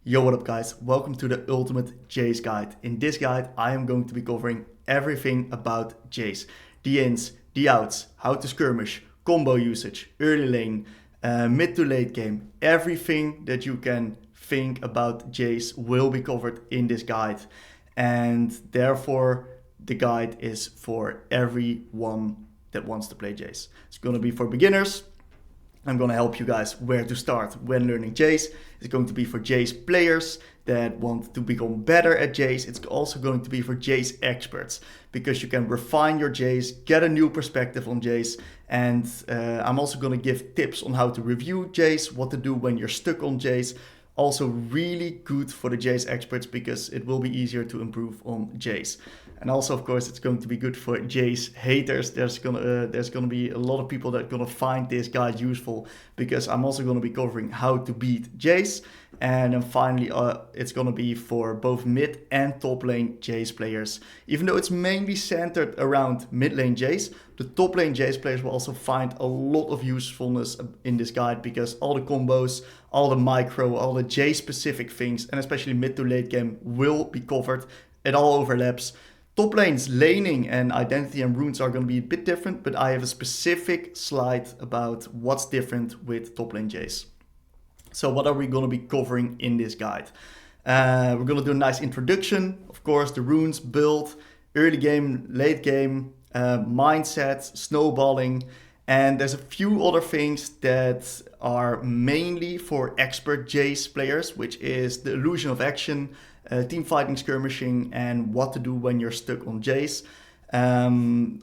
Yo, what up guys? Welcome to the Ultimate Jayce Guide. In this guide, I am going to be covering everything about Jayce. The ins, the outs, how to skirmish, combo usage, early lane, mid to late game. Everything that you can think about Jayce will be covered in this guide. And therefore, the guide is for everyone that wants to play Jayce. It's going to be for beginners. I'm going to help you guys where to start when learning Jayce. It's going to be for Jayce players that want to become better at Jayce. It's also going to be for Jayce experts because you can refine your Jayce, get a new perspective on Jayce. And I'm also going to give tips on how to review Jayce, what to do when you're stuck on Jayce. Also really good for the Jayce experts because it will be easier to improve on Jayce. And also, of course, it's going to be good for Jayce haters. There's gonna be a lot of people that are gonna find this guide useful because I'm also gonna be covering how to beat Jayce. And then finally, it's gonna be for both mid and top lane Jayce players. Even though it's mainly centered around mid lane Jayce, the top lane Jayce players will also find a lot of usefulness in this guide because all the combos, all the micro, all the Jayce specific things, and especially mid to late game will be covered. It all overlaps. Top lanes, laning and identity and runes are going to be a bit different, but I have a specific slide about what's different with top lane Jayce. So what are we going to be covering in this guide? We're going to do a nice introduction, of course, the runes, build, early game, late game, mindset, snowballing, and there's a few other things that are mainly for expert Jayce players, which is the illusion of action, teamfighting skirmishing, and what to do when you're stuck on Jayce.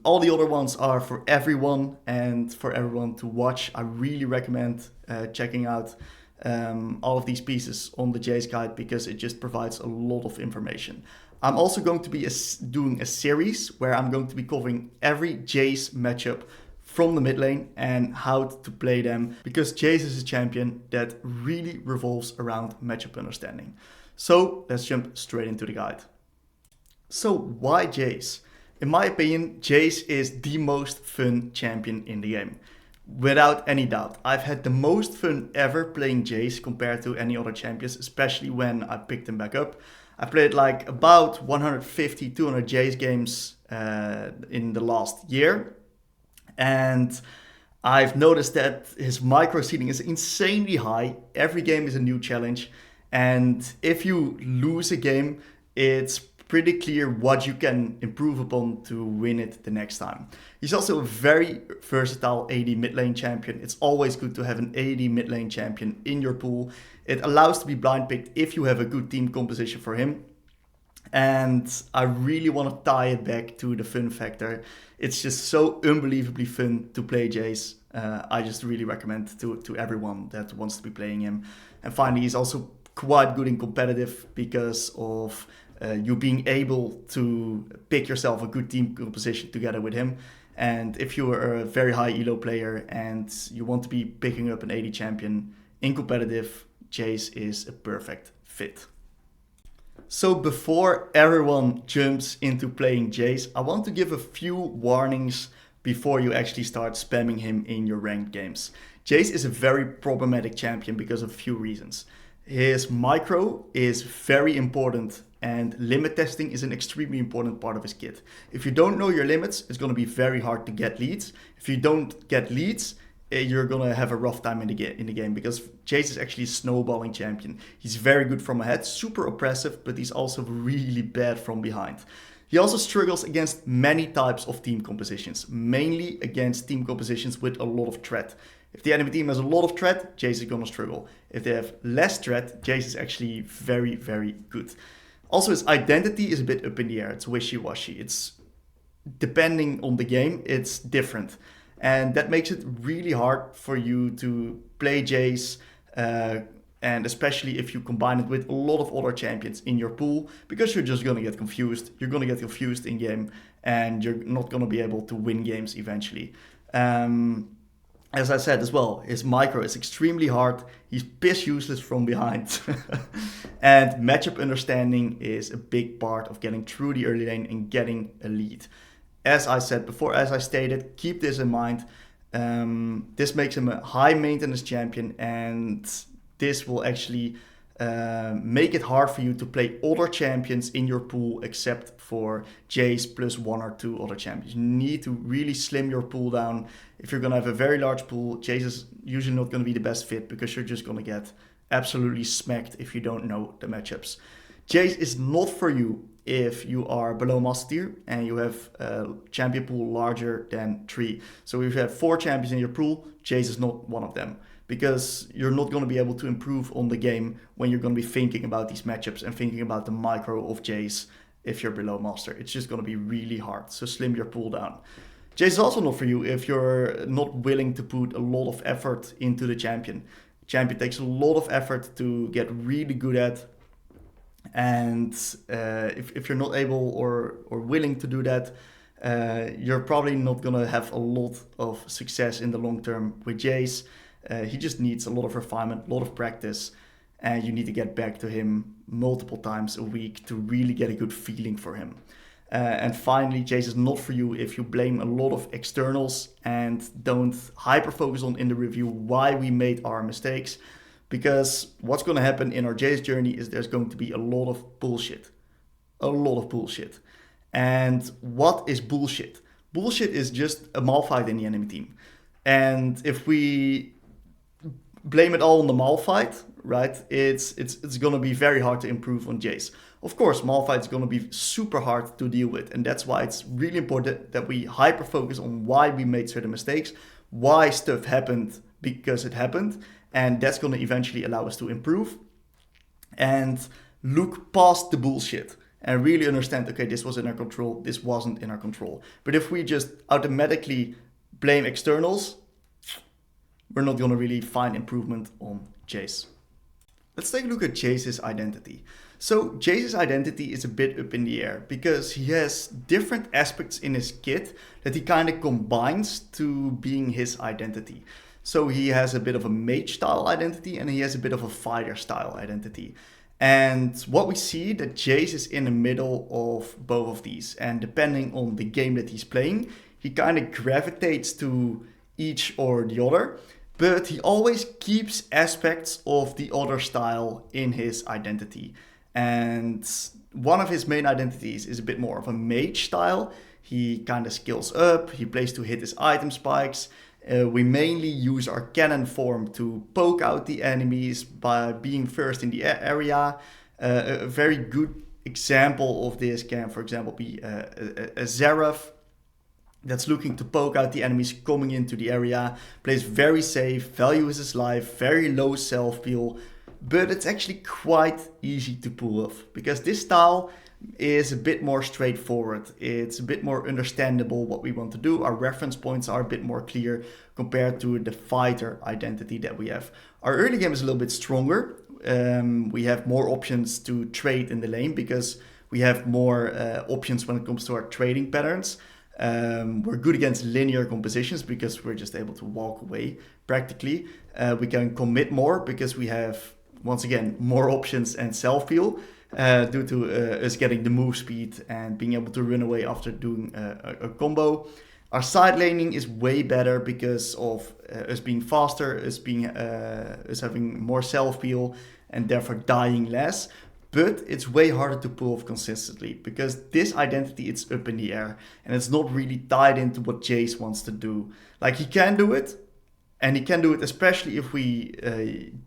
All the other ones are for everyone and for everyone to watch. I really recommend checking out all of these pieces on the Jayce guide because it just provides a lot of information. I'm also going to be doing a series where I'm going to be covering every Jayce matchup from the mid lane and how to play them because Jayce is a champion that really revolves around matchup understanding. So let's jump straight into the guide. So why Jayce? In my opinion, Jayce is the most fun champion in the game. Without any doubt. I've had the most fun ever playing Jayce compared to any other champions, especially when I picked him back up. I played like about 150, 200 Jayce games in the last year. And I've noticed that his micro ceiling is insanely high. Every game is a new challenge. And if you lose a game, it's pretty clear what you can improve upon to win it the next time. He's also a very versatile AD mid lane champion. It's always good to have an AD mid lane champion in your pool. It allows to be blind picked if you have a good team composition for him. And I really want to tie it back to the fun factor. It's just so unbelievably fun to play Jayce. I just really recommend to everyone that wants to be playing him. And finally, he's also quite good in competitive because of you being able to pick yourself a good team composition together with him. And if you are a very high elo player and you want to be picking up an AD champion in competitive, Jayce is a perfect fit. So before everyone jumps into playing Jayce, I want to give a few warnings before you actually start spamming him in your ranked games. Jayce is a very problematic champion because of a few reasons. His micro is very important and limit testing is an extremely important part of his kit. If you don't know your limits, it's going to be very hard to get leads. If you don't get leads, you're going to have a rough time in the game because Jayce is actually a snowballing champion. He's very good from ahead, super oppressive, but he's also really bad from behind. He also struggles against many types of team compositions, mainly against team compositions with a lot of threat. If the enemy team has a lot of threat, Jayce is going to struggle. If they have less threat, Jayce is actually very, very good. Also, his identity is a bit up in the air. It's wishy-washy. It's depending on the game, it's different. And that makes it really hard for you to play Jayce, and especially if you combine it with a lot of other champions in your pool, because you're just going to get confused. You're going to get confused in game, and you're not going to be able to win games eventually. As I said as well, his micro is extremely hard. He's piss useless from behind. And matchup understanding is a big part of getting through the early lane and getting a lead. As I said before, as I stated, keep this in mind. This makes him a high maintenance champion, and this will actually make it hard for you to play other champions in your pool except for Jayce plus 1 or 2 other champions. You need to really slim your pool down. If you're going to have a very large pool, Jayce is usually not going to be the best fit because you're just going to get absolutely smacked if you don't know the matchups. Jayce is not for you if you are below master tier and you have a champion pool larger than 3. So if you have 4 champions in your pool, Jayce is not one of them, because you're not going to be able to improve on the game when you're going to be thinking about these matchups and thinking about the micro of Jayce if you're below master. It's just going to be really hard, so slim your pool down. Jayce is also not for you if you're not willing to put a lot of effort into the champion. Champion takes a lot of effort to get really good at, and if you're not able or willing to do that, you're probably not going to have a lot of success in the long term with Jayce. He just needs a lot of refinement, a lot of practice, and you need to get back to him multiple times a week to really get a good feeling for him. And finally, Jayce is not for you if you blame a lot of externals and don't hyper focus on in the review why we made our mistakes. Because what's going to happen in our Jayce journey is there's going to be a lot of bullshit. A lot of bullshit. And what is bullshit? Bullshit is just a malfight in the enemy team. And if we blame it all on the malfight, right, it's going to be very hard to improve on Jayce. Of course, malfight is going to be super hard to deal with. And that's why it's really important that we hyper focus on why we made certain mistakes, why stuff happened because it happened. And that's going to eventually allow us to improve and look past the bullshit and really understand, okay, this was in our control, this wasn't in our control. But if we just automatically blame externals, we're not going to really find improvement on Jayce. Let's take a look at Jayce's identity. So Jayce's identity is a bit up in the air because he has different aspects in his kit that he kind of combines to being his identity. So he has a bit of a mage style identity and he has a bit of a fighter style identity. And what we see that Jayce is in the middle of both of these. And depending on the game that he's playing, he kind of gravitates to each or the other. But he always keeps aspects of the other style in his identity. And one of his main identities is a bit more of a mage style. He kind of skills up, he plays to hit his item spikes. We mainly use our cannon form to poke out the enemies by being first in the area. A very good example of this can, for example, be a Seraph that's looking to poke out the enemies coming into the area, plays very safe, values his life, very low self-peel, but it's actually quite easy to pull off because this style is a bit more straightforward. It's a bit more understandable what we want to do. Our reference points are a bit more clear compared to the fighter identity that we have. Our early game is a little bit stronger. We have more options to trade in the lane because we have more options when it comes to our trading patterns. We're good against linear compositions because we're just able to walk away practically. We can commit more because we have, once again, more options and self-peel. Due to us getting the move speed and being able to run away after doing a combo. Our side laning is way better because of us being faster, us having more self-peel and therefore dying less. But it's way harder to pull off consistently because this identity is up in the air and it's not really tied into what Jayce wants to do. Like, he can do it, and he can do it especially if we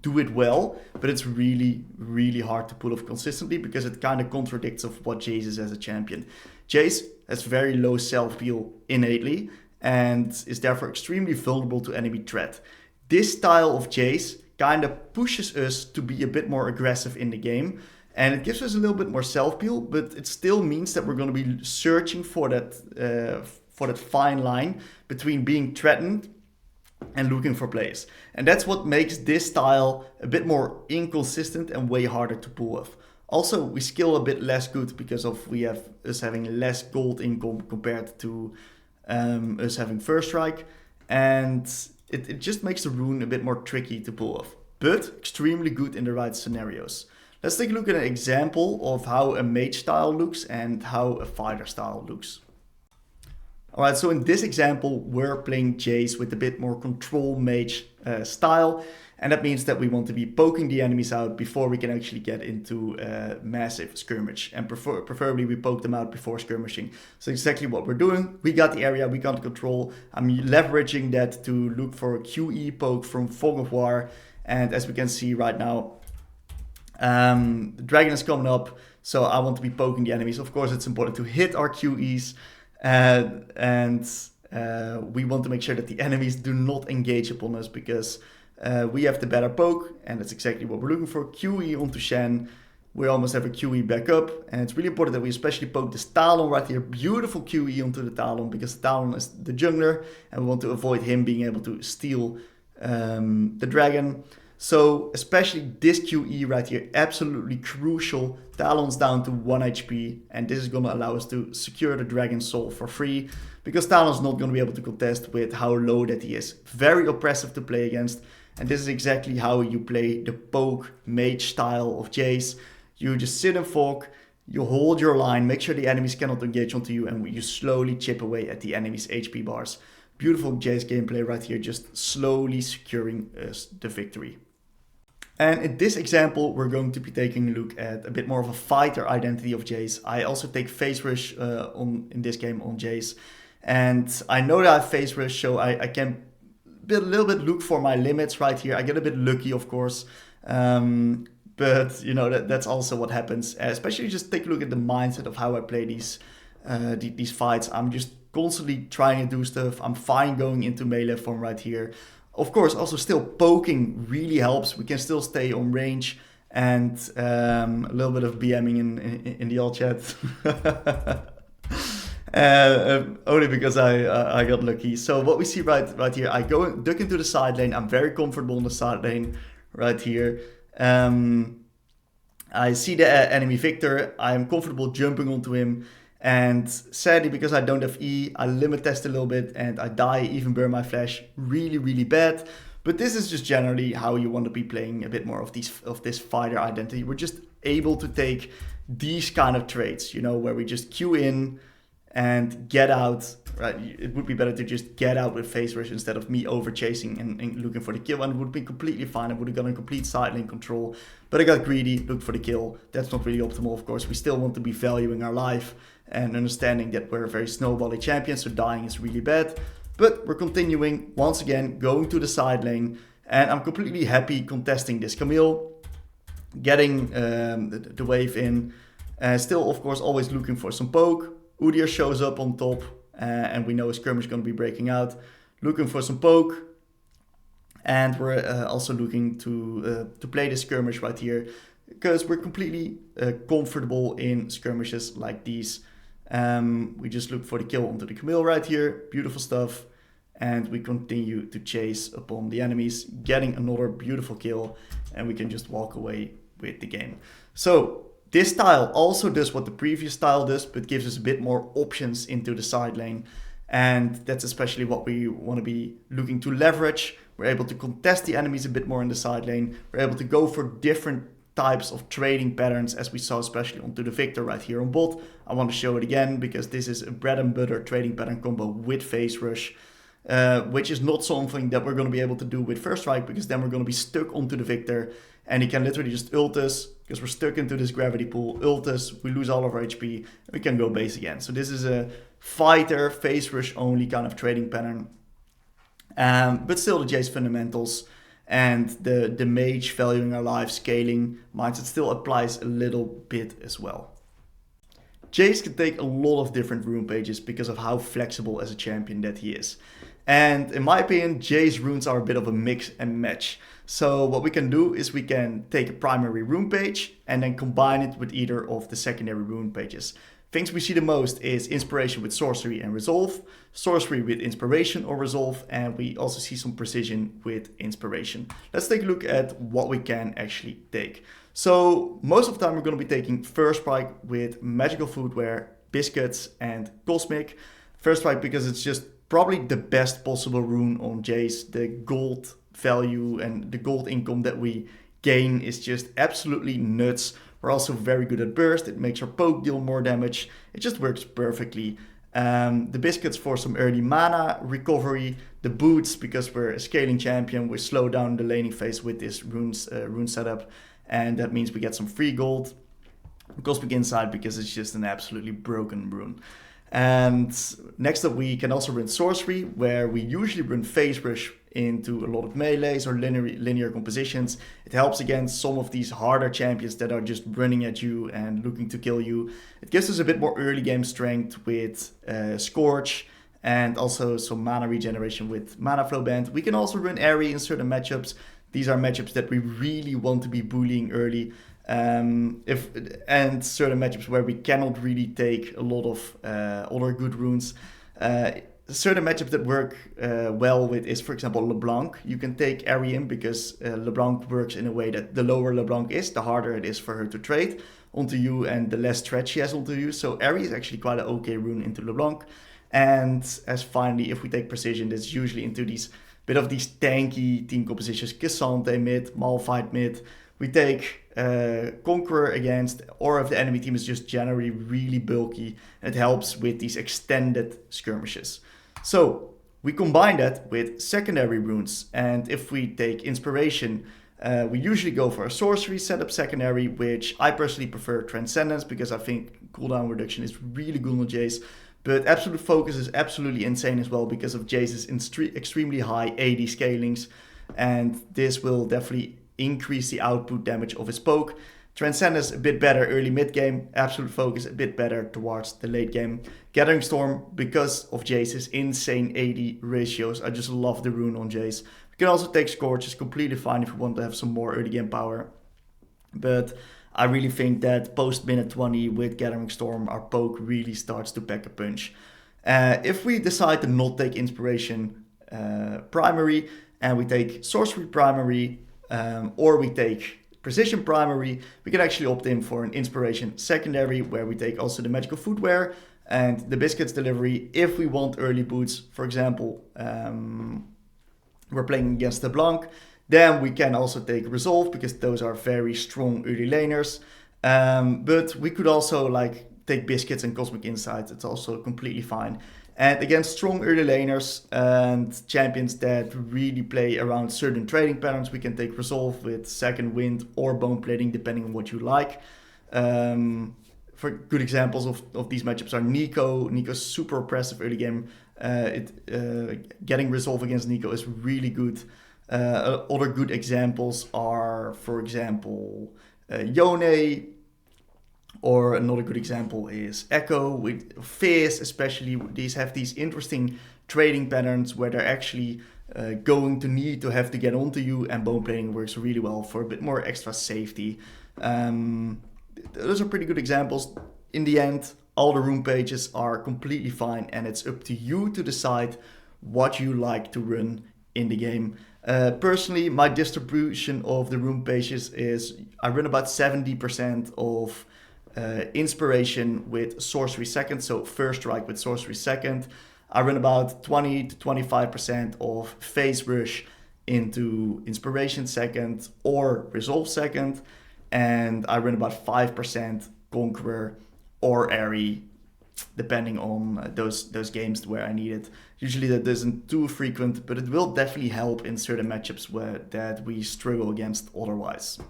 do it well, but it's really, really hard to pull off consistently because it kind of contradicts of what Jayce is as a champion. Jayce has very low self-peel innately and is therefore extremely vulnerable to enemy threat. This style of Jayce kind of pushes us to be a bit more aggressive in the game, and it gives us a little bit more self-peel, but it still means that we're going to be searching for that fine line between being threatened and looking for plays. And that's what makes this style a bit more inconsistent and way harder to pull off. Also, we skill a bit less good because of we have us having less gold income compared to us having first strike. And it just makes the rune a bit more tricky to pull off, but extremely good in the right scenarios. Let's take a look at an example of how a mage style looks and how a fighter style looks. Alright, so in this example, we're playing Jayce with a bit more control mage style. And that means that we want to be poking the enemies out before we can actually get into a massive skirmish. And preferably we poke them out before skirmishing. So exactly what we're doing. We got the area, we got control. I'm leveraging that to look for a QE poke from Fog of War. And as we can see right now, the dragon is coming up. So I want to be poking the enemies. Of course, it's important to hit our QEs. We want to make sure that the enemies do not engage upon us, because we have the better poke, and that's exactly what we're looking for. QE onto Shen. We almost have a QE back up, and it's really important that we especially poke this Talon right here. Beautiful QE onto the Talon, because the Talon is the jungler, and we want to avoid him being able to steal the dragon. So especially this QE right here, absolutely crucial. Talon's down to 1 HP, and this is going to allow us to secure the dragon soul for free, because Talon's not going to be able to contest with how low that he is. Very oppressive to play against, and this is exactly how you play the poke mage style of Jayce. You just sit and fog, you hold your line, make sure the enemies cannot engage onto you, and you slowly chip away at the enemy's HP bars. Beautiful Jayce gameplay right here, just slowly securing us the victory. And in this example, we're going to be taking a look at a bit more of a fighter identity of Jayce. I also take face rush in this game on Jayce. And I know that I have face rush, so I can a little bit look for my limits right here. I get a bit lucky, of course. But, you know, that's also what happens. Especially just take a look at the mindset of how I play these fights. I'm just constantly trying to do stuff. I'm fine going into melee form right here. Of course, also still poking really helps. We can still stay on range, and a little bit of BMing in the alt chat. Only because I got lucky. So what we see right here, I go duck into the side lane. I'm very comfortable in the side lane right here. I see the enemy Victor. I'm comfortable jumping onto him. And sadly, because I don't have E, I limit test a little bit and I die, even burn my flash. Really, really bad. But this is just generally how you want to be playing a bit more of this fighter identity. We're just able to take these kind of traits, you know, where we just queue in and get out. Right? It would be better to just get out with face rush instead of me over chasing and looking for the kill. And it would be completely fine. I would have gotten complete side lane control. But I got greedy, looked for the kill. That's not really optimal, of course. We still want to be valuing our life and understanding that we're a very snowbally champion, so dying is really bad. But we're continuing, once again, going to the side lane. And I'm completely happy contesting this Camille, getting the wave in. Still, of course, always looking for some poke. Udyr shows up on top, and we know a skirmish is going to be breaking out. Looking for some poke. And we're also looking to play the skirmish right here, because we're completely comfortable in skirmishes like these. We just look for the kill onto the Camille right here. Beautiful stuff. And we continue to chase upon the enemies, getting another beautiful kill. And we can just walk away with the game. So this style also does what the previous style does, but gives us a bit more options into the side lane. And that's especially what we want to be looking to leverage. We're able to contest the enemies a bit more in the side lane. We're able to go for different types of trading patterns, as we saw especially onto the Victor right here on bot. I want to show it again because this is a bread and butter trading pattern combo with face rush, which is not something that we're going to be able to do with first strike, because then we're going to be stuck onto the Victor and he can literally just ult us because we're stuck into this gravity pool, ult us, we lose all of our HP, and we can go base again. So this is a fighter face rush only kind of trading pattern, but still the Jayce fundamentals and the mage valuing our life, scaling mindset still applies a little bit as well. Jayce can take a lot of different rune pages because of how flexible as a champion that he is. And in my opinion, Jayce runes are a bit of a mix and match. So what we can do is we can take a primary rune page and then combine it with either of the secondary rune pages. Things we see the most is inspiration with sorcery and resolve, sorcery with inspiration or resolve, and we also see some precision with inspiration. Let's take a look at what we can actually take. So most of the time we're going to be taking first strike with magical footwear, biscuits and cosmic. First strike because it's just probably the best possible rune on Jayce. The gold value and the gold income that we gain is just absolutely nuts. We're also very good at burst. It makes our poke deal more damage. It just works perfectly. The biscuits for some early mana recovery, the boots because we're a scaling champion, we slow down the laning phase with this rune setup, and that means we get some free gold. Cosmic Insight because it's just an absolutely broken rune. And next up we can also run Sorcery, where we usually run Phase Rush into a lot of melees or linear compositions. It helps against some of these harder champions that are just running at you and looking to kill you. It gives us a bit more early game strength with Scorch, and also some mana regeneration with Mana Flow Band. We can also run Airy in certain matchups. These are matchups that we really want to be bullying early. And certain matchups where we cannot really take a lot of other good runes. Certain matchups that work well with is, for example, LeBlanc. You can take Arian because LeBlanc works in a way that the lower LeBlanc is, the harder it is for her to trade onto you and the less threat she has onto you. So Ari is actually quite an okay rune into LeBlanc. And as finally, if we take Precision, that's usually into these bit of these tanky team compositions. Cassante mid, Malphite mid. We take Conqueror against, or if the enemy team is just generally really bulky, it helps with these extended skirmishes. So we combine that with secondary runes, and if we take Inspiration, we usually go for a Sorcery setup secondary, which I personally prefer Transcendence because I think cooldown reduction is really good on Jayce. But Absolute Focus is absolutely insane as well because of Jayce's extremely high AD scalings, and this will definitely increase the output damage of his poke. Transcendence a bit better early mid game, Absolute Focus a bit better towards the late game. Gathering Storm, because of Jayce's insane AD ratios, I just love the rune on Jayce. We can also take Scorch, it's completely fine if we want to have some more early game power. But I really think that post minute 20 with Gathering Storm, our poke really starts to pack a punch. If we decide to not take Inspiration primary, and we take Sorcery primary, or we take Precision primary, we can actually opt in for an Inspiration secondary, where we take also the Magical Footwear and the Biscuits delivery. If we want early boots, for example, we're playing against the Blanc, then we can also take Resolve, because those are very strong early laners. But we could also take Biscuits and Cosmic Insight, it's also completely fine. And against strong early laners and champions that really play around certain trading patterns, we can take Resolve with Second Wind or Bone Plating, depending on what you like. For good examples of these matchups are Nico. Nico's super oppressive early game. Getting Resolve against Nico is really good. Other good examples are, for example, Yone. Or another good example is Echo with Fizz, especially. These have these interesting trading patterns where they're actually going to need to have to get onto you, and Bone Plating works really well for a bit more extra safety. Those are pretty good examples. In the end, all the rune pages are completely fine, and it's up to you to decide what you like to run in the game. Personally, my distribution of the rune pages is I run about 70% of Inspiration with Sorcery second, so First Strike with Sorcery second. I run about 20 to 25% of Phase Rush into Inspiration second or Resolve second, and I run about 5% Conqueror or Airy, depending on those games where I need it. Usually that isn't too frequent, but it will definitely help in certain matchups that we struggle against otherwise.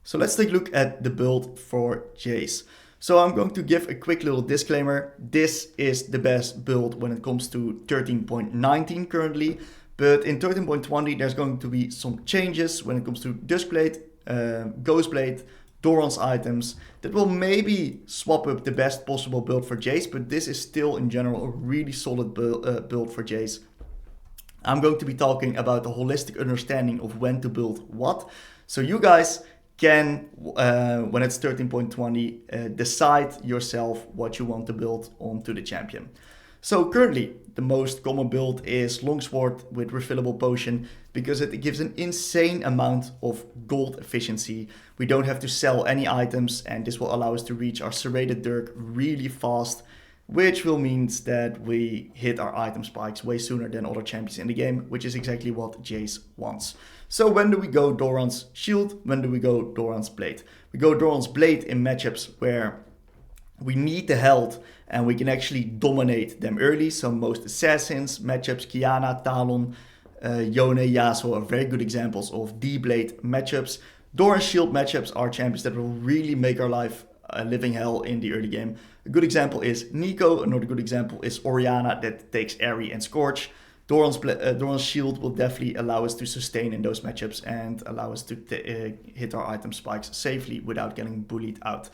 So let's take a look at the build for Jayce. So I'm going to give a quick little disclaimer. This is the best build when it comes to 13.19 currently, but in 13.20 there's going to be some changes when it comes to Duskblade, Ghostblade, Doran's items that will maybe swap up the best possible build for Jayce, but this is still in general a really solid build for Jayce. I'm going to be talking about the holistic understanding of when to build what, so you guys can, when it's 13.20, decide yourself what you want to build onto the champion. So currently, the most common build is Longsword with Refillable Potion, because it gives an insane amount of gold efficiency. We don't have to sell any items, and this will allow us to reach our Serrated Dirk really fast, which will mean that we hit our item spikes way sooner than other champions in the game, which is exactly what Jayce wants. So when do we go Doran's Shield? When do we go Doran's Blade? We go Doran's Blade in matchups where We need the health, and we can actually dominate them early. So most Assassins matchups, Kiana, Talon, Yone, Yasuo are very good examples of D-Blade matchups. Door and Shield matchups are champions that will really make our life a living hell in the early game. A good example is Nico. Another good example is Orianna that takes Airy and Scorch. Doran's Shield will definitely allow us to sustain in those matchups and allow us to hit our item spikes safely without getting bullied out.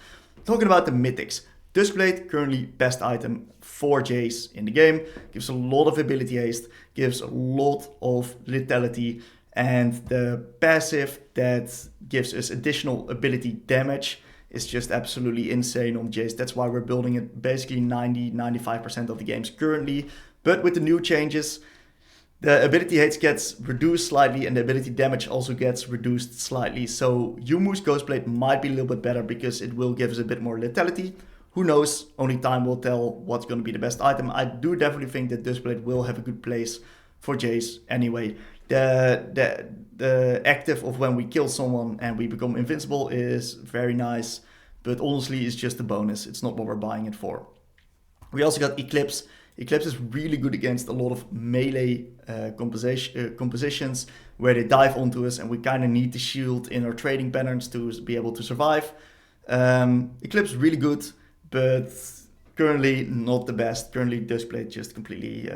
Talking about the mythics, Duskblade, currently best item for Jayce in the game, gives a lot of ability haste, gives a lot of lethality, and the passive that gives us additional ability damage is just absolutely insane on Jayce. That's why we're building it basically 90-95% of the games currently. But with the new changes, the ability haste gets reduced slightly and the ability damage also gets reduced slightly. So Yumu's Ghostblade might be a little bit better because it will give us a bit more lethality. Who knows? Only time will tell what's going to be the best item. I do definitely think that Duskblade will have a good place for Jayce anyway. The active of when we kill someone and we become invincible is very nice, but honestly it's just a bonus. It's not what we're buying it for. We also got Eclipse. Eclipse is really good against a lot of melee compositions where they dive onto us and we kind of need the shield in our trading patterns to be able to survive. Eclipse is really good, but currently not the best. Currently Duskblade just completely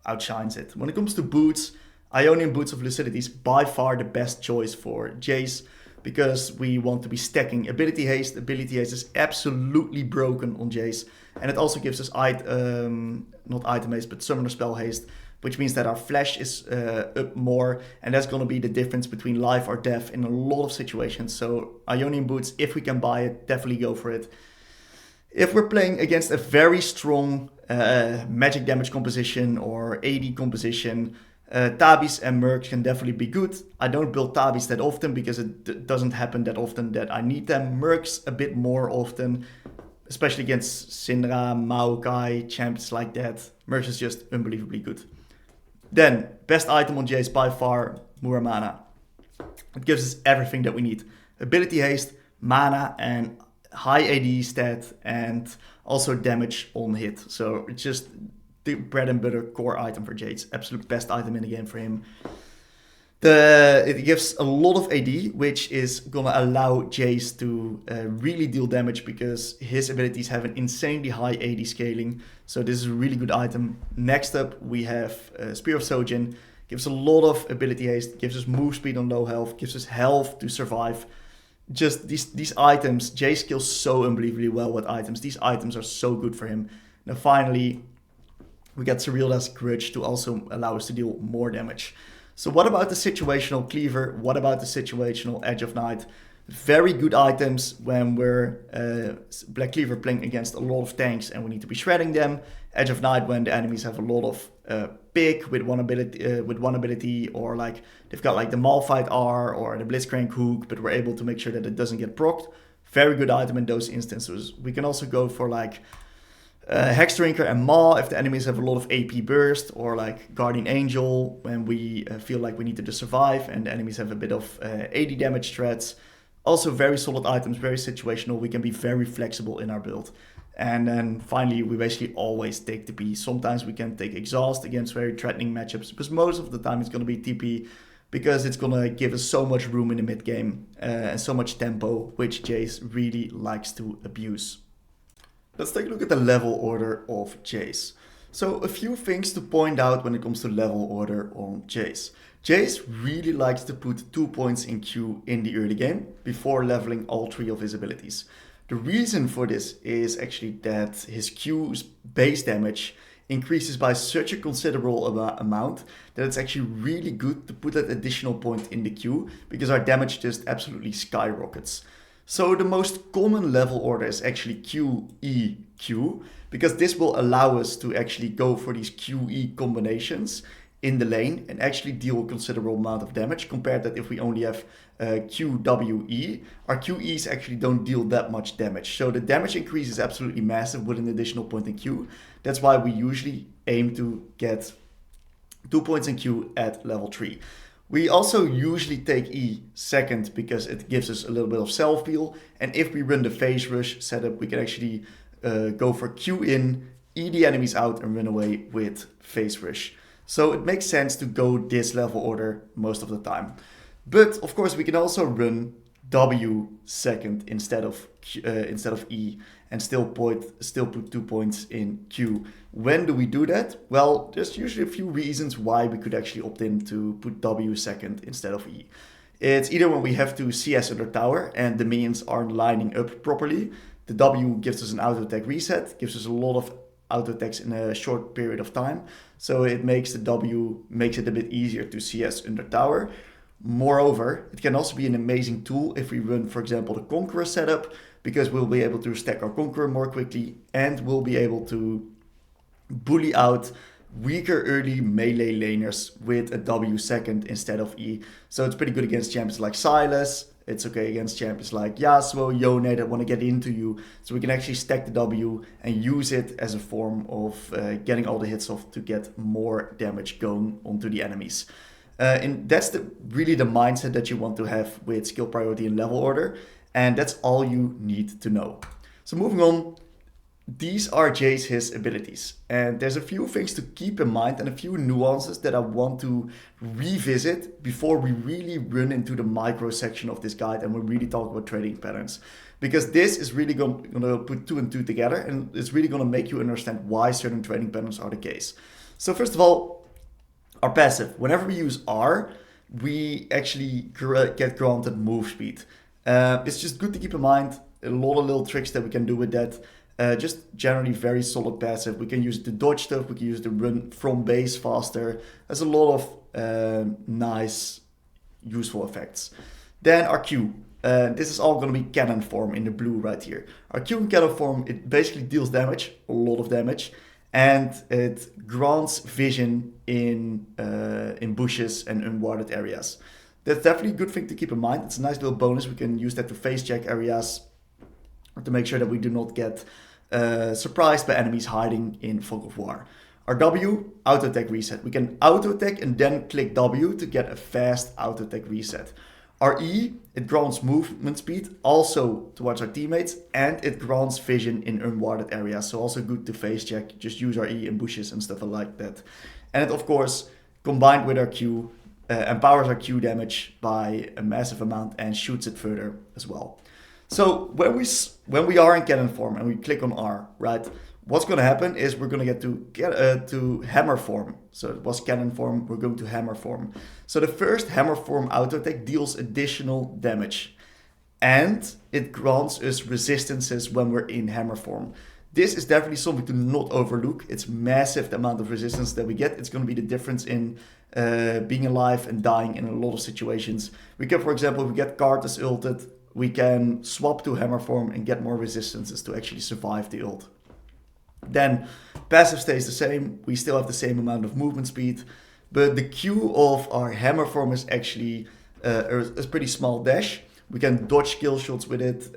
outshines it. When it comes to boots, Ionian Boots of Lucidity is by far the best choice for Jayce because we want to be stacking ability haste. Ability haste is absolutely broken on Jayce, and it also gives us not item haste but summoner spell haste, which means that our flash is up more, and that's going to be the difference between life or death in a lot of situations. So Ionian Boots, if we can buy it, definitely go for it. If we're playing against a very strong magic damage composition or AD composition, Tabis and Mercs can definitely be good. I don't build Tabis that often because it doesn't happen that often that I need them. Mercs a bit more often, especially against Syndra, Maokai, champs like that. Mercs is just unbelievably good. Then, best item on Jayce by far, Muramana. It gives us everything that we need. Ability haste, mana, and high AD stat, and also damage on hit. So it's just the bread and butter core item for Jayce. Absolute best item in the game for him. It gives a lot of AD, which is gonna allow Jayce to really deal damage because his abilities have an insanely high AD scaling. So this is a really good item. Next up, we have Spear of Sojin. Gives a lot of ability haste, gives us move speed on low health, gives us health to survive. Just these items, Jayce kills so unbelievably well with items. These items are so good for him. Now finally, we got Cyrilda's Grudge to also allow us to deal more damage. So what about the situational cleaver? What about the situational Edge of Night? Very good items when we're Black Cleaver playing against a lot of tanks and we need to be shredding them. Edge of Night when the enemies have a lot of pick with one ability, or like they've got like the Malphite R or the Blitzcrank Hook, but we're able to make sure that it doesn't get procced. Very good item in those instances. We can also go for like Hexdrinker and Maw if the enemies have a lot of AP burst, or like Guardian Angel when we feel like we need to just survive and the enemies have a bit of AD damage threats. Also very solid items, very situational. We can be very flexible in our build. And then finally, we basically always take TP. Sometimes we can take Exhaust against very threatening matchups, but most of the time it's going to be TP because it's going to give us so much room in the mid game and so much tempo, which Jayce really likes to abuse. Let's take a look at the level order of Jayce. So a few things to point out when it comes to level order on Jayce. Jayce really likes to put 2 points in Q in the early game before leveling all 3 of his abilities. The reason for this is actually that his Q's base damage increases by such a considerable amount that it's actually really good to put that additional point in the Q because our damage just absolutely skyrockets. So the most common level order is actually Q, E, Q, because this will allow us to actually go for these QE combinations in the lane and actually deal a considerable amount of damage compared that if we only have QWE. Our QEs actually don't deal that much damage. So the damage increase is absolutely massive with an additional point in Q. That's why we usually aim to get 2 points in Q at level 3. We also usually take E second because it gives us a little bit of self-heal. And if we run the phase rush setup, we can actually go for Q in, E the enemies out, and run away with Phase Rush. So it makes sense to go this level order most of the time. But of course we can also run W second instead of E and still put 2 points in Q. When do we do that? Well, there's usually a few reasons why we could actually opt in to put W second instead of E. It's either when we have to CS under tower and the minions aren't lining up properly. The W gives us an auto attack reset, gives us a lot of auto attacks in a short period of time. So it makes the W makes it a bit easier to CS under tower. Moreover, it can also be an amazing tool if we run, for example, the Conqueror setup, because we'll be able to stack our Conqueror more quickly and we'll be able to bully out weaker early melee laners with a W second instead of E. So it's pretty good against champions like Sylas. It's okay against champions like Yasuo, Yone that want to get into you. So we can actually stack the W and use it as a form of getting all the hits off to get more damage going onto the enemies. And that's really the mindset that you want to have with skill priority and level order. And that's all you need to know. So moving on, these are Jayce's abilities. And there's a few things to keep in mind and a few nuances that I want to revisit before we really run into the micro section of this guide and we really talk about trading patterns. Because this is really going to put 2 and 2 together and it's really going to make you understand why certain trading patterns are the case. So first of all, our passive. Whenever we use R, we actually get granted move speed. It's just good to keep in mind a lot of little tricks that we can do with that. Just generally very solid passive. We can use it to dodge stuff. We can use it to run from base faster. There's a lot of nice, useful effects. Then our Q. This is all going to be cannon form in the blue right here. Our Q in cannon form, it basically deals damage, a lot of damage. And it grants vision in bushes and unwarded areas. That's definitely a good thing to keep in mind. It's a nice little bonus. We can use that to phase check areas to make sure that we do not get surprised by enemies hiding in fog of war. Our W, auto attack reset. We can auto attack and then click W to get a fast auto attack reset. Our E, it grants movement speed also towards our teammates and it grants vision in unwarded areas. So also good to phase check, just use our E in bushes and stuff like that. And it of course, combined with our Q, empowers our Q damage by a massive amount and shoots it further as well. So when we are in cannon form and we click on R, right? What's going to happen is we're going to get to hammer form. So it was cannon form, we're going to hammer form. So the first hammer form auto attack deals additional damage. And it grants us resistances when we're in hammer form. This is definitely something to not overlook. It's massive the amount of resistance that we get. It's going to be the difference in being alive and dying in a lot of situations. We can, for example, if we get Karthus ulted, we can swap to hammer form and get more resistances to actually survive the ult. Then passive stays the same. We still have the same amount of movement speed, but the Q of our hammer form is actually a pretty small dash. We can dodge kill shots with it.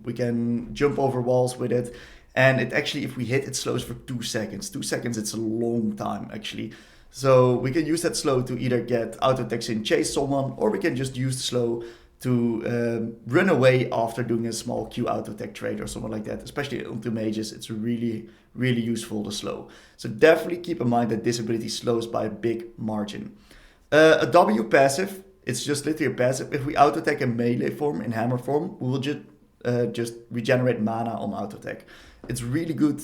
We can jump over walls with it. And it actually, if we hit, it slows for 2 seconds. 2 seconds, it's a long time actually. So we can use that slow to either get auto attacks in, chase someone, or we can just use the slow to run away after doing a small Q auto attack trade or something like that. Especially onto mages, it's really, really useful to slow. So definitely keep in mind that this ability slows by a big margin. A W passive, it's just literally a passive. If we auto attack in melee form, in hammer form, we will just regenerate mana on auto attack. It's really good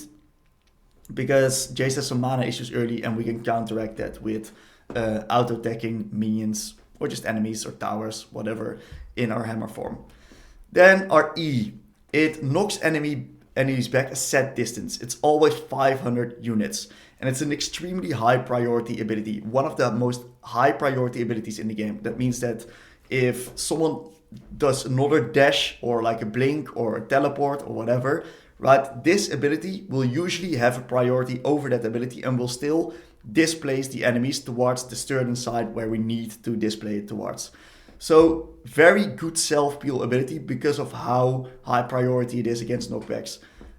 because Jayce has some mana issues early and we can counteract that with auto attacking minions or just enemies or towers, whatever, in our hammer form. Then our E, it knocks enemies back a set distance. It's always 500 units. And it's an extremely high priority ability. One of the most high priority abilities in the game. That means that if someone does another dash or like a blink or a teleport or whatever, right, this ability will usually have a priority over that ability and will still displace the enemies towards the certain side where we need to display it towards. So very good self-peel ability because of how high priority it is against knockbacks.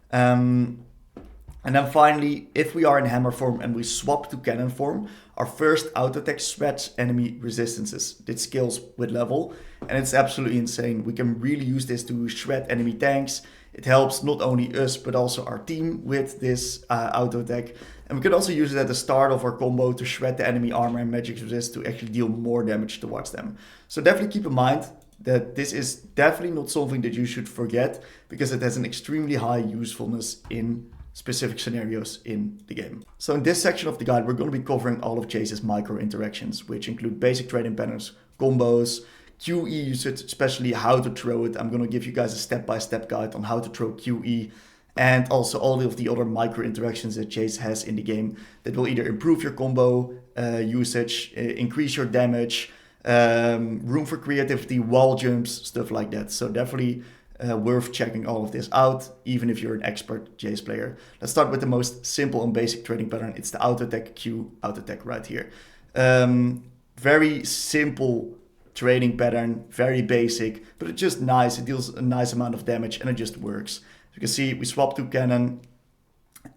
And then finally, if we are in hammer form and we swap to cannon form, our first auto attack shreds enemy resistances. It scales with level and it's absolutely insane. We can really use this to shred enemy tanks. It helps not only us, but also our team with this auto attack. And we can also use it at the start of our combo to shred the enemy armor and magic resist to actually deal more damage towards them. So definitely keep in mind that this is definitely not something that you should forget, because it has an extremely high usefulness in specific scenarios in the game. So in this section of the guide, we're going to be covering all of Jayce's micro interactions, which include basic trading patterns, combos, QE usage, especially how to throw it. I'm going to give you guys a step-by-step guide on how to throw QE, and also all of the other micro interactions that Jayce has in the game that will either improve your combo usage, increase your damage, room for creativity, wall jumps, stuff like that. So definitely worth checking all of this out, even if you're an expert Jayce player. Let's start with the most simple and basic trading pattern. It's the auto attack Q auto attack right here. Very simple trading pattern, very basic, but it's just nice. It deals a nice amount of damage and it just works. As you can see, we swap to cannon,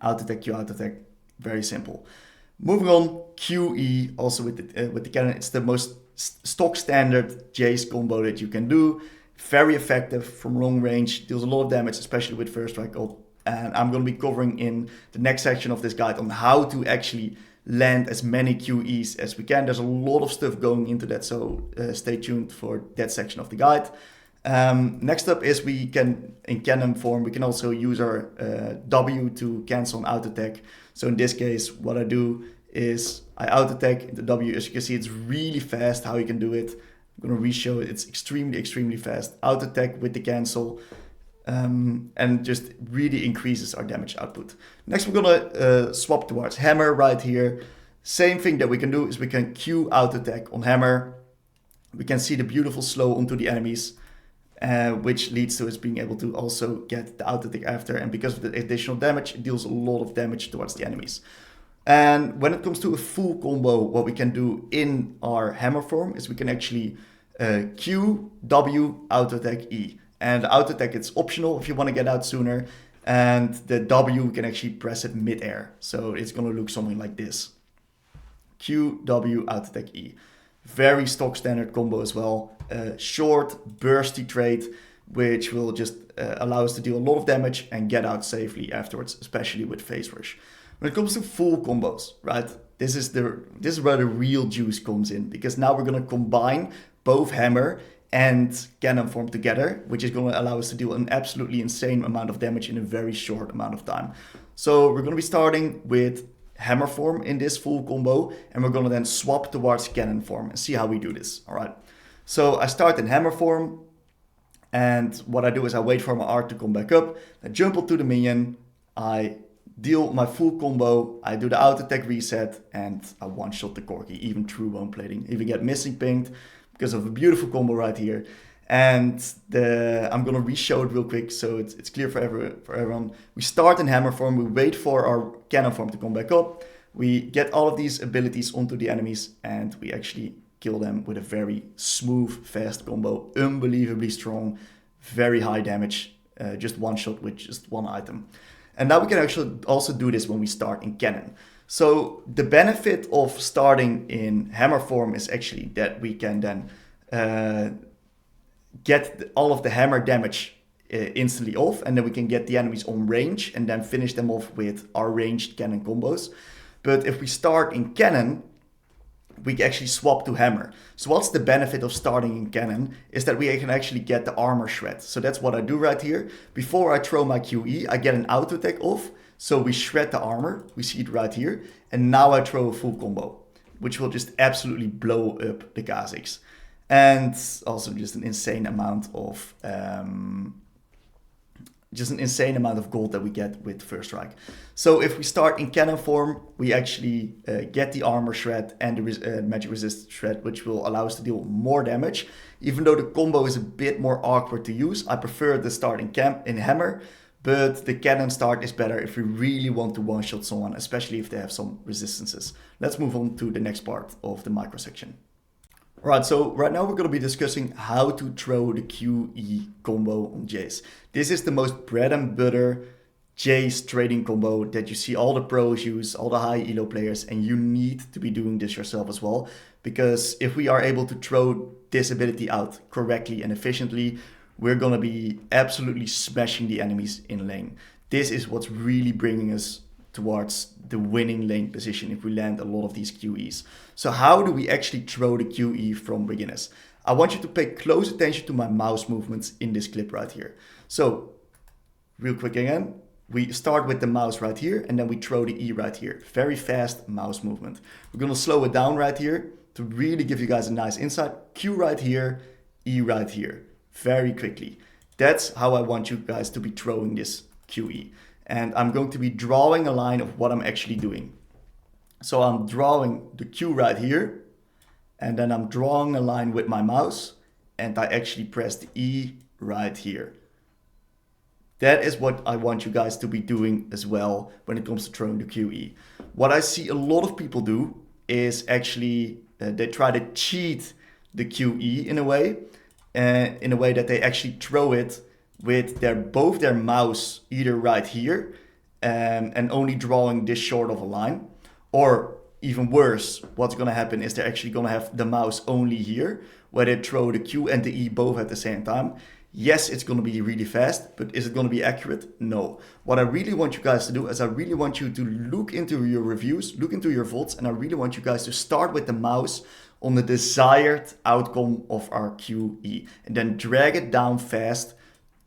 auto attack Q auto attack, very simple. Moving on, QE, also with the cannon, it's the most stock standard Jayce combo that you can do. Very effective from long range, deals a lot of damage, especially with first strike up. And I'm going to be covering in the next section of this guide on how to actually land as many QEs as we can. There's a lot of stuff going into that, so stay tuned for that section of the guide. Next up is we can, in cannon form, we can also use our W to cancel an auto attack. So in this case, what I do is I auto attack into W. As you can see, it's really fast how you can do it. I'm going to re-show it. It's extremely fast. Auto attack with the cancel, and just really increases our damage output. Next, we're going to swap towards hammer right here. Same thing that we can do is we can Q auto attack on hammer. We can see the beautiful slow onto the enemies, which leads to us being able to also get the auto attack after. And because of the additional damage, it deals a lot of damage towards the enemies. And when it comes to a full combo, what we can do in our hammer form is we can actually Q, W, auto attack, E. And the auto attack, it's optional if you want to get out sooner. And the W, we can actually press it mid-air. So it's going to look something like this. Q, W, auto attack, E. Very stock standard combo as well. Short, bursty trade, which will just allow us to deal a lot of damage and get out safely afterwards, especially with phase rush. When it comes to full combos, right, this is where the real juice comes in, because now we're going to combine both hammer and cannon form together, which is going to allow us to deal an absolutely insane amount of damage in a very short amount of time. So we're going to be starting with hammer form in this full combo, and we're going to then swap towards cannon form and see how we do this. All right. So I start in hammer form, and what I do is I wait for my art to come back up, I jump onto the minion, I deal my full combo, I do the auto attack reset, and I one-shot the Corki, even through one plating. Even get missing pinged because of a beautiful combo right here. And I'm gonna re-show it real quick so it's clear for everyone. We start in hammer form, we wait for our cannon form to come back up, we get all of these abilities onto the enemies, and we actually kill them with a very smooth, fast combo, unbelievably strong, very high damage, just one shot with just one item. And now we can actually also do this when we start in cannon. So the benefit of starting in hammer form is actually that we can then get all of the hammer damage instantly off, and then we can get the enemies on range and then finish them off with our ranged cannon combos. But if we start in cannon, we can actually swap to hammer. So what's the benefit of starting in cannon is that we can actually get the armor shred. So that's what I do right here. Before I throw my QE, I get an auto attack off. So we shred the armor, we see it right here. And now I throw a full combo, which will just absolutely blow up the Kha'Zix. And also just an insane amount of gold that we get with first strike. So if we start in cannon form, we actually get the armor shred and the magic resist shred, which will allow us to deal more damage. Even though the combo is a bit more awkward to use, I prefer the start in hammer, but the cannon start is better if we really want to one-shot someone, especially if they have some resistances. Let's move on to the next part of the micro section. Alright, so right now we're going to be discussing how to throw the QE combo on Jayce. This is the most bread and butter Jayce trading combo that you see all the pros use, all the high elo players, and you need to be doing this yourself as well. Because if we are able to throw this ability out correctly and efficiently, we're going to be absolutely smashing the enemies in lane. This is what's really bringing us towards the winning lane position if we land a lot of these QEs. So how do we actually throw the QE from beginners? I want you to pay close attention to my mouse movements in this clip right here. So real quick again, we start with the mouse right here and then we throw the E right here. Very fast mouse movement. We're going to slow it down right here to really give you guys a nice insight. Q right here, E right here. Very quickly. That's how I want you guys to be throwing this QE. And I'm going to be drawing a line of what I'm actually doing. So I'm drawing the Q right here, and then I'm drawing a line with my mouse, and I actually press the E right here. That is what I want you guys to be doing as well when it comes to throwing the QE. What I see a lot of people do is actually they try to cheat the QE in a way that they actually throw it with both their mouse either right here and only drawing this short of a line, or even worse, what's going to happen is they're actually going to have the mouse only here where they throw the Q and the E both at the same time. Yes, it's going to be really fast, but is it going to be accurate? No. What I really want you guys to do is I really want you to look into your reviews, look into your VODs, and I really want you guys to start with the mouse on the desired outcome of our QE and then drag it down fast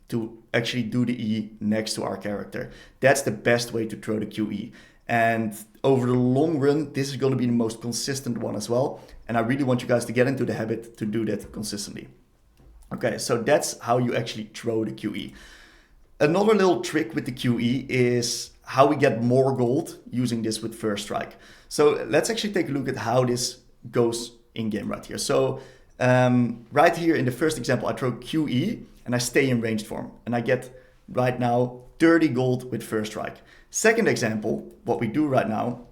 to actually do the E next to our character. That's the best way to throw the QE. And over the long run, this is going to be the most consistent one as well. And I really want you guys to get into the habit to do that consistently. Okay, so that's how you actually throw the QE. Another little trick with the QE is how we get more gold using this with first strike. So let's actually take a look at how this goes in game right here. So right here in the first example, I throw QE and I stay in ranged form and I get right now 30 gold with first strike. Second example, what we do right now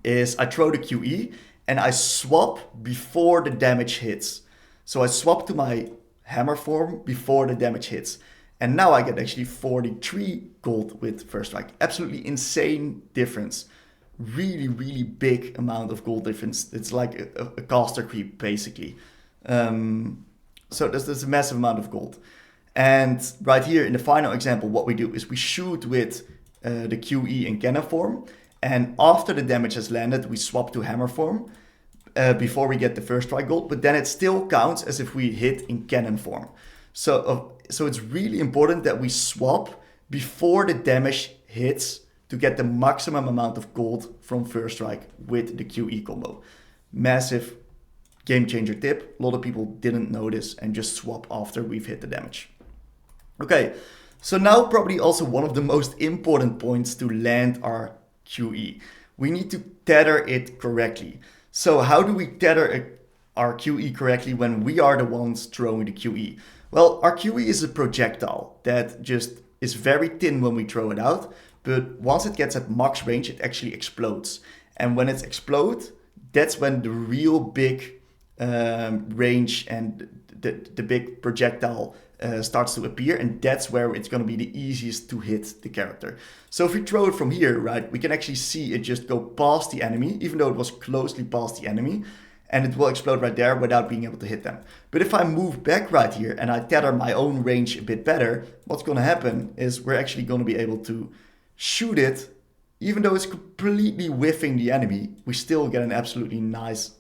is I throw the QE and I swap before the damage hits. So I swap to my hammer form before the damage hits. And now I get actually 43 gold with first strike. Absolutely insane difference. Really, really big amount of gold difference. It's like a caster creep basically. So there's a massive amount of gold. And right here in the final example, what we do is we shoot with the QE in cannon form. And after the damage has landed, we swap to hammer form before we get the first strike gold. But then it still counts as if we hit in cannon form. So it's really important that we swap before the damage hits to get the maximum amount of gold from first strike with the QE combo. Massive game changer tip. A lot of people didn't know this and just swap after we've hit the damage. Okay, so now probably also one of the most important points to land our QE. We need to tether it correctly. So how do we tether our QE correctly when we are the ones throwing the QE? Well, our QE is a projectile that just is very thin when we throw it out, but once it gets at max range, it actually explodes. And when it explodes, that's when the real big range and the big projectile starts to appear, and that's where it's going to be the easiest to hit the character. So if we throw it from here, right, we can actually see it just go past the enemy, even though it was closely past the enemy, and it will explode right there without being able to hit them. But if I move back right here and I tether my own range a bit better, what's going to happen is we're actually going to be able to shoot it, even though it's completely whiffing the enemy, we still get an absolutely nice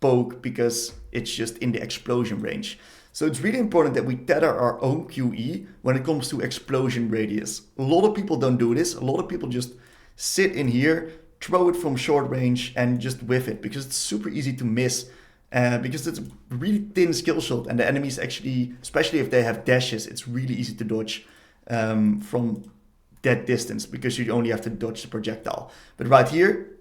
poke because it's just in the explosion range. So it's really important that we tether our own QE when it comes to explosion radius. A lot of people don't do this. A lot of people just sit in here, throw it from short range and just whiff it because it's super easy to miss because it's a really thin skill shot and the enemies actually, especially if they have dashes, it's really easy to dodge from that distance because you only have to dodge the projectile. But right here,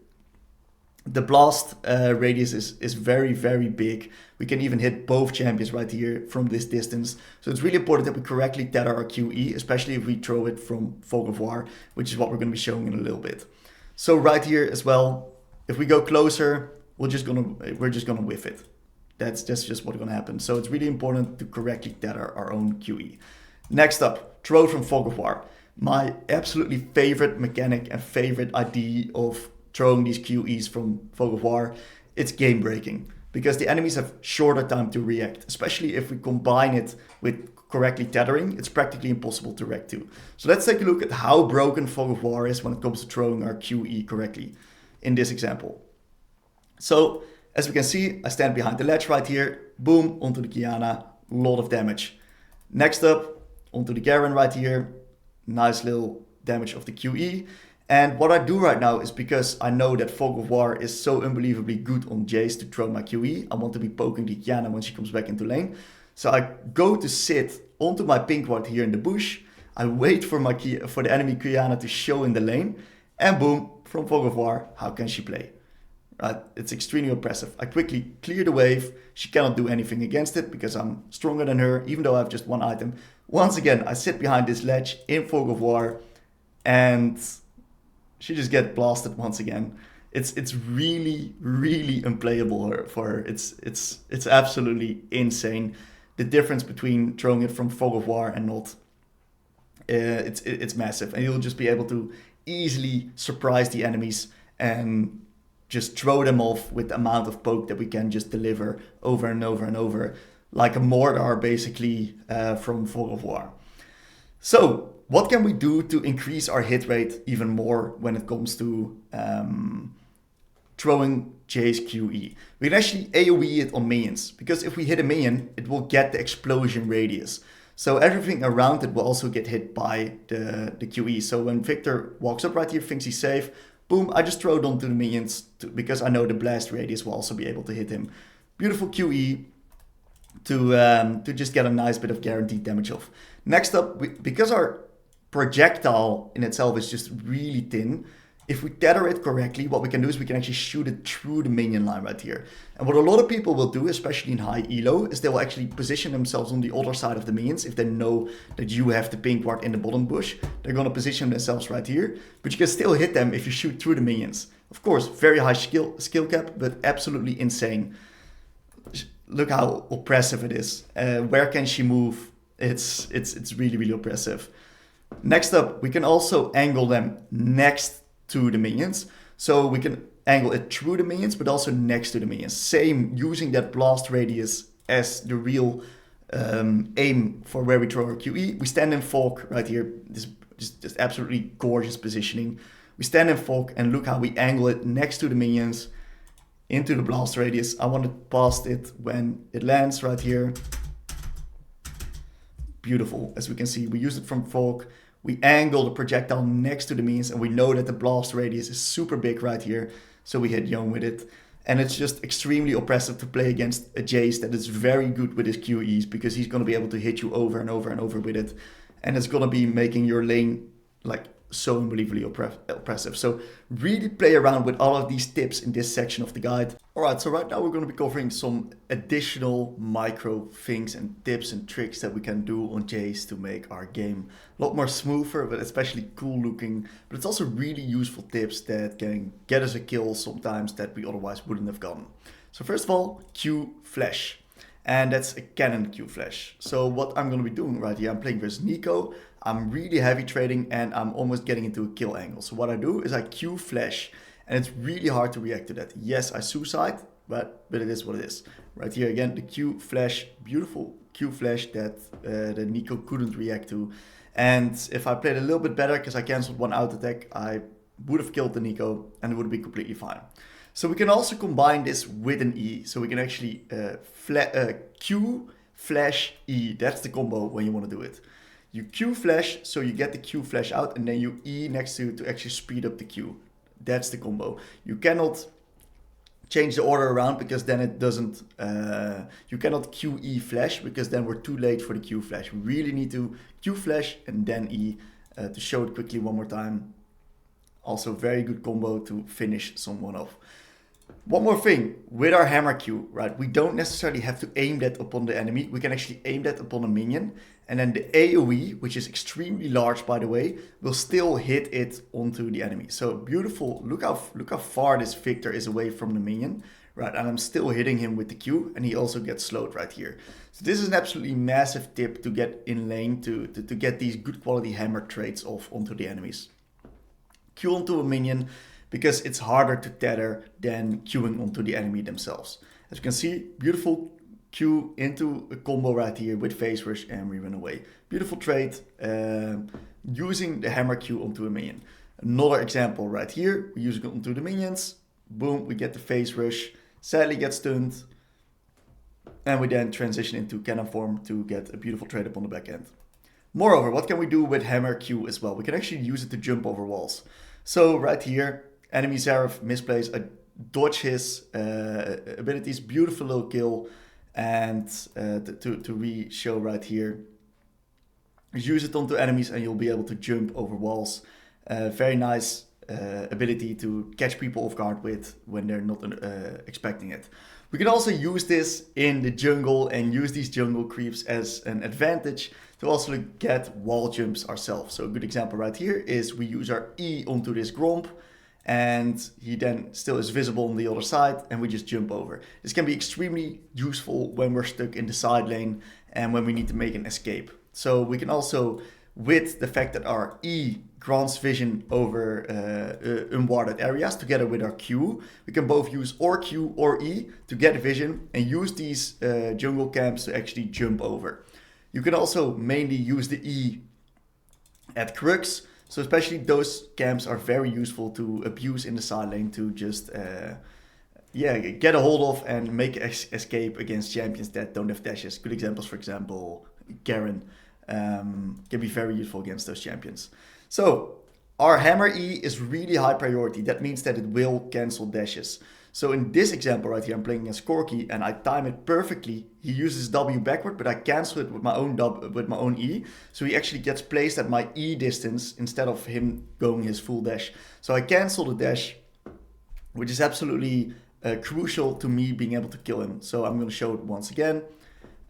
the blast radius is very, very big. We can even hit both champions right here from this distance. So it's really important that we correctly tether our QE, especially if we throw it from Fog of War, which is what we're going to be showing in a little bit. So right here as well, if we go closer, we're just gonna whiff it. That's just what's gonna happen. So it's really important to correctly tether our own QE. Next up, throw from Fog of War. My absolutely favorite mechanic and favorite idea of throwing these QEs from Fog of War, it's game breaking because the enemies have shorter time to react, especially if we combine it with correctly tethering, it's practically impossible to rec to. So let's take a look at how broken Fog of War is when it comes to throwing our QE correctly in this example. So as we can see, I stand behind the ledge right here, boom, onto the Kiana, lot of damage. Next up, onto the Garen right here, nice little damage of the QE. And what I do right now is, because I know that Fog of War is so unbelievably good on Jayce to throw my QE, I want to be poking the Kiana when she comes back into lane. So I go to sit onto my pink ward here in the bush, I wait for the enemy Kiana to show in the lane, and boom, from Fog of War, how can she play? Right? It's extremely impressive. I quickly clear the wave. She cannot do anything against it because I'm stronger than her, even though I have just one item. Once again, I sit behind this ledge in Fog of War, and she just gets blasted once again. It's really, really unplayable for her. It's absolutely insane. The difference between throwing it from Fog of War and not, it's massive. And you'll just be able to easily surprise the enemies and just throw them off with the amount of poke that we can just deliver over and over and over, like a mortar basically from Fog of War. So what can we do to increase our hit rate even more when it comes to throwing Jayce QE? We can actually AoE it on minions, because if we hit a minion, it will get the explosion radius. So everything around it will also get hit by the QE. So when Victor walks up right here, thinks he's safe, boom, I just throw it onto the minions because I know the blast radius will also be able to hit him. Beautiful QE to just get a nice bit of guaranteed damage off. Next up, because our projectile in itself is just really thin, if we tether it correctly, what we can do is we can actually shoot it through the minion line right here. And what a lot of people will do, especially in high elo, is they will actually position themselves on the other side of the minions. If they know that you have the pink ward in the bottom bush, they're going to position themselves right here. But you can still hit them if you shoot through the minions. Of course, very high skill cap, but absolutely insane. Look how oppressive it is. Where can she move? It's really, really oppressive. Next up, we can also angle them next to the minions. So we can angle it through the minions, but also next to the minions. Same, using that blast radius as the real aim for where we throw our QE. We stand in fog right here. This is just absolutely gorgeous positioning. We stand in fog and look how we angle it next to the minions into the blast radius. I want it past it when it lands right here. Beautiful. As we can see, we use it from fog. We angle the projectile next to the minions, and we know that the blast radius is super big right here. So we hit Young with it. And it's just extremely oppressive to play against a Jayce that is very good with his QEs, because he's going to be able to hit you over and over and over with it. And it's going to be making your lane like so unbelievably oppressive. So really play around with all of these tips in this section of the guide. Alright, so right now we're going to be covering some additional micro things and tips and tricks that we can do on Jayce to make our game a lot more smoother, but especially cool looking. But it's also really useful tips that can get us a kill sometimes that we otherwise wouldn't have gotten. So first of all, Q flash. And that's a cannon Q flash. So what I'm going to be doing right here, I'm playing versus Nico. I'm really heavy trading and I'm almost getting into a kill angle. So what I do is I Q flash, and it's really hard to react to that. Yes, I suicide, but it is what it is. Right here again, the Q flash, beautiful Q flash that Nico couldn't react to. And if I played a little bit better, because I cancelled one out attack, I would have killed the Nico and it would be completely fine. So we can also combine this with an E. So we can actually Q flash E. That's the combo when you want to do it. You Q flash, so you get the Q flash out, and then you E next to it to actually speed up the Q. That's the combo. You cannot change the order around, because then it doesn't, you cannot QE flash, because then we're too late for the Q flash. We really need to Q flash and then E to show it quickly one more time. Also very good combo to finish someone off. One more thing, with our hammer Q, right, we don't necessarily have to aim that upon the enemy. We can actually aim that upon a minion. And then the AoE, which is extremely large, by the way, will still hit it onto the enemy. So beautiful, look how far this Victor is away from the minion, right? And I'm still hitting him with the Q, and he also gets slowed right here. So this is an absolutely massive tip to get in lane, to get these good quality hammer trades off onto the enemies. Q onto a minion, because it's harder to tether than queuing onto the enemy themselves. As you can see, beautiful Q into a combo right here with face rush, and we run away. Beautiful trade, using the hammer Q onto a minion. Another example right here, we use it onto the minions. Boom, we get the face rush, sadly get stunned, and we then transition into cannon form to get a beautiful trade up on the back end. Moreover, what can we do with hammer Q as well? We can actually use it to jump over walls. So right here, enemy Xerath misplays, I dodge his abilities, beautiful little kill, and to re-show right here, use it onto enemies and you'll be able to jump over walls. Very nice ability to catch people off guard with when they're not expecting it. We can also use this in the jungle and use these jungle creeps as an advantage to also get wall jumps ourselves. So a good example right here is we use our E onto this Gromp, and he then still is visible on the other side, and we just jump over. This can be extremely useful when we're stuck in the side lane and when we need to make an escape. So we can also, with the fact that our E grants vision over unwarded areas together with our Q, we can both use or Q or E to get vision and use these jungle camps to actually jump over. You can also mainly use the E at Crux, so especially those camps are very useful to abuse in the side lane to just get a hold of and make escape against champions that don't have dashes. Good examples, for example, Garen can be very useful against those champions. So our hammer E is really high priority. That means that it will cancel dashes. So in this example right here, I'm playing against Corki and I time it perfectly. He uses W backward, but I cancel it with my own E. So he actually gets placed at my E distance instead of him going his full dash. So I cancel the dash, which is absolutely crucial to me being able to kill him. So I'm going to show it once again.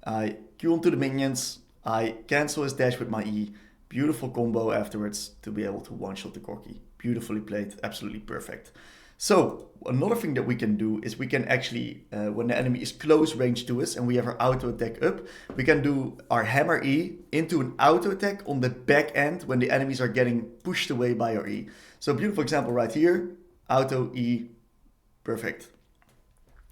I Q onto the minions. I cancel his dash with my E. Beautiful combo afterwards to be able to one-shot the Corki. Beautifully played, absolutely perfect. So another thing that we can do is we can actually, when the enemy is close range to us and we have our auto attack up, we can do our hammer E into an auto attack on the back end when the enemies are getting pushed away by our E. So a beautiful example right here, auto E, perfect.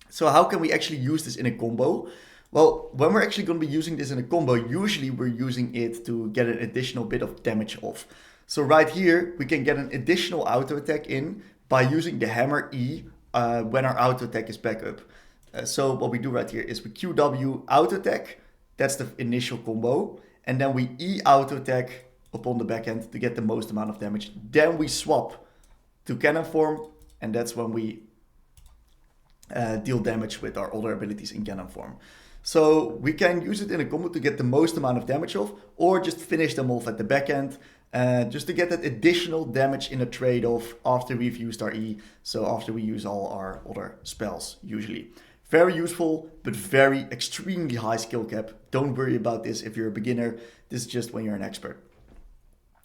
So how can we actually use this in a combo? Well, when we're actually going to be using this in a combo, usually we're using it to get an additional bit of damage off. So right here, we can get an additional auto attack in by using the hammer E when our auto attack is back up. So what we do right here is we QW auto attack, that's the initial combo, and then we E auto attack upon the back end to get the most amount of damage. Then we swap to cannon form, and that's when we deal damage with our other abilities in cannon form. So we can use it in a combo to get the most amount of damage off, or just finish them off at the back end, just to get that additional damage in a trade-off after we've used our E, so after we use all our other spells, usually. Very useful, but very extremely high skill cap. Don't worry about this if you're a beginner, this is just when you're an expert.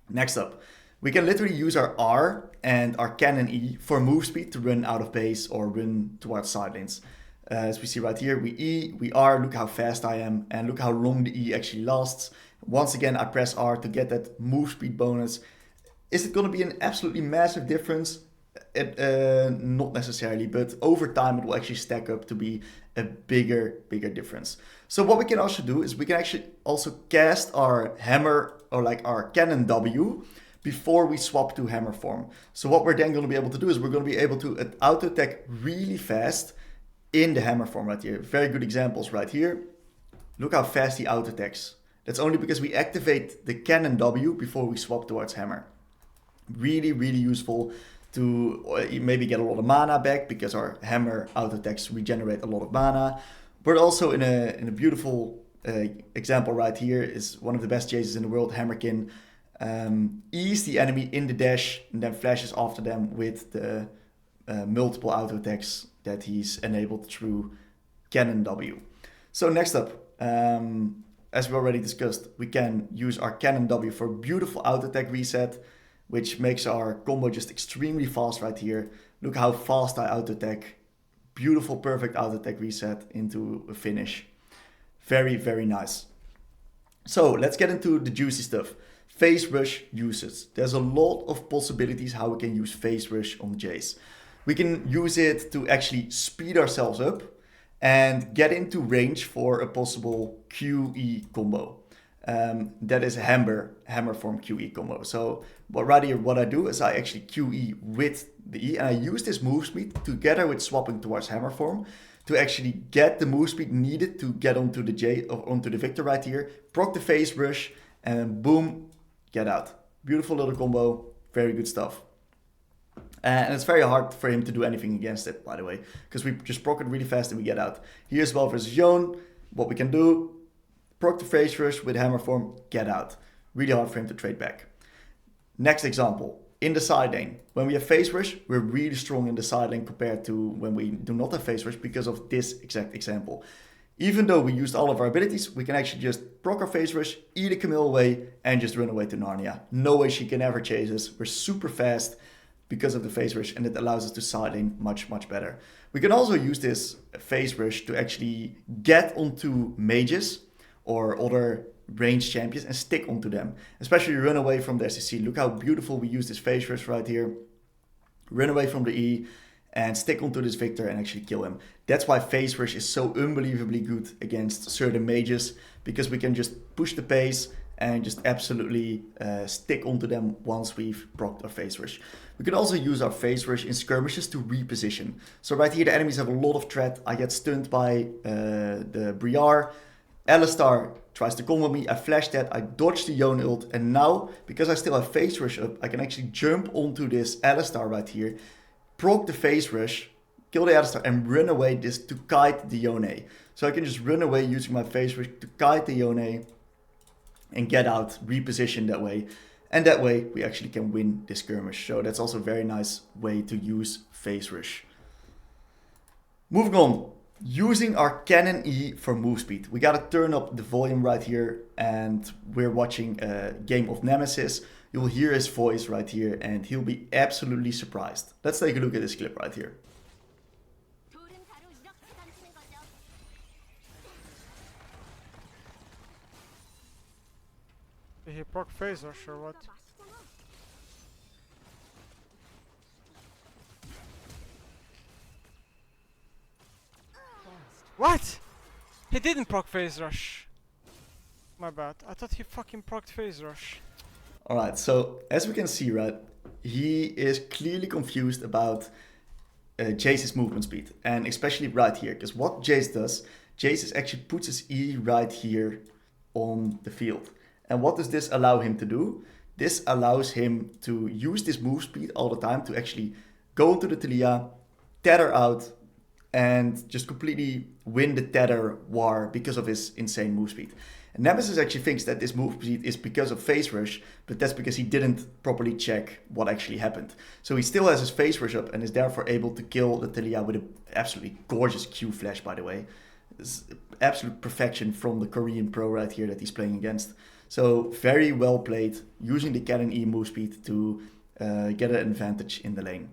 Next up, we can literally use our R and our cannon E for move speed to run out of base or run towards side lanes. As we see right here, we E, we R, look how fast I am, and look how long the E actually lasts. Once again, I press R to get that move speed bonus. Is it going to be an absolutely massive difference? Not necessarily, but over time it will actually stack up to be a bigger difference. So what we can also do is we can actually also cast our hammer or like our cannon W before we swap to hammer form. So what we're then going to be able to do is we're going to be able to auto attack really fast in the hammer form right here. Very good examples right here. Look how fast he auto attacks. That's only because we activate the cannon W before we swap towards hammer. Really, really useful to maybe get a lot of mana back because our hammer auto attacks regenerate a lot of mana. But also in a beautiful example right here is one of the best Jayces in the world, Hammerkin. Ease the enemy in the dash and then flashes after them with the multiple auto attacks that he's enabled through cannon W. So next up, as we already discussed, we can use our cannon W for beautiful auto attack reset, which makes our combo just extremely fast right here. Look how fast I auto attack. Beautiful, perfect auto attack reset into a finish. Very, very nice. So let's get into the juicy stuff. Phase rush uses. There's a lot of possibilities how we can use phase rush on Jayce. We can use it to actually speed ourselves up and get into range for a possible QE combo. That is a hammer form QE combo. So right here, what I do is I actually QE with the E, and I use this move speed together with swapping towards hammer form to actually get the move speed needed to get onto the Victor right here, proc the phase rush, and boom, get out. Beautiful little combo, very good stuff. And it's very hard for him to do anything against it, by the way, because we just proc it really fast and we get out. Here's well versus Yone. What we can do, proc the phase rush with hammer form, get out. Really hard for him to trade back. Next example, in the side lane. When we have phase rush, we're really strong in the side lane compared to when we do not have phase rush because of this exact example. Even though we used all of our abilities, we can actually just proc our phase rush, eat a Camille away, and just run away to Narnia. No way she can ever chase us. We're super fast because of the phase rush, and it allows us to side lane much, much better. We can also use this phase rush to actually get onto mages or other ranged champions and stick onto them. Especially run away from the SCC. Look how beautiful we use this phase rush right here. Run away from the E and stick onto this Victor and actually kill him. That's why phase rush is so unbelievably good against certain mages, because we can just push the pace and just absolutely stick onto them once we've procced our phase rush. We can also use our phase rush in skirmishes to reposition. So right here the enemies have a lot of threat. I get stunned by the Briar. Alistar tries to combo me, I flash that, I dodge the Yone ult, and now, because I still have phase rush up, I can actually jump onto this Alistar right here, proc the phase rush, kill the Alistar, and run away this to kite the Yone. So I can just run away using my phase rush to kite the Yone and get out, reposition that way. And that way we actually can win this skirmish. So that's also a very nice way to use phase rush. Moving on. Using our Cannon E for move speed. We gotta turn up the volume right here, and we're watching a game of Nemesis. You'll hear his voice right here and he'll be absolutely surprised. Let's take a look at this clip right here. Did he proc phase rush or what? What? He didn't proc phase rush. My bad. I thought he fucking procced phase rush. Alright, so as we can see, right, he is clearly confused about Jayce's movement speed. And especially right here, because what Jayce does, Jayce actually puts his E right here on the field. And what does this allow him to do? This allows him to use this move speed all the time to actually go into the Talia, tether out, and just completely win the tether war because of his insane move speed. And Nemesis actually thinks that this move speed is because of phase rush, but that's because he didn't properly check what actually happened. So he still has his phase rush up and is therefore able to kill the Talia with an absolutely gorgeous Q flash, by the way. It's absolute perfection from the Korean pro right here that he's playing against. So very well played, using the Cannon E move speed to get an advantage in the lane.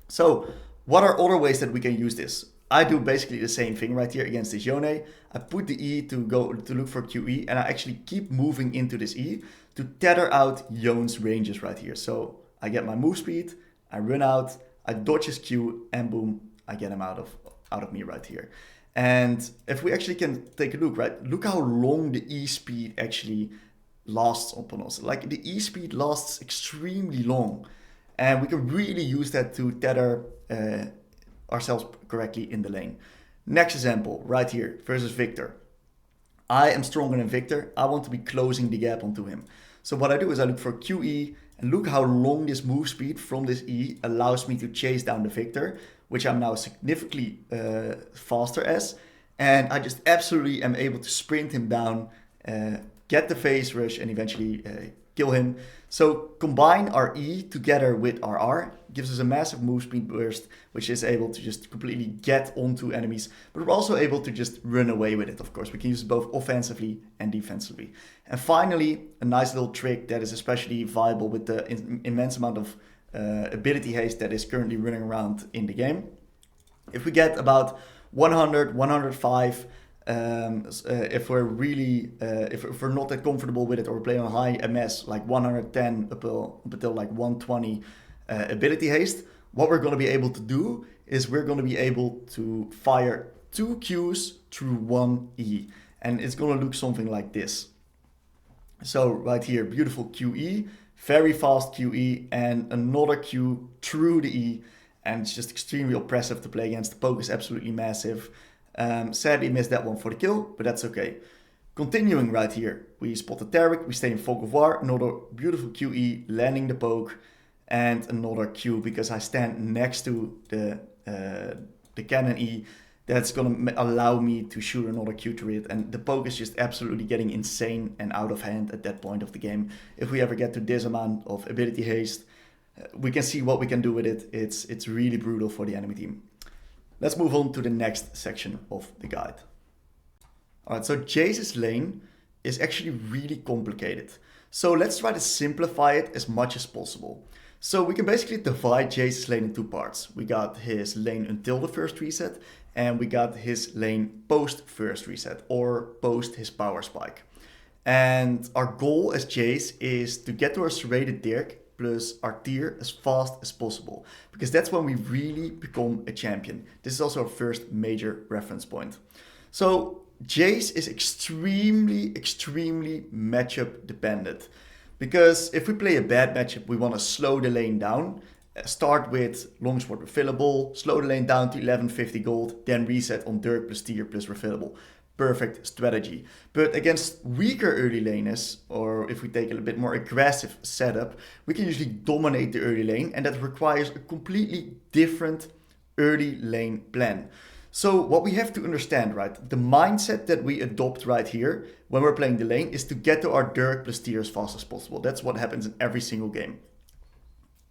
So what are other ways that we can use this? I do basically the same thing right here against this Yone. I put the E to go to look for QE, and I actually keep moving into this E to tether out Yone's ranges right here. So I get my move speed, I run out, I dodge his Q, and boom, I get him out of me right here. And if we actually can take a look, right, look how long the E speed actually lasts upon us. Like the E speed lasts extremely long. And we can really use that to tether ourselves correctly in the lane. Next example, right here, versus Victor. I am stronger than Victor. I want to be closing the gap onto him. So what I do is I look for QE, and look how long this move speed from this E allows me to chase down the Victor, which I'm now significantly faster as. And I just absolutely am able to sprint him down, get the phase rush, and eventually kill him. So combine our E together with our R gives us a massive move speed burst, which is able to just completely get onto enemies, but we're also able to just run away with it. Of course, we can use it both offensively and defensively. And finally, a nice little trick that is especially viable with the immense amount of ability haste that is currently running around in the game. If we get about 100, 105, if we're really, if we're not that comfortable with it, or we're playing on high MS, like 110 up until like 120 ability haste, what we're going to be able to do is we're going to be able to fire 2 Qs through 1 E. And it's gonna look something like this. So right here, beautiful QE, very fast QE, and another Q through the E. And it's just extremely oppressive to play against. The poke is absolutely massive. Sadly missed that one for the kill, but that's okay. Continuing right here, we spot the Tarek, we stay in Fog of War, another beautiful QE, landing the poke, and another Q because I stand next to the cannon E. That's gonna allow me to shoot another Q through it, and the poke is just absolutely getting insane and out of hand at that point of the game. If we ever get to this amount of ability haste, we can see what we can do with it. It's really brutal for the enemy team. Let's move on to the next section of the guide. Alright, so Jayce's lane is actually really complicated. So let's try to simplify it as much as possible. So we can basically divide Jayce's lane in 2 parts. We got his lane until the first reset, and we got his lane post first reset, or post his power spike. And our goal as Jayce is to get to our serrated Dirk plus our tier as fast as possible, because that's when we really become a champion. This is also our first major reference point. So Jayce is extremely matchup dependent, because if we play a bad matchup, we want to slow the lane down, start with longsword refillable, slow the lane down to 1150 gold, then reset on Dirk plus tier plus refillable. Perfect strategy. But against weaker early laners, or if we take a bit more aggressive setup, we can usually dominate the early lane, and that requires a completely different early lane plan. So what we have to understand, right, the mindset that we adopt right here when we're playing the lane is to get to our Dirk plus tier as fast as possible. That's what happens in every single game.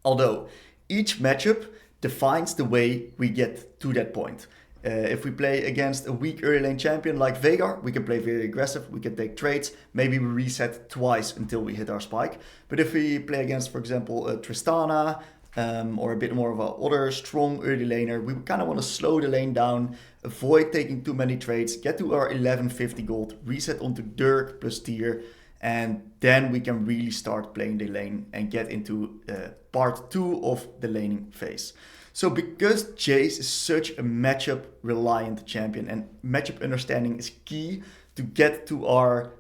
Although each matchup defines the way we get to that point. If we play against a weak early lane champion like Veigar, we can play very aggressive, we can take trades, maybe we reset twice until we hit our spike. But if we play against, for example, Tristana, or a bit more of a other strong early laner, we kind of want to slow the lane down, avoid taking too many trades, get to our 1150 gold, reset onto Dirk plus tier, and then we can really start playing the lane and get into part 2 of the laning phase. So because Jayce is such a matchup reliant champion, and matchup understanding is key to get to our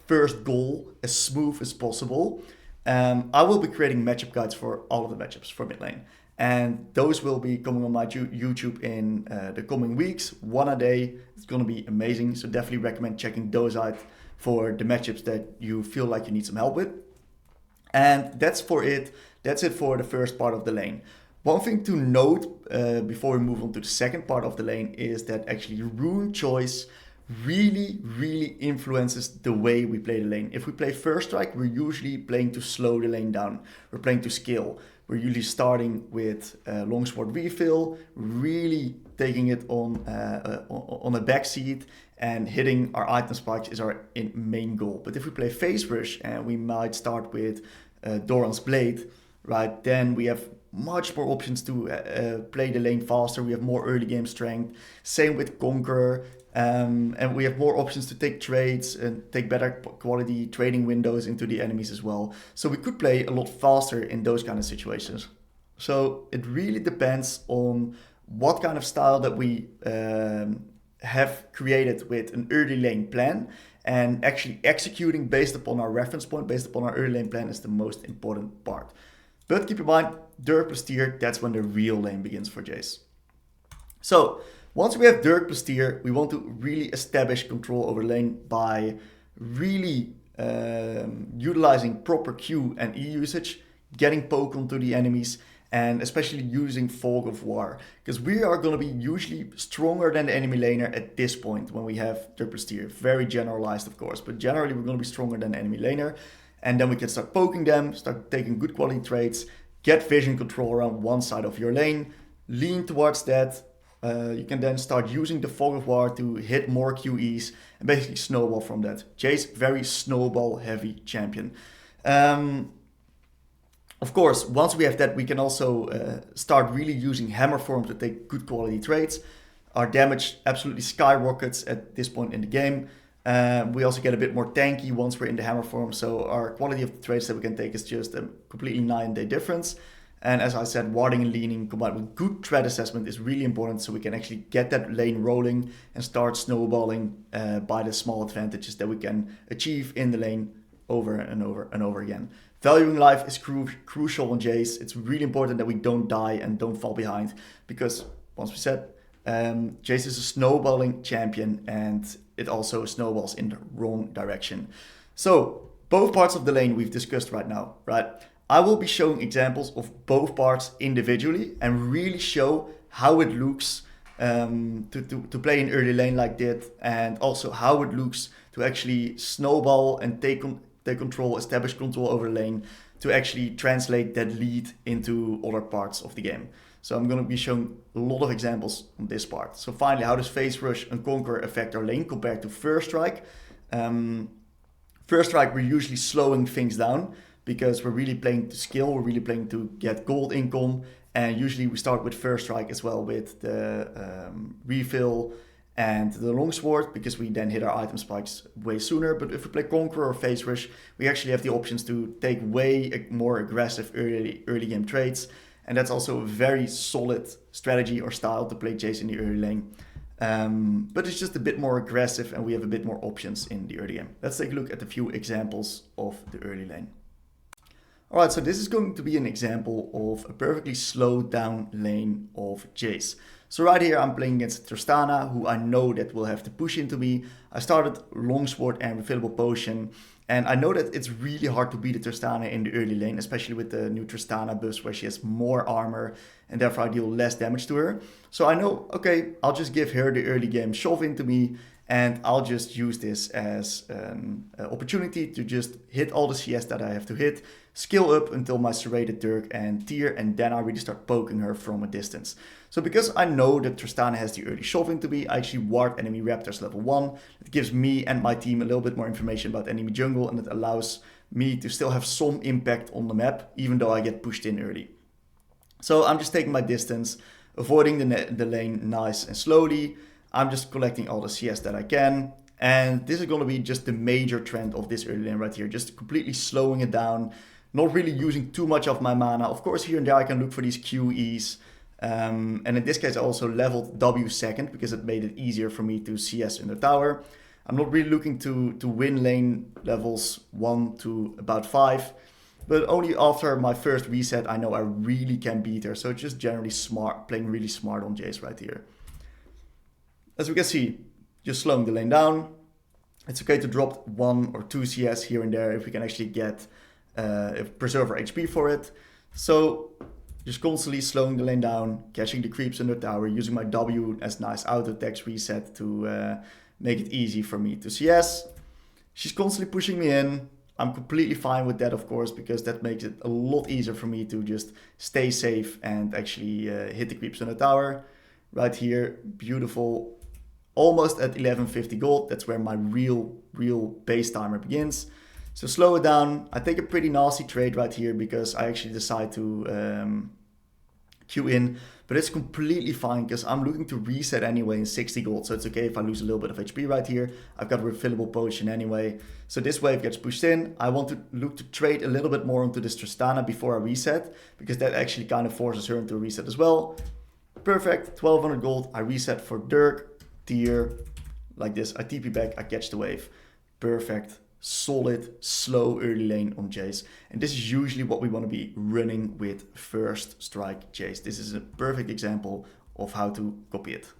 first goal as smooth as possible, I will be creating matchup guides for all of the matchups for mid lane. And those will be coming on my YouTube in the coming weeks, 1 a day. It's going to be amazing. So definitely recommend checking those out for the matchups that you feel like you need some help with. And that's it. That's it for the first part of the lane. One thing to note before we move on to the second part of the lane is that actually rune choice really influences the way we play the lane. If we play first strike, we're usually playing to slow the lane down. We're playing to skill. We're usually starting with longsword refill, really taking it on a backseat, and hitting our item spikes is our main goal. But if we play phase rush, and we might start with Doran's Blade, right, then we have much more options to play the lane faster. We have more early game strength. Same with Conqueror. And we have more options to take trades and take better quality trading windows into the enemies as well. So we could play a lot faster in those kind of situations. So it really depends on what kind of style that we have created with an early lane plan, and actually executing based upon our reference point, based upon our early lane plan is the most important part. But keep in mind, Dirk plus tier, that's when the real lane begins for Jayce. So once we have Dirk plus tier, we want to really establish control over lane by really utilizing proper Q and E usage, getting poke onto the enemies, and especially using Fog of War. Because we are going to be usually stronger than the enemy laner at this point when we have Dirk plus tier. Very generalized, of course, but generally we're going to be stronger than the enemy laner. And then we can start poking them, start taking good quality trades, get vision control around one side of your lane, lean towards that. You can then start using the Fog of War to hit more QEs and basically snowball from that. Jayce, very snowball heavy champion. Of course, once we have that, we can also start really using Hammer Form to take good quality trades. Our damage absolutely skyrockets at this point in the game. We also get a bit more tanky once we're in the Hammer Form, so our quality of the trades that we can take is just a completely night and day difference. And as I said, warding and leaning combined with good threat assessment is really important, so we can actually get that lane rolling and start snowballing by the small advantages that we can achieve in the lane over and over and over again. Valuing life is crucial on Jayce. It's really important that we don't die and don't fall behind, because once we said, Jayce is a snowballing champion, and it also snowballs in the wrong direction. So both parts of the lane we've discussed right now, right? I will be showing examples of both parts individually and really show how it looks to play in early lane like that, and also how it looks to actually snowball and take control, establish control over the lane, to actually translate that lead into other parts of the game. So I'm going to be showing a lot of examples on this part. So finally, how does Phase Rush and Conquer affect our lane compared to First Strike? First Strike, we're usually slowing things down because we're really playing to skill, we're really playing to get gold income, and usually we start with First Strike as well with the refill and the longsword, because we then hit our item spikes way sooner. But if we play Conqueror or Phase Rush, we actually have the options to take way more aggressive early game trades, and that's also a very solid strategy or style to play Jayce in the early lane. But it's just a bit more aggressive and we have a bit more options in the early game. Let's take a look at a few examples of the early lane. Alright, so this is going to be an example of a perfectly slowed down lane of Jayce. So right here I'm playing against Tristana, who I know that will have to push into me. I started Longsword and Refillable Potion, and I know that it's really hard to beat the Tristana in the early lane, especially with the new Tristana buffs where she has more armor and therefore I deal less damage to her. So I know, okay, I'll just give her the early game shove into me, and I'll just use this as an opportunity to just hit all the CS that I have to hit, skill up until my Serrated Dirk and Tier, and then I really start poking her from a distance. So because I know that Tristana has the early shove into me, I actually ward enemy Raptors level 1. It gives me and my team a little bit more information about enemy jungle, and it allows me to still have some impact on the map, even though I get pushed in early. So I'm just taking my distance, avoiding the lane nice and slowly. I'm just collecting all the CS that I can. And this is going to be just the major trend of this early lane right here. Just completely slowing it down. Not really using too much of my mana. Of course, here and there I can look for these QEs. And in this case, I also leveled W second because it made it easier for me to CS in the tower. I'm not really looking to win lane levels 1 to about 5. But only after my first reset, I know I really can beat her. So it's just generally smart, playing really smart on Jayce right here. As we can see, just slowing the lane down. It's okay to drop 1 or 2 CS here and there if we can actually get preserve our HP for it. So just constantly slowing the lane down, catching the creeps in the tower, using my W as nice auto attacks reset to make it easy for me to CS. She's constantly pushing me in. I'm completely fine with that, of course, because that makes it a lot easier for me to just stay safe and actually hit the creeps in the tower. Right here, beautiful. Almost at 1150 gold. That's where my real base timer begins. So slow it down. I take a pretty nasty trade right here because I actually decide to queue in. But it's completely fine because I'm looking to reset anyway in 60 gold. So it's okay if I lose a little bit of HP right here. I've got a refillable potion anyway. So this wave gets pushed in. I want to look to trade a little bit more into this Tristana before I reset, because that actually kind of forces her into a reset as well. Perfect, 1200 gold. I reset for Dirk. Tier, like this, I TP back, I catch the wave. Perfect, solid, slow early lane on Jayce. And this is usually what we want to be running with First Strike Jayce. This is a perfect example of how to copy it.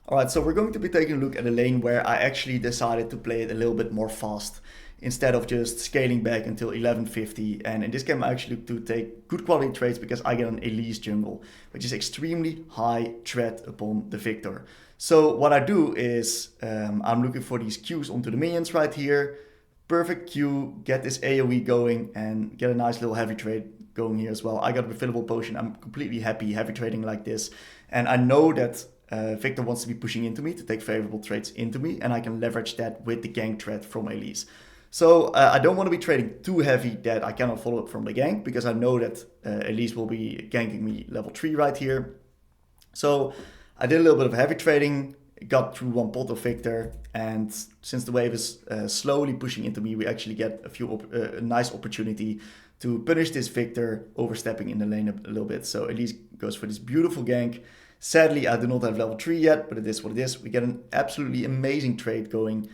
Alright, so we're going to be taking a look at a lane where I actually decided to play it a little bit more fast, instead of just scaling back until 1150. And in this game I actually look to take good quality trades because I get an Elise jungle, which is extremely high threat upon the victor. So what I do is I'm looking for these Qs onto the minions right here. Perfect Q, get this AoE going and get a nice little heavy trade going here as well. I got a refillable potion. I'm completely happy heavy trading like this. And I know that Victor wants to be pushing into me to take favorable trades into me, and I can leverage that with the gank threat from Elise. So I don't want to be trading too heavy that I cannot follow up from the gank, because I know that Elise will be ganking me level 3 right here. So I did a little bit of heavy trading. got through one pot of Victor, and since the wave is slowly pushing into me, we actually get a nice opportunity to punish this Victor overstepping in the lane a little bit. So Elise goes for this beautiful gank. Sadly, I do not have level 3 yet, but it is what it is. We get an absolutely amazing trade going,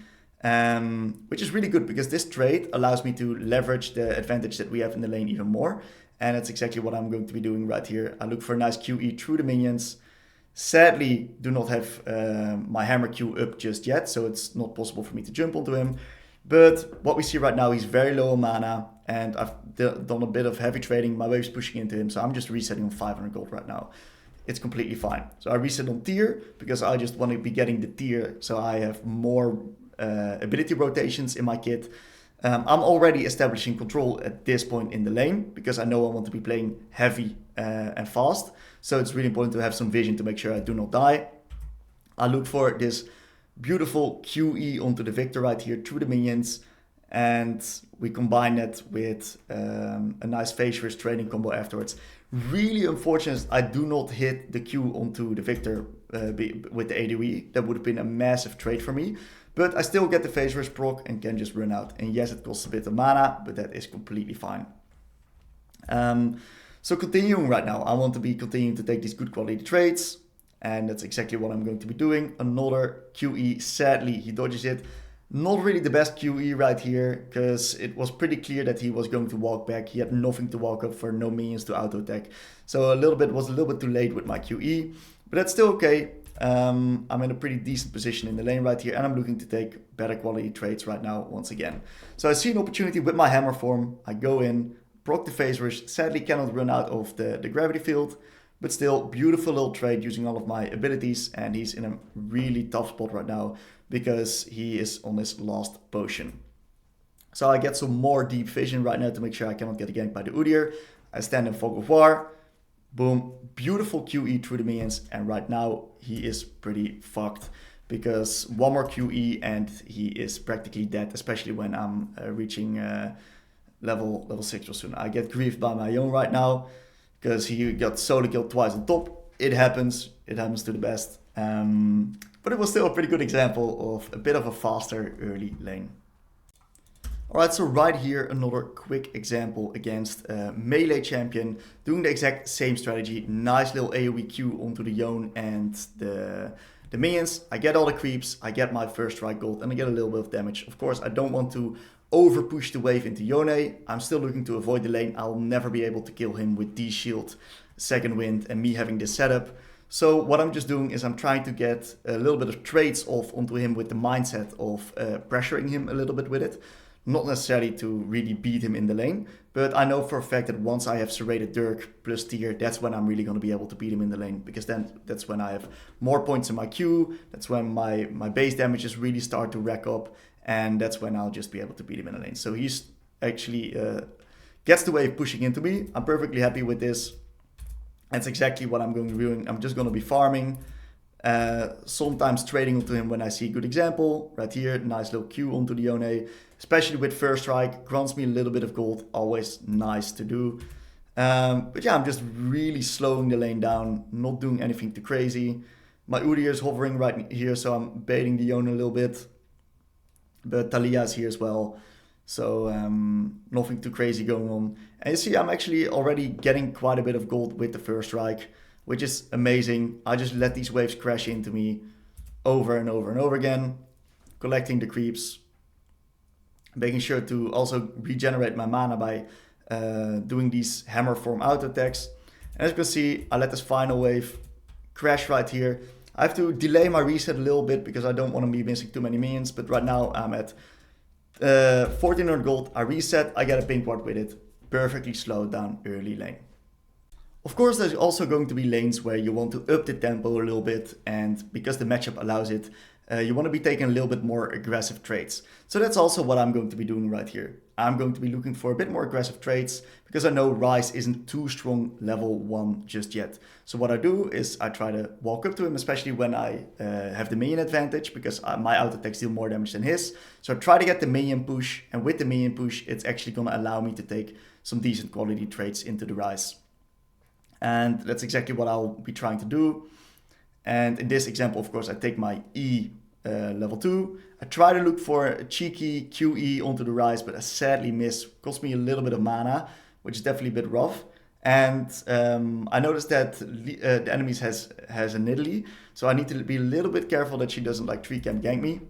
which is really good because this trade allows me to leverage the advantage that we have in the lane even more. And that's exactly what I'm going to be doing right here. I look for a nice QE through the minions. Sadly, do not have my hammer Q up just yet, so it's not possible for me to jump onto him. But what we see right now, he's very low on mana, and I've done a bit of heavy trading. My wave's pushing into him, so I'm just resetting on 500 gold right now. It's completely fine. So I reset on tier because I just want to be getting the tier so I have more ability rotations in my kit. I'm already establishing control at this point in the lane because I know I want to be playing heavy and fast. So it's really important to have some vision to make sure I do not die. I look for this beautiful QE onto the Victor right here through the minions. And we combine that with a nice phase risk trading combo afterwards. Really unfortunate I do not hit the Q onto the Victor with the ADW. That would have been a massive trade for me. But I still get the phase risk proc and can just run out. And yes, it costs a bit of mana, but that is completely fine. So continuing right now, I want to be continuing to take these good quality trades. And that's exactly what I'm going to be doing. Another QE, sadly he dodges it. Not really the best QE right here, because it was pretty clear that he was going to walk back. He had nothing to walk up for, no minions to auto attack. So was a little bit too late with my QE, but that's still okay. I'm in a pretty decent position in the lane right here, and I'm looking to take better quality trades right now once again. So I see an opportunity with my hammer form. I go in, proc the phase rush. Sadly cannot run out of the gravity field, but still beautiful little trade using all of my abilities, and he's in a really tough spot right now because he is on his last potion. So I get some more deep vision right now to make sure I cannot get ganked by the Udyr. I stand in Fog of War. Boom. Beautiful QE through the minions. And right now he is pretty fucked because one more QE and he is practically dead, especially when I'm reaching level 6 or soon. I get griefed by my own right now because he got solo killed twice on top. It happens. It happens to the best. But it was still a pretty good example of a bit of a faster early lane. Alright, so right here, another quick example against a melee champion, doing the exact same strategy. Nice little AoE Q onto the Yone and the minions. I get all the creeps, I get my first strike gold, and I get a little bit of damage. Of course, I don't want to over push the wave into Yone. I'm still looking to avoid the lane. I'll never be able to kill him with D-Shield, Second Wind, and me having this setup. So what I'm just doing is I'm trying to get a little bit of trades off onto him with the mindset of pressuring him a little bit with it. Not necessarily to really beat him in the lane, but I know for a fact that once I have serrated Dirk plus tier, that's when I'm really going to be able to beat him in the lane, because then that's when I have more points in my queue, that's when my base damages really start to rack up, and that's when I'll just be able to beat him in the lane. So he's actually gets the wave pushing into me. I'm perfectly happy with this. That's exactly what I'm going to be doing. I'm just going to be farming, sometimes trading onto him when I see a good example. Right here, nice little Q onto the Yone, especially with first strike, grants me a little bit of gold, always nice to do. But yeah, I'm just really slowing the lane down, not doing anything too crazy. My Udyr is hovering right here, so I'm baiting the Yone a little bit. But Talia is here as well. So nothing too crazy going on. And you see, I'm actually already getting quite a bit of gold with the first strike, which is amazing. I just let these waves crash into me over and over and over again, collecting the creeps, making sure to also regenerate my mana by doing these hammer form auto attacks. And as you can see, I let this final wave crash right here. I have to delay my reset a little bit because I don't want to be missing too many minions, but right now I'm at 1400 gold, I reset, I get a pink ward with it. Perfectly slowed down early lane. Of course, there's also going to be lanes where you want to up the tempo a little bit, and because the matchup allows it, you want to be taking a little bit more aggressive trades. So that's also what I'm going to be doing right here. I'm going to be looking for a bit more aggressive trades because I know Ryze isn't too strong level 1 just yet. So what I do is I try to walk up to him, especially when I have the minion advantage, because my auto attacks deal more damage than his. So I try to get the minion push, and with the minion push, it's actually going to allow me to take some decent quality trades into the Ryze. And that's exactly what I'll be trying to do. And in this example, of course, I take my E level 2. I try to look for a cheeky QE onto the rise, but I sadly miss. Cost me a little bit of mana, which is definitely a bit rough. And I noticed that the enemies has a Nidalee, so I need to be a little bit careful that she doesn't like 3-camp gank me.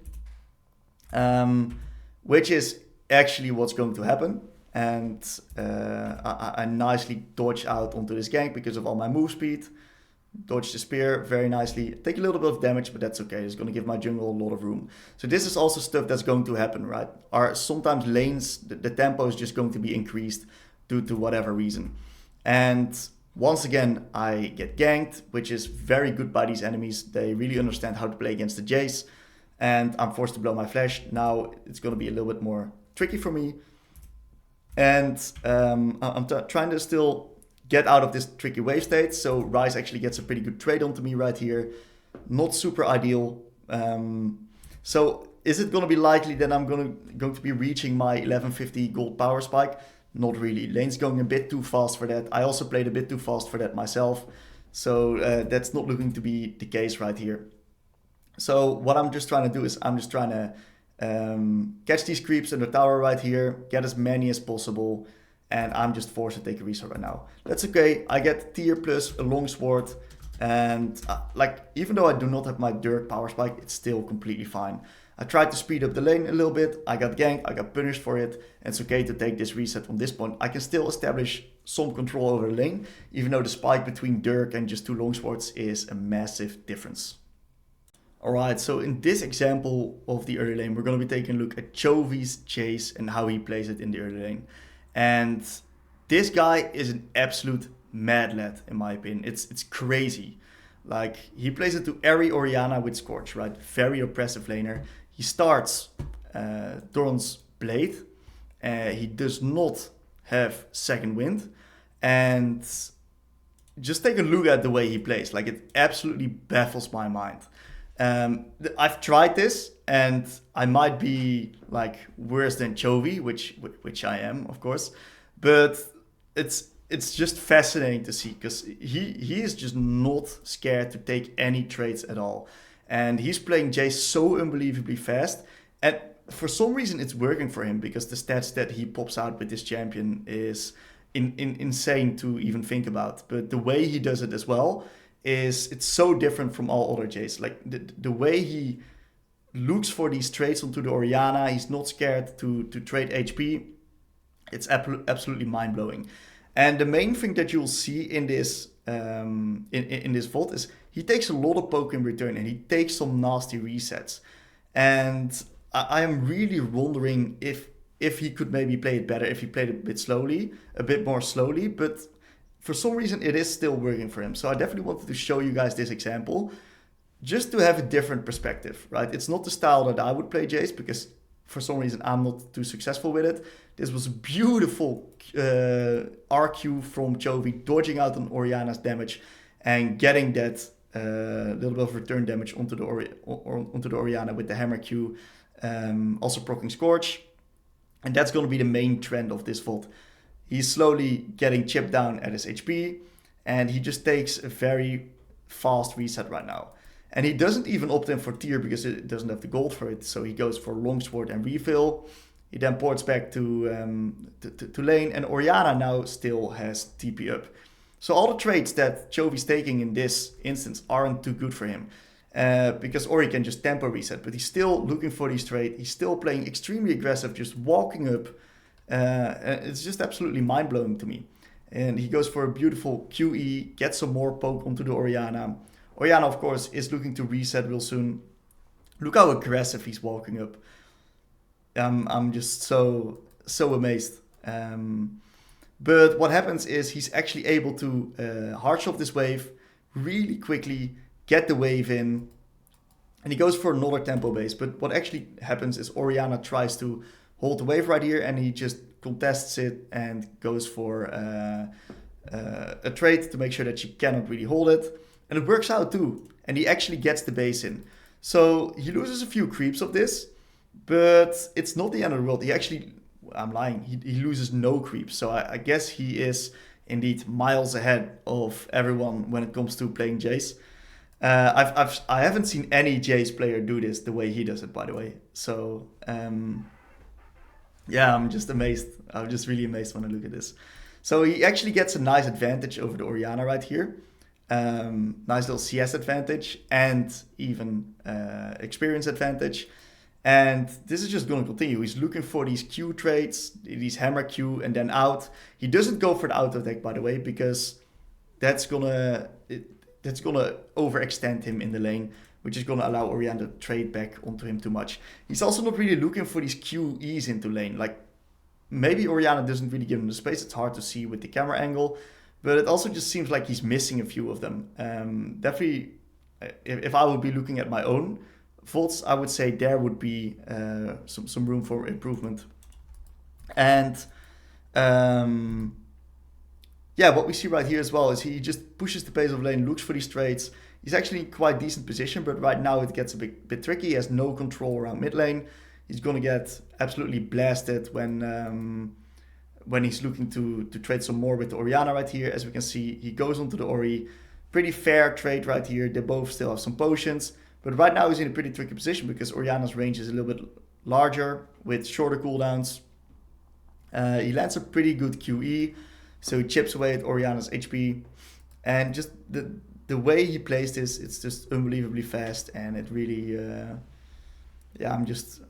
Which is actually what's going to happen. And I nicely dodge out onto this gank because of all my move speed. Dodge the spear very nicely. Take a little bit of damage, but that's okay. It's going to give my jungle a lot of room. So this is also stuff that's going to happen, right? Sometimes lanes, the tempo is just going to be increased due to whatever reason. And once again, I get ganked, which is very good by these enemies. They really understand how to play against the Jayce. And I'm forced to blow my flash. Now it's going to be a little bit more tricky for me. And I'm trying to still get out of this tricky wave state. So Ryze actually gets a pretty good trade onto me right here. Not super ideal. So is it going to be likely that I'm going to be reaching my 1150 gold power spike? Not really. Lane's going a bit too fast for that. I also played a bit too fast for that myself. So that's not looking to be the case right here. So what I'm just trying to do is I'm just trying to catch these creeps in the tower right here, get as many as possible, and I'm just forced to take a reset right now. That's okay. I get tier plus a longsword, and even though I do not have my Dirk power spike, it's still completely fine. I tried to speed up the lane a little bit. I got ganked. I got punished for it. And it's okay to take this reset from this point. I can still establish some control over the lane, even though the spike between Dirk and just 2 longswords is a massive difference. Alright, so in this example of the early lane, we're going to be taking a look at Chovy's Jayce and how he plays it in the early lane. And this guy is an absolute mad lad, in my opinion. It's crazy. Like, he plays it to every Orianna with Scorch, right? Very oppressive laner. He starts Doran's Blade. He does not have Second Wind. And just take a look at the way he plays. Like, it absolutely baffles my mind. I've tried this, and I might be like worse than Chovy, which I am, of course, but it's just fascinating to see because he is just not scared to take any trades at all, and he's playing Jayce so unbelievably fast, and for some reason it's working for him because the stats that he pops out with this champion is insane to even think about, but the way he does it as well. It's so different from all other Jayce. Like the way he looks for these trades onto the Orianna, he's not scared to trade HP. It's absolutely mind-blowing. And the main thing that you'll see in this in this VOD is he takes a lot of poke in return and he takes some nasty resets. And I am really wondering if he could maybe play it better, if he played it a bit more slowly, but for some reason, it is still working for him. So I definitely wanted to show you guys this example just to have a different perspective, right? It's not the style that I would play Jayce because for some reason, I'm not too successful with it. This was a beautiful RQ from Chovy, dodging out on Orianna's damage and getting that little bit of return damage onto the Orianna with the Hammer Q, also proccing Scorch. And that's going to be the main trend of this VOD. He's slowly getting chipped down at his HP, and he just takes a very fast reset right now. And he doesn't even opt in for tier because it doesn't have the gold for it, so he goes for longsword and refill. He then ports back to lane, and Orianna now still has TP up. So all the trades that Chovy's taking in this instance aren't too good for him. Because Ori can just tempo reset, but he's still looking for these trades. He's still playing extremely aggressive, just walking up. It's just absolutely mind-blowing to me. And he goes for a beautiful QE, gets some more poke onto the Orianna. Orianna, of course, is looking to reset real soon. Look how aggressive he's walking up. I'm just so amazed. But what happens is he's actually able to hard shove this wave really quickly, get the wave in, and he goes for another tempo base. But what actually happens is Orianna tries to hold the wave right here, and he just contests it and goes for a trade to make sure that she cannot really hold it. And it works out too, and he actually gets the base in. So he loses a few creeps of this, but it's not the end of the world. He actually, I'm lying, he loses no creeps. So I guess he is indeed miles ahead of everyone when it comes to playing Jayce. I haven't seen any Jayce player do this the way he does it, by the way. So yeah, I'm just amazed. I'm just really amazed when I look at this. So he actually gets a nice advantage over the Orianna right here. Nice little CS advantage and even experience advantage. And this is just going to continue. He's looking for these Q trades, these hammer Q and then out. He doesn't go for the auto attack, by the way, because that's gonna overextend him in the lane, which is gonna allow Orianna to trade back onto him too much. He's also not really looking for these QEs into lane. Like, maybe Orianna doesn't really give him the space. It's hard to see with the camera angle, but it also just seems like he's missing a few of them. Definitely, if I would be looking at my own VODs, I would say there would be some room for improvement. And yeah, what we see right here as well is he just pushes the pace of lane, looks for these trades. He's actually in quite decent position, but right now it gets a bit tricky. He has no control around mid lane. He's gonna get absolutely blasted when he's looking to trade some more with the Orianna right here. As we can see, he goes onto the Ori. Pretty fair trade right here. They both still have some potions. But right now he's in a pretty tricky position because Orianna's range is a little bit larger with shorter cooldowns. He lands a pretty good QE. So he chips away at Orianna's HP. And just the way he plays this, it's just unbelievably fast. And it really, yeah, I'm just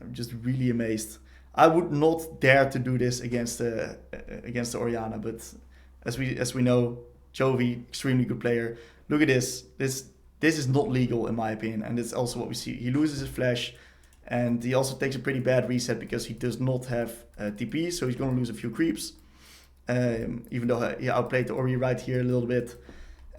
really amazed. I would not dare to do this against the Orianna, but as we know, Chovy, extremely good player. Look at this. This is not legal in my opinion, and it's also what we see. He loses his flash, and he also takes a pretty bad reset because he does not have TP, so he's going to lose a few creeps. Even though he outplayed the Ori right here a little bit.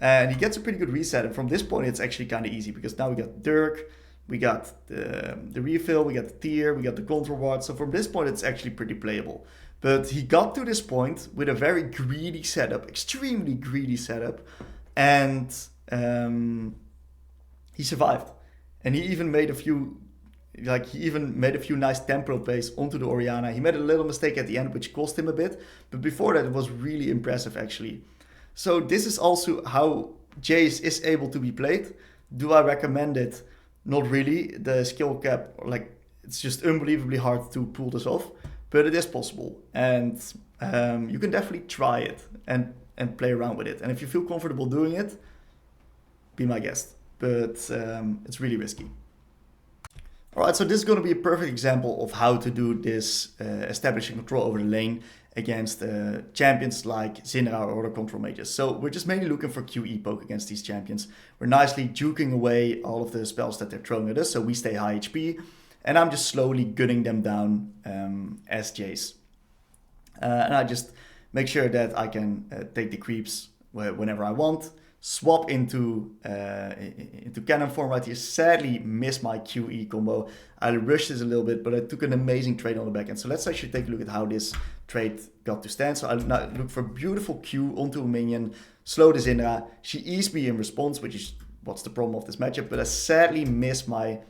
And he gets a pretty good reset, and from this point it's actually kind of easy because now we got Dirk, we got the refill, we got the tier, we got the control ward. So from this point it's actually pretty playable. But he got to this point with a very greedy setup, extremely greedy setup, and he survived. And he even made a few nice tempo plays onto the Orianna. He made a little mistake at the end, which cost him a bit. But before that, it was really impressive, actually. So this is also how Jayce is able to be played. Do I recommend it? Not really. The skill cap, like, it's just unbelievably hard to pull this off. But it is possible. And you can definitely try it and play around with it. And if you feel comfortable doing it, be my guest. But it's really risky. Alright, so this is going to be a perfect example of how to do this establishing control over the lane against champions like Syndra or other control mages. So we're just mainly looking for QE poke against these champions. We're nicely juking away all of the spells that they're throwing at us, so we stay high HP. And I'm just slowly gunning them down as Jayce. And I just make sure that I can take the creeps whenever I want. Swap into cannon form right here. Sadly missed my QE combo. I rushed this a little bit, but I took an amazing trade on the back end. So let's actually take a look at how this trade got to stand. So I now look for beautiful Q onto a minion, slow the Syndra. She eased me in response, which is what's the problem of this matchup. But I sadly missed my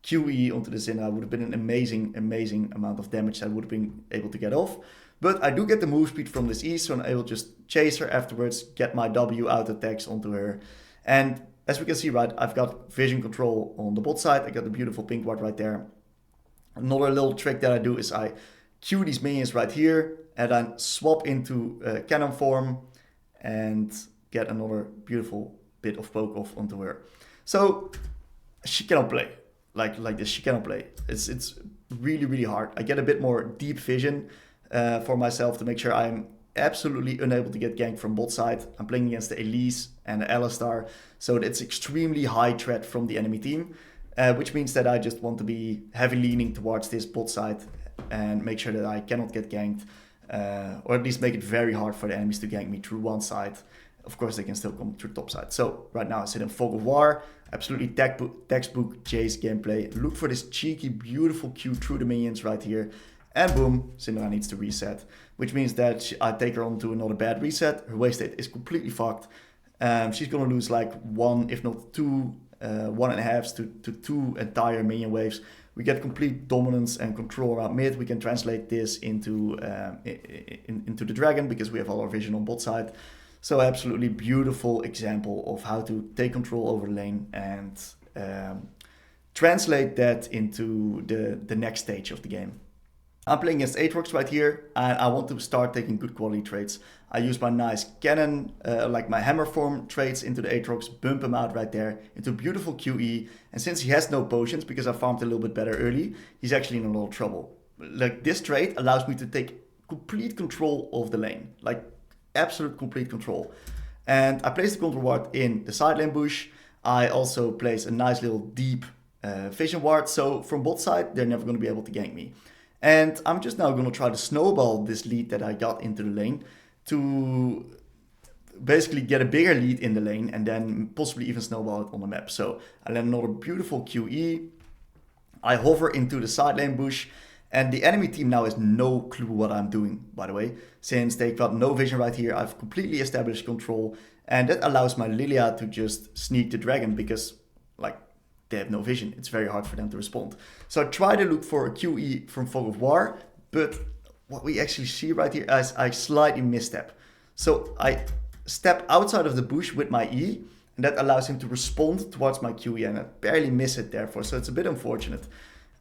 QE onto the Syndra. Would have been an amazing amount of damage that I would have been able to get off. But I do get the move speed from this E, so I will just chase her afterwards, get my W out attacks onto her. And as we can see, right, I've got vision control on the bot side. I got the beautiful pink ward right there. Another little trick that I do is I Q these minions right here and then swap into cannon form and get another beautiful bit of poke off onto her. So she cannot play like this. She cannot play. It's really hard. I get a bit more deep vision for myself to make sure I'm absolutely unable to get ganked from bot side. I'm playing against the Elise and the Alistar, so it's extremely high threat from the enemy team, which means that I just want to be heavy leaning towards this bot side and make sure that I cannot get ganked, or at least make it very hard for the enemies to gank me through one side. Of course, they can still come through top side. So right now I sit in Fog of War, absolutely textbook Jayce gameplay. Look for this cheeky, beautiful Q through the minions right here. And boom, Syndra needs to reset, which means that I take her on to another bad reset. Her wave state is completely fucked. She's going to lose like one, if not two, 1.5s to two entire minion waves. We get complete dominance and control around mid. We can translate this into the dragon because we have all our vision on bot side. So absolutely beautiful example of how to take control over the lane and translate that into the next stage of the game. I'm playing against Aatrox right here, and I want to start taking good quality trades. I use my nice cannon, like my hammer form trades into the Aatrox, bump him out right there into beautiful QE. And since he has no potions, because I farmed a little bit better early, he's actually in a lot of trouble. Like this trade allows me to take complete control of the lane, like absolute complete control. And I place the control ward in the side lane bush. I also place a nice little deep vision ward, so from bot side, they're never going to be able to gank me. And I'm just now going to try to snowball this lead that I got into the lane to basically get a bigger lead in the lane and then possibly even snowball it on the map. So I land another beautiful QE. I hover into the side lane bush, and the enemy team now has no clue what I'm doing, by the way. Since they've got no vision right here, I've completely established control, and that allows my Lilia to just sneak the dragon because, like, they have no vision. It's very hard for them to respond. So I try to look for a QE from Fog of War, but what we actually see right here is I slightly misstep. So I step outside of the bush with my E, and that allows him to respond towards my QE, and I barely miss it therefore, so it's a bit unfortunate.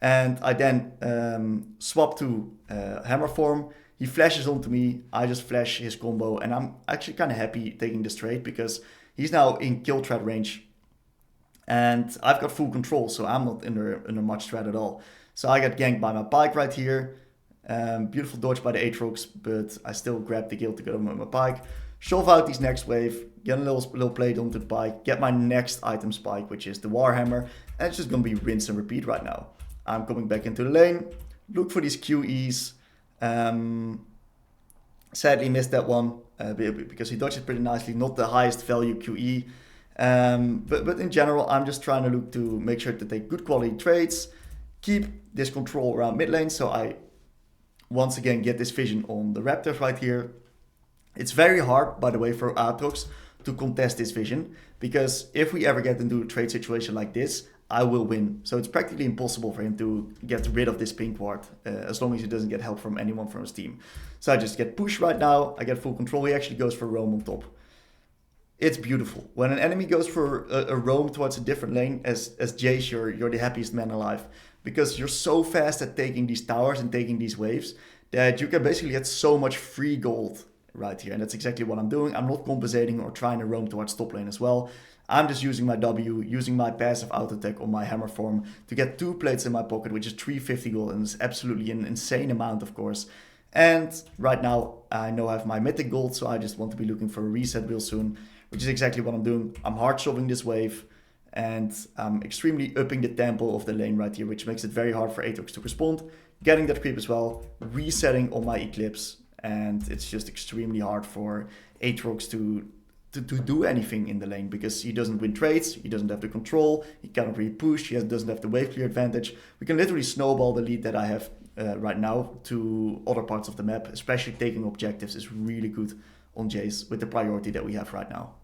And I then swap to hammer form. He flashes onto me, I just flash his combo, and I'm actually kind of happy taking this trade because he's now in kill threat range. And I've got full control, so I'm not under much threat at all. So I got ganked by my pike right here. Beautiful dodge by the Aatrox, but I still grab the kill to get him with my pike. Shove out these next wave, get a little plate onto the pike, get my next item spike, which is the Warhammer. And it's just going to be rinse and repeat right now. I'm coming back into the lane, look for these QEs. Sadly missed that one because he dodged it pretty nicely, not the highest value QE. But in general, I'm just trying to look to make sure to take good quality trades, keep this control around mid lane, so I once again get this vision on the Raptors right here. It's very hard, by the way, for Aatrox to contest this vision, because if we ever get into a trade situation like this, I will win. So it's practically impossible for him to get rid of this pink ward, as long as he doesn't get help from anyone from his team. So I just get pushed right now, I get full control, he actually goes for roam on top. It's beautiful. When an enemy goes for a roam towards a different lane, as Jayce, you're the happiest man alive. Because you're so fast at taking these towers and taking these waves that you can basically get so much free gold right here. And that's exactly what I'm doing. I'm not compensating or trying to roam towards top lane as well. I'm just using my W, using my passive auto attack on my hammer form to get 2 plates in my pocket, which is 350 gold. And it's absolutely an insane amount, of course. And right now, I know I have my mythic gold, so I just want to be looking for a reset real soon, which is exactly what I'm doing. I'm hard shoving this wave, and I'm extremely upping the tempo of the lane right here, which makes it very hard for Aatrox to respond. Getting that creep as well, resetting on my Eclipse, and it's just extremely hard for Aatrox to do anything in the lane because he doesn't win trades, he doesn't have the control, he cannot really push, he doesn't have the wave clear advantage. We can literally snowball the lead that I have right now to other parts of the map, especially taking objectives is really good on Jayce with the priority that we have right now.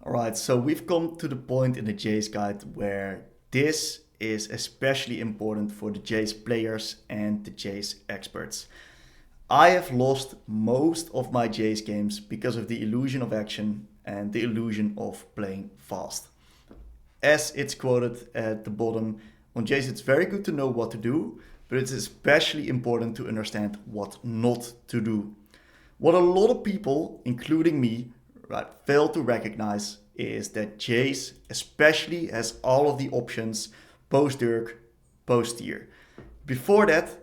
Alright, so we've come to the point in the Jayce guide where this is especially important for the Jayce players and the Jayce experts. I have lost most of my Jayce games because of the illusion of action and the illusion of playing fast. As it's quoted at the bottom, on Jayce it's very good to know what to do, but it's especially important to understand what not to do. What a lot of people, including me, fail to recognize is that Jayce especially has all of the options post-Dirk, post-tier. Before that,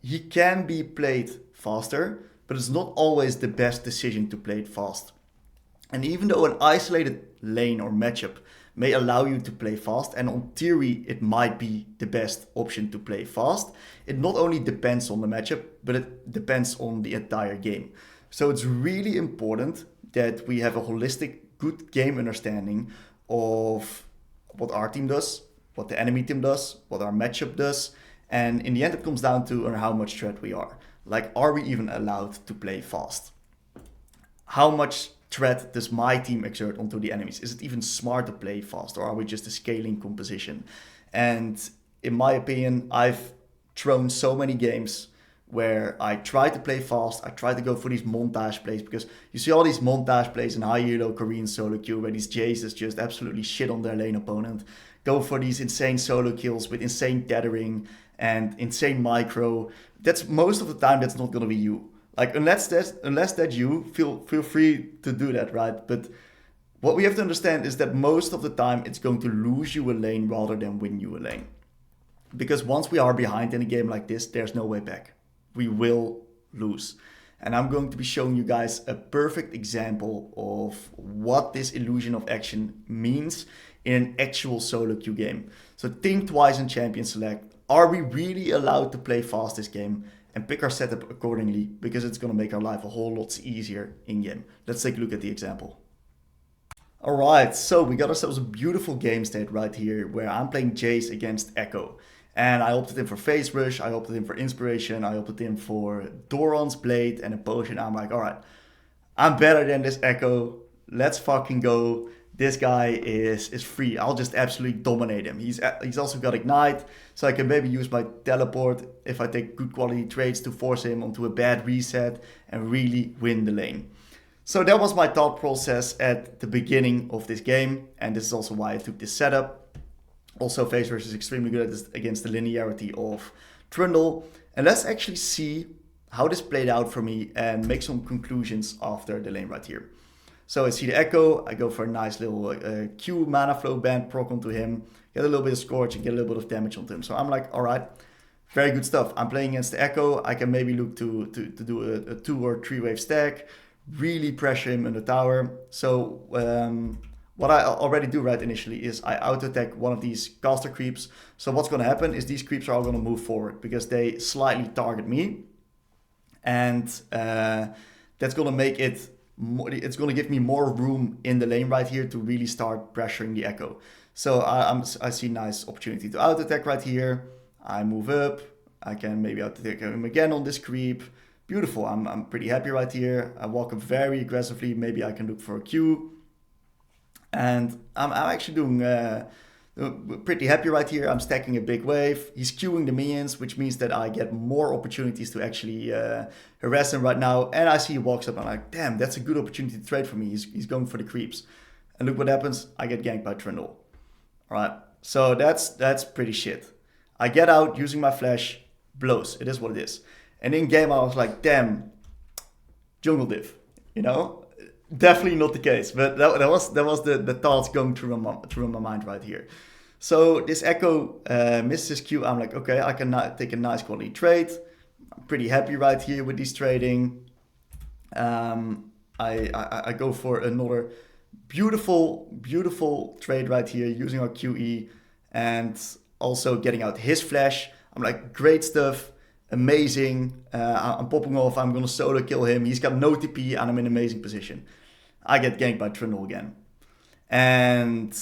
he can be played faster, but it's not always the best decision to play it fast. And even though an isolated lane or matchup may allow you to play fast, and on theory it might be the best option to play fast, it not only depends on the matchup, but it depends on the entire game. So it's really important that we have a holistic, good game understanding of what our team does, what the enemy team does, what our matchup does, and in the end it comes down to how much threat we are. Are we even allowed to play fast? How much threat does my team exert onto the enemies? Is it even smart to play fast, or are we just a scaling composition? And in my opinion, I've thrown so many games where I try to play fast. I try to go for these montage plays, because you see all these montage plays in high elo Korean solo queue where these Jayces just absolutely shit on their lane opponent, go for these insane solo kills with insane tethering and insane micro. That's most of the time that's not gonna be you. Like unless that's you, feel free to do that, right? But what we have to understand is that most of the time it's going to lose you a lane rather than win you a lane. Because once we are behind in a game like this, there's no way back. We will lose. And I'm going to be showing you guys a perfect example of what this illusion of action means in an actual solo queue game. So think twice and champion select. Are we really allowed to play fast this game and pick our setup accordingly? Because it's going to make our life a whole lot easier in game. Let's take a look at the example. Alright, so we got ourselves a beautiful game state right here where I'm playing Jayce against Echo. And I opted in for Phase Rush, I opted in for Inspiration, I opted in for Doran's Blade and a Potion. I'm like, alright, I'm better than this Echo, let's fucking go. This guy is free, I'll just absolutely dominate him. He's also got Ignite, so I can maybe use my Teleport if I take good quality trades to force him onto a bad reset and really win the lane. So that was my thought process at the beginning of this game, and this is also why I took this setup. Also, Phase Rush is extremely good against the linearity of Trundle. And let's actually see how this played out for me and make some conclusions after the lane right here. So I see the Echo, I go for a nice little Q mana flow band proc onto him, get a little bit of Scorch and get a little bit of damage onto him. So I'm like, alright, very good stuff. I'm playing against the Echo, I can maybe look to do a 2 or 3 wave stack, really pressure him in the tower. So what I already do right initially is I auto attack one of these caster creeps. So what's going to happen is these creeps are all going to move forward because they slightly target me, and that's going to make it more, it's going to give me more room in the lane right here to really start pressuring the Echo. So I see nice opportunity to auto attack right here. I move up, I can maybe auto attack him again on this creep. Beautiful, I'm pretty happy right here. I walk up very aggressively, maybe I can look for a Q. And I'm actually doing pretty happy right here. I'm stacking a big wave. He's queuing the minions, which means that I get more opportunities to actually harass him right now. And I see he walks up and I'm like, damn, that's a good opportunity to trade for me. He's going for the creeps. And look what happens, I get ganked by Trundle. Alright, so that's pretty shit. I get out using my flash, blows, it is what it is. And in game I was like, damn, jungle div, you know? Definitely not the case, but that was the thoughts going through my mind right here. So this Echo misses his Q. I'm like, okay, I can take a nice quality trade. I'm pretty happy right here with this trading. I go for another beautiful trade right here using our QE and also getting out his flash. I'm like, great stuff. Amazing. I'm popping off. I'm gonna solo kill him. He's got no TP and I'm in an amazing position. I get ganked by Trundle again. And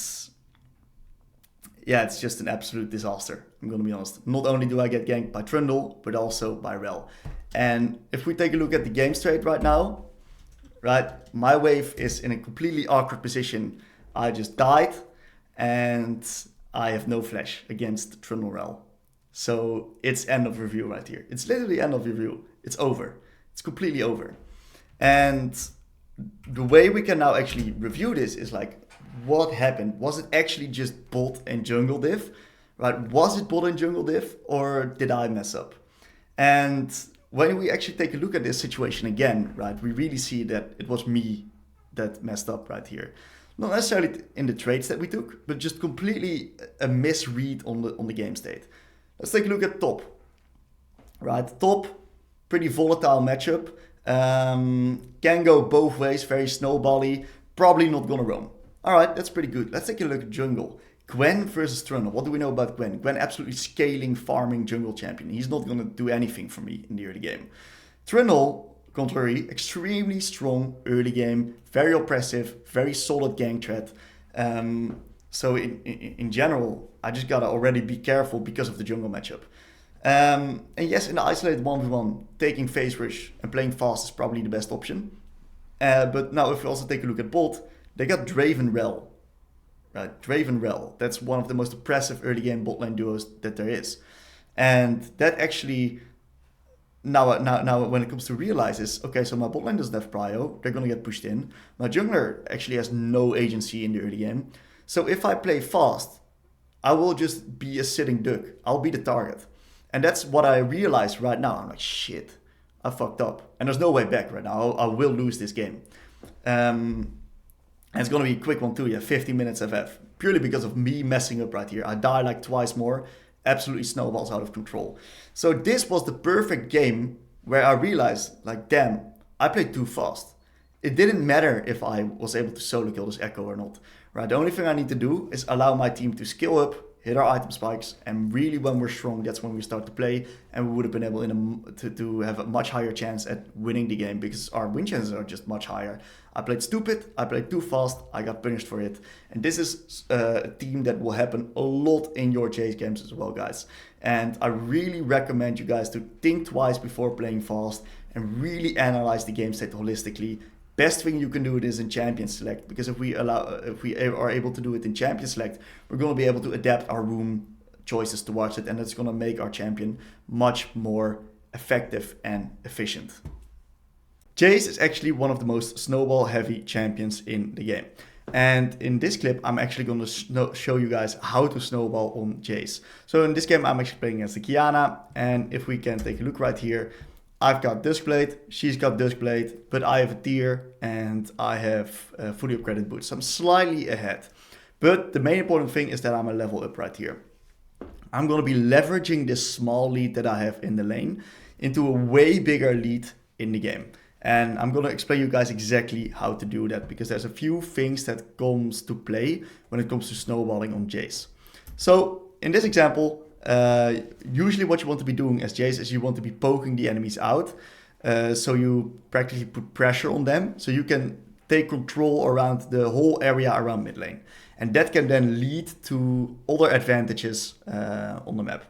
yeah, it's just an absolute disaster. I'm gonna be honest. Not only do I get ganked by Trundle, but also by Rel. And if we take a look at the game straight right now, right, my wave is in a completely awkward position. I just died and I have no flash against Trundle Rel. So it's end of review right here. It's literally end of review. It's over. It's completely over. And the way we can now actually review this is like, what happened? Was it actually just bot and jungle diff? Right? Was it bot and jungle diff or did I mess up? And when we actually take a look at this situation again, right, we really see that it was me that messed up right here. Not necessarily in the trades that we took, but just completely a misread on the game state. Let's take a look at top. Right, top, pretty volatile matchup. Can go both ways, very snowbally. Probably not gonna roam. Alright, that's pretty good. Let's take a look at jungle. Gwen versus Trundle. What do we know about Gwen? Gwen absolutely scaling, farming jungle champion. He's not gonna do anything for me in the early game. Trundle, contrary, extremely strong early game. Very oppressive, very solid gank threat. So in general, I just gotta already be careful because of the jungle matchup. And yes, in the isolated 1v1, taking Phase Rush and playing fast is probably the best option. But now if we also take a look at bot, they got Draven Rel. Right, Draven Rel. That's one of the most oppressive early game bot lane duos that there is. And that actually now when it comes to realize is, okay, so my bot lane doesn't have prio, they're gonna get pushed in. My jungler actually has no agency in the early game. So if I play fast, I will just be a sitting duck. I'll be the target. And that's what I realize right now. I'm like, shit, I fucked up. And there's no way back right now. I will lose this game. And it's gonna be a quick one too, yeah, 15 minutes FF. Purely because of me messing up right here. I die like twice more. Absolutely snowballs out of control. So this was the perfect game where I realized, like, damn, I played too fast. It didn't matter if I was able to solo kill this Echo or not. Right? The only thing I need to do is allow my team to skill up, hit our item spikes, and really when we're strong, that's when we start to play, and we would have been able to have a much higher chance at winning the game because our win chances are just much higher. I played stupid, I played too fast, I got punished for it. And this is a theme that will happen a lot in your Jayce games as well, guys. And I really recommend you guys to think twice before playing fast and really analyze the game state holistically. Best thing you can do it is in Champion Select, because if we are able to do it in Champion Select, we're going to be able to adapt our room choices towards it, and it's going to make our champion much more effective and efficient. Jayce is actually one of the most snowball heavy champions in the game. And in this clip, I'm actually going to show you guys how to snowball on Jayce. So in this game, I'm actually playing against the Qiyana, and if we can take a look right here, I've got Duskblade, she's got Duskblade, but I have a tier and I have fully upgraded boots. So I'm slightly ahead. But the main important thing is that I'm a level up right here. I'm going to be leveraging this small lead that I have in the lane into a way bigger lead in the game. And I'm going to explain you guys exactly how to do that, because there's a few things that comes to play when it comes to snowballing on Jayce. So in this example, usually what you want to be doing as Jayce is you want to be poking the enemies out. So you practically put pressure on them so you can take control around the whole area around mid lane. And that can then lead to other advantages on the map.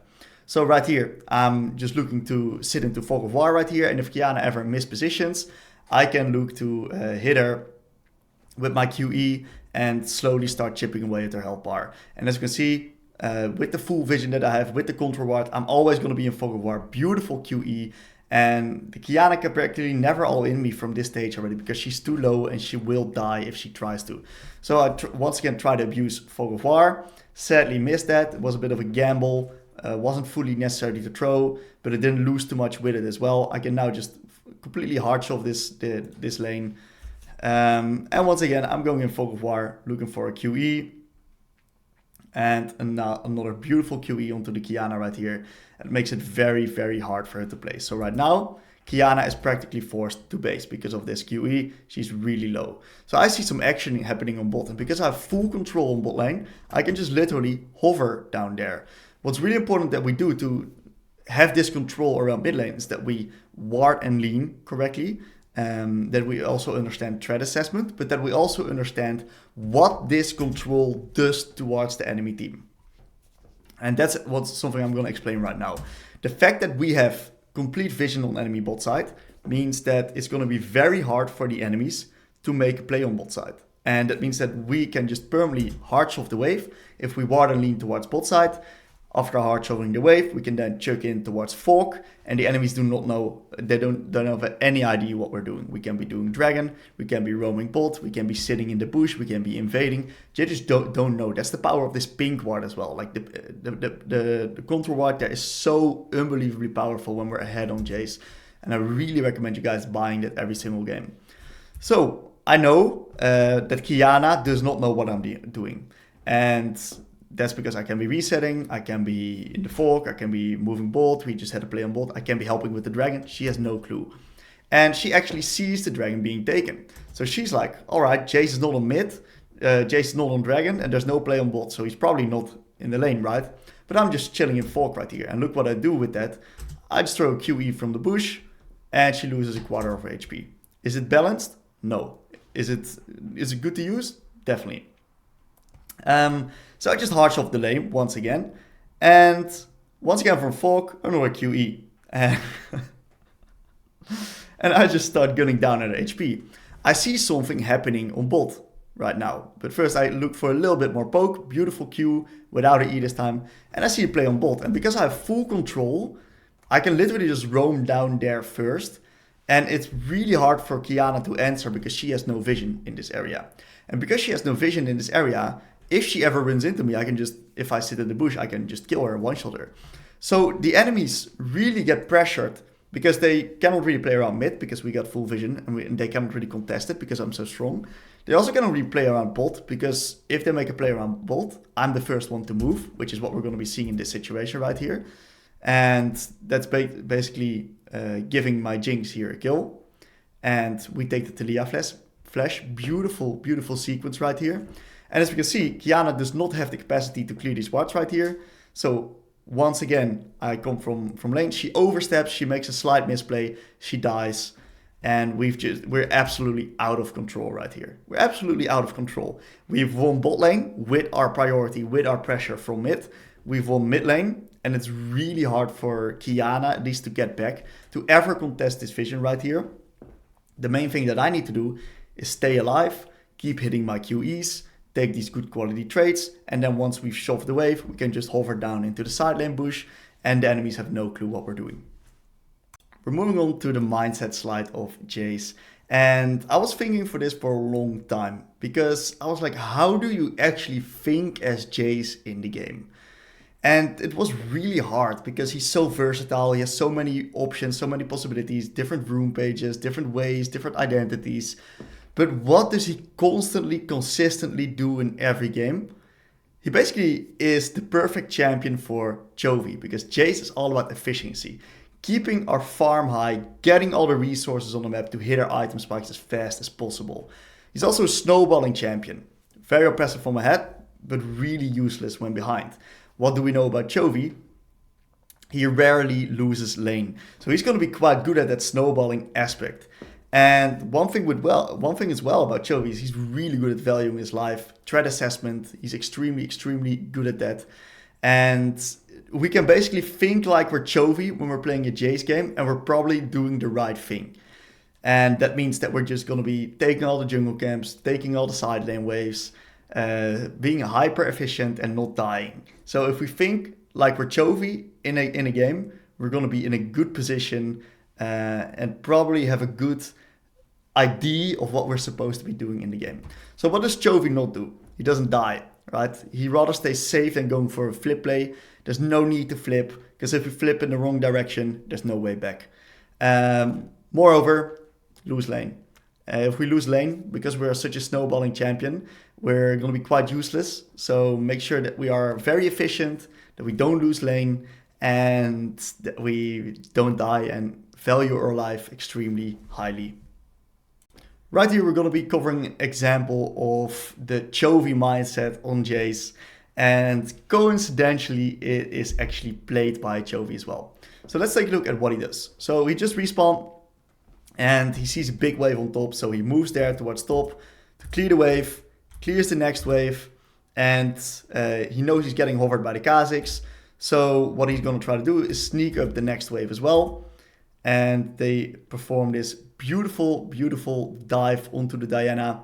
So right here, I'm just looking to sit into Fog of War right here. And if Qiyana ever mispositions, I can look to hit her with my QE and slowly start chipping away at her health bar. And as you can see, with the full vision that I have, with the control ward, I'm always going to be in Fog of War. Beautiful QE. And the Qiyana can practically never all in me from this stage already because she's too low and she will die if she tries to. So I once again try to abuse Fog of War. Sadly missed that. It was a bit of a gamble. Wasn't fully necessary to throw, but it didn't lose too much with it as well. I can now just completely hard shove this lane. And once again, I'm going in Fog of War, looking for a QE. And another beautiful QE onto the Qiyana right here. It makes it very, very hard for her to play. So right now, Qiyana is practically forced to base because of this QE. She's really low. So I see some action happening on bot. And because I have full control on bot lane, I can just literally hover down there. What's really important that we do to have this control around mid lane is that we ward and lean correctly. That we also understand threat assessment, but that we also understand what this control does towards the enemy team. And that's something I'm going to explain right now. The fact that we have complete vision on enemy bot side means that it's going to be very hard for the enemies to make a play on bot side. And that means that we can just permanently hard shove the wave. If we ward and lean towards bot side, after hard shoving the wave, we can then chuck in towards fork, and the enemies do not know, they don't have any idea what we're doing. We can be doing dragon, we can be roaming bot, we can be sitting in the bush, we can be invading. They just don't know. That's the power of this pink ward as well. Like the control ward there is so unbelievably powerful when we're ahead on Jayce, and I really recommend you guys buying that every single game. So I know that Qiyana does not know what I'm doing, and that's because I can be resetting, I can be in the fork, I can be moving bot, we just had to play on bot, I can be helping with the dragon, she has no clue. And she actually sees the dragon being taken. So she's like, alright, Jayce is not on mid, Jayce is not on dragon, and there's no play on bot, so he's probably not in the lane, right? But I'm just chilling in fork right here, and look what I do with that. I just throw a QE from the bush, and she loses a quarter of her HP. Is it balanced? No. Is it good to use? Definitely. So I just hard shove the lane once again, and once again from fork, another QE, and I just start gunning down at HP. I see something happening on bot right now, but first I look for a little bit more poke, beautiful Q without an E this time, and I see a play on bot, and because I have full control, I can literally just roam down there first. And it's really hard for Qiyana to answer because she has no vision in this area. And because she has no vision in this area, if she ever runs into me, I can just, if I sit in the bush, I can just kill her and one-shot her. So the enemies really get pressured because they cannot really play around mid because we got full vision and they cannot really contest it because I'm so strong. They also cannot really play around bot because if they make a play around bot, I'm the first one to move, which is what we're going to be seeing in this situation right here. And that's basically giving my Jinx here a kill. And we take the Talia flash. Beautiful, beautiful sequence right here. And as we can see, Qiyana does not have the capacity to clear these wards right here. So once again, I come from lane. She oversteps, she makes a slight misplay, she dies. And we're absolutely out of control right here. We're absolutely out of control. We've won bot lane with our priority, with our pressure from mid. We've won mid lane. And it's really hard for Qiyana, at least to get back, to ever contest this vision right here. The main thing that I need to do is stay alive, keep hitting my QEs, take these good quality trades, and then once we've shoved the wave, we can just hover down into the side lane bush, and the enemies have no clue what we're doing. We're moving on to the mindset slide of Jayce. And I was thinking for this for a long time, because I was like, how do you actually think as Jayce in the game? And it was really hard because he's so versatile. He has so many options, so many possibilities, different room pages, different ways, different identities. But what does he constantly, consistently do in every game? He basically is the perfect champion for Chovy because Jayce is all about efficiency. Keeping our farm high, getting all the resources on the map to hit our item spikes as fast as possible. He's also a snowballing champion. Very oppressive from ahead, but really useless when behind. What do we know about Chovy? He rarely loses lane. So he's going to be quite good at that snowballing aspect. And one thing as well about Chovy is he's really good at valuing his life. Threat assessment, he's extremely good at that. And we can basically think like we're Chovy when we're playing a Jayce game, and we're probably doing the right thing. And that means that we're just going to be taking all the jungle camps, taking all the side lane waves, being hyper efficient and not dying. So if we think like we're Chovy in a game, we're going to be in a good position and probably have a good idea of what we're supposed to be doing in the game. So what does Chovy not do? He doesn't die, right? He rather stays safe than going for a flip play. There's no need to flip, because if we flip in the wrong direction, there's no way back. Moreover, lose lane. If we lose lane, because we're such a snowballing champion, we're going to be quite useless. So make sure that we are very efficient, that we don't lose lane, and that we don't die and value our life extremely highly. Right here, we're going to be covering an example of the Chovy mindset on Jayce. And coincidentally, it is actually played by Chovy as well. So let's take a look at what he does. So he just respawned and he sees a big wave on top. So he moves there towards top to clear the wave, clears the next wave, and he knows he's getting hovered by the Kha'Zix. So what he's going to try to do is sneak up the next wave as well. And they perform this beautiful dive onto the Diana.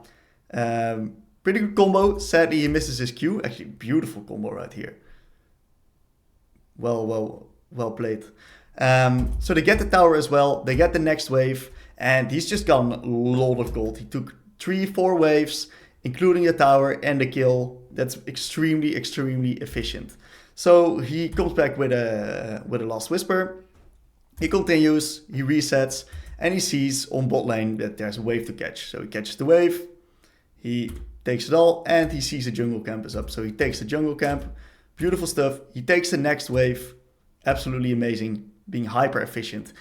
Pretty good combo. Sadly, he misses his Q. Actually, beautiful combo right here. Well played. So they get the tower as well. They get the next wave. And he's just gotten a lot of gold. He took 3-4 waves, including the tower and the kill. That's extremely efficient. So he comes back with a Last Whisper. He continues, he resets, and he sees on bot lane that there's a wave to catch. So he catches the wave, he takes it all, and he sees the jungle camp is up. So he takes the jungle camp, beautiful stuff. He takes the next wave, absolutely amazing, being hyper efficient.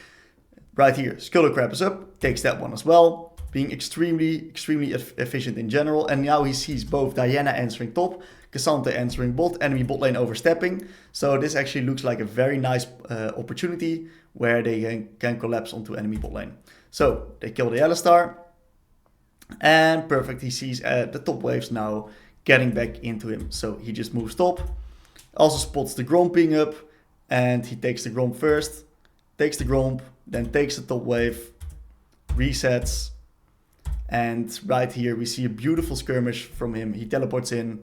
Right here, Sculler Crab is up, takes that one as well, being extremely efficient in general. And now he sees both Diana answering top, Cassandra answering bot, enemy bot lane overstepping. So this actually looks like a very nice opportunity where they can collapse onto enemy bot lane. So they kill the Alistar. And perfect, he sees the top waves now getting back into him. So he just moves top. Also spots the Gromp being up. And he takes the Gromp first. Takes the Gromp, then takes the top wave. Resets. And right here we see a beautiful skirmish from him. He teleports in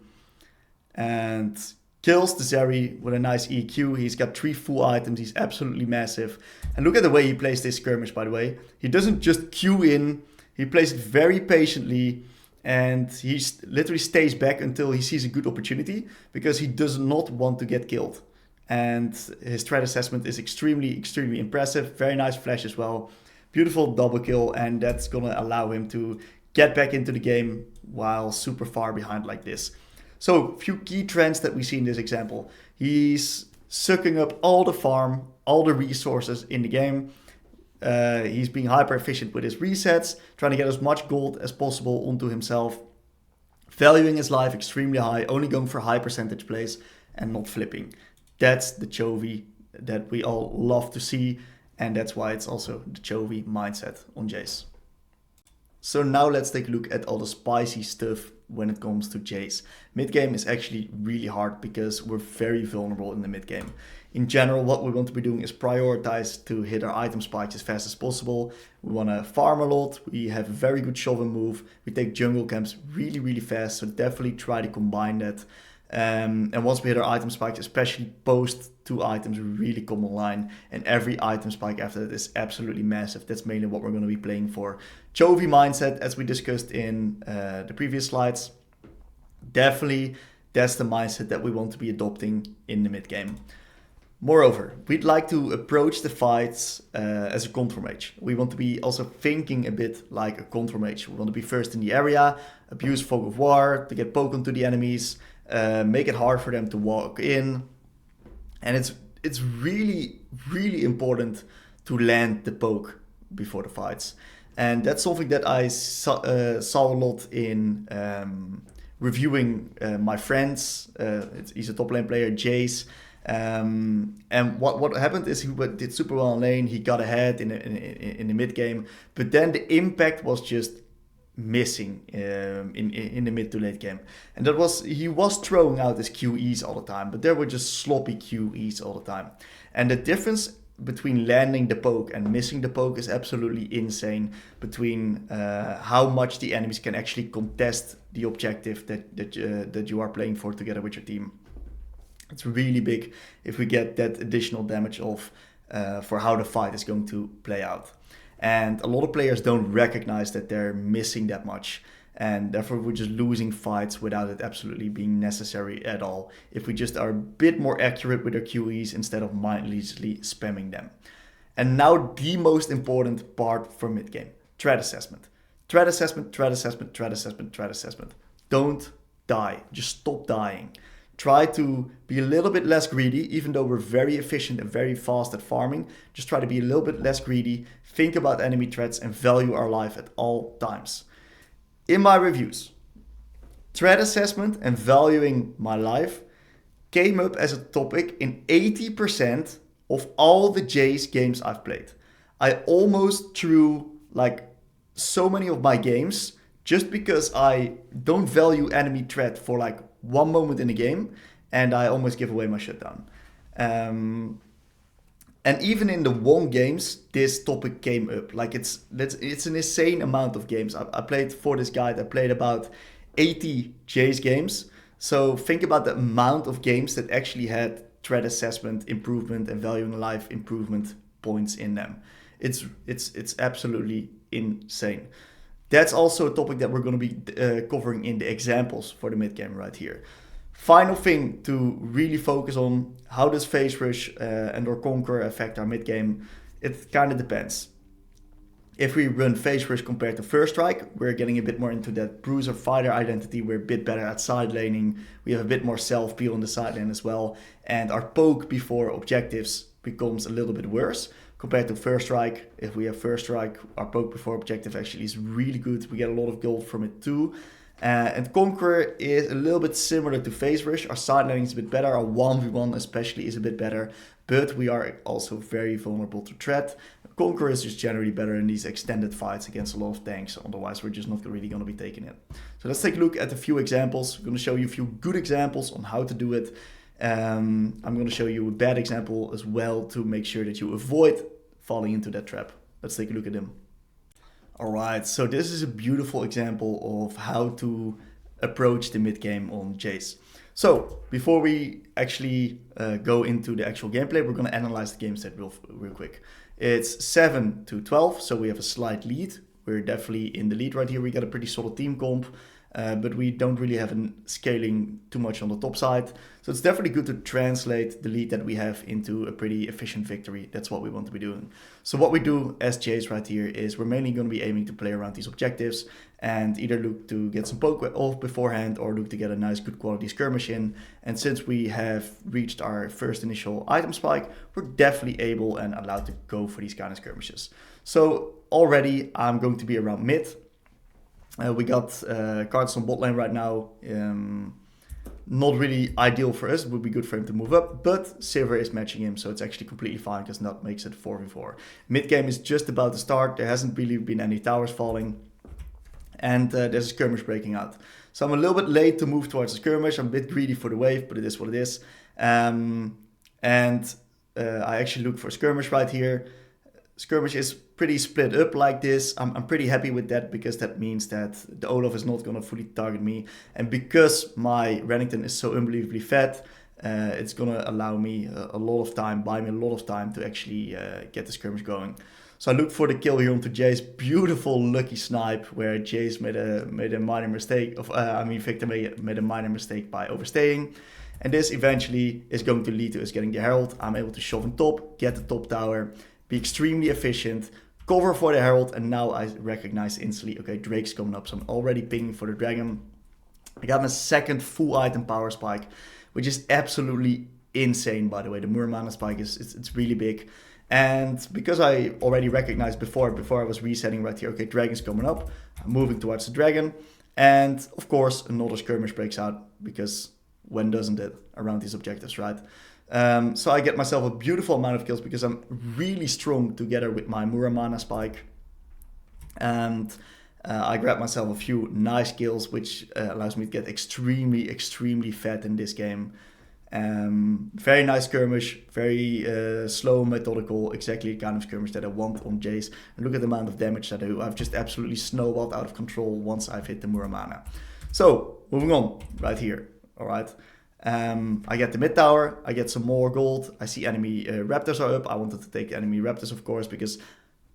and kills the Zeri with a nice EQ. He's got 3 full items. He's absolutely massive. And look at the way he plays this skirmish, by the way. He doesn't just queue in. He plays it very patiently. And he literally stays back until he sees a good opportunity, because he does not want to get killed. And his threat assessment is extremely, extremely impressive. Very nice flash as well. Beautiful double kill. And that's going to allow him to get back into the game while super far behind like this. So, a few key trends that we see in this example. He's sucking up all the farm, all the resources in the game. He's being hyper efficient with his resets, trying to get as much gold as possible onto himself. Valuing his life extremely high, only going for high percentage plays and not flipping. That's the Chovy that we all love to see. And that's why it's also the Chovy mindset on Jayce. So now let's take a look at all the spicy stuff when it comes to Jayce. Mid game is actually really hard because we're very vulnerable in the mid game. In general, what we want to be doing is prioritize to hit our item spikes as fast as possible. We want to farm a lot. We have a very good shovel move. We take jungle camps really, really fast. So definitely try to combine that. And once we hit our item spikes, especially post 2 items, really come online. And every item spike after that is absolutely massive. That's mainly what we're going to be playing for. Chovy mindset, as we discussed in the previous slides. Definitely, that's the mindset that we want to be adopting in the mid game. Moreover, we'd like to approach the fights as a control mage. We want to be also thinking a bit like a control mage. We want to be first in the area, abuse fog of war to get poke onto the enemies, make it hard for them to walk in. And it's really, really important to land the poke before the fights. And that's something that I saw a lot in reviewing my friends. He's a top lane player, Jayce. And what happened is he did super well in lane. He got ahead in the mid game, but then the impact was just missing in the mid to late game. And that was, he was throwing out his QEs all the time, but there were just sloppy QEs all the time. And the difference between landing the poke and missing the poke is absolutely insane, between how much the enemies can actually contest the objective that you are playing for together with your team. It's really big if we get that additional damage off for how the fight is going to play out. And a lot of players don't recognize that they're missing that much. And therefore we're just losing fights without it absolutely being necessary at all. If we just are a bit more accurate with our QEs instead of mindlessly spamming them. And now the most important part for mid game. Threat assessment. Threat assessment, threat assessment, threat assessment, threat assessment. Don't die. Just stop dying. Try to be a little bit less greedy, even though we're very efficient and very fast at farming. Just try to be a little bit less greedy, think about enemy threats, and value our life at all times. In my reviews, threat assessment and valuing my life came up as a topic in 80% of all the Jayce games I've played. I almost threw like so many of my games just because I don't value enemy threat for like one moment in the game, and I almost give away my shutdown. And even in the won games, this topic came up. Like it's an insane amount of games. I played for this guide. I played about 80 Jayce games. So think about the amount of games that actually had threat assessment improvement and valuing life improvement points in them. It's absolutely insane. That's also a topic that we're going to be covering in the examples for the mid game right here. Final thing to really focus on: how does phase rush and or conquer affect our mid game? It kind of depends. If we run phase rush compared to first strike, we're getting a bit more into that bruiser fighter identity. We're a bit better at side laning. We have a bit more self peel on the side lane as well. And our poke before objectives becomes a little bit worse. Compared to first strike, if we have first strike, our poke before objective actually is really good. We get a lot of gold from it too. And Conqueror is a little bit similar to phase rush. Our side laning is a bit better. Our 1v1 especially is a bit better. But we are also very vulnerable to threat. Conqueror is just generally better in these extended fights against a lot of tanks. Otherwise, we're just not really going to be taking it. So let's take a look at a few examples. I'm going to show you a few good examples on how to do it. I'm going to show you a bad example as well to make sure that you avoid falling into that trap. Let's take a look at them. Alright, so this is a beautiful example of how to approach the mid game on Jayce. So before we actually go into the actual gameplay, we're going to analyze the game set real quick. It's 7-12, so we have a slight lead. We're definitely in the lead right here. We got a pretty solid team comp, but we don't really have scaling too much on the top side. So it's definitely good to translate the lead that we have into a pretty efficient victory. That's what we want to be doing. So what we do as Jayce right here is we're mainly going to be aiming to play around these objectives and either look to get some poke off beforehand or look to get a nice good quality skirmish in. And since we have reached our first initial item spike, we're definitely able and allowed to go for these kind of skirmishes. So already I'm going to be around mid. We got cards on bot lane right now. Not really ideal for us. It would be good for him to move up, but Silver is matching him, so it's actually completely fine because that makes it 4v4. Mid game is just about to start. There hasn't really been any towers falling, and there's a skirmish breaking out. So I'm a little bit late to move towards the skirmish. I'm a bit greedy for the wave, but it is what it is. I actually look for skirmish right here. Skirmish is pretty split up like this. I'm pretty happy with that because that means that the Olaf is not going to fully target me. And because my Renekton is so unbelievably fat, it's going to allow me a lot of time, buy me a lot of time to actually get the skirmish going. So I look for the kill here onto Jayce. Beautiful lucky snipe where Jayce made a minor mistake. Victor made a minor mistake by overstaying. And this eventually is going to lead to us getting the Herald. I'm able to shove on top, get the top tower, be extremely efficient, cover for the Herald, and now I recognize instantly, okay, Drake's coming up, so I'm already pinging for the dragon. I got my second full item power spike, which is absolutely insane, by the way. The Muramana spike it's really big. And because I already recognized before I was resetting right here, okay, dragon's coming up, I'm moving towards the dragon, and of course another skirmish breaks out, because when doesn't it around these objectives, right? So I get myself a beautiful amount of kills because I'm really strong together with my Muramana spike. And I grab myself a few nice kills, which allows me to get extremely, extremely fat in this game. Very nice skirmish, very slow, methodical, exactly the kind of skirmish that I want on Jayce. And look at the amount of damage that I do. I've just absolutely snowballed out of control once I've hit the Muramana. So, moving on right here, alright. I get the mid tower, I get some more gold, I see enemy raptors are up. I wanted to take enemy raptors, of course, because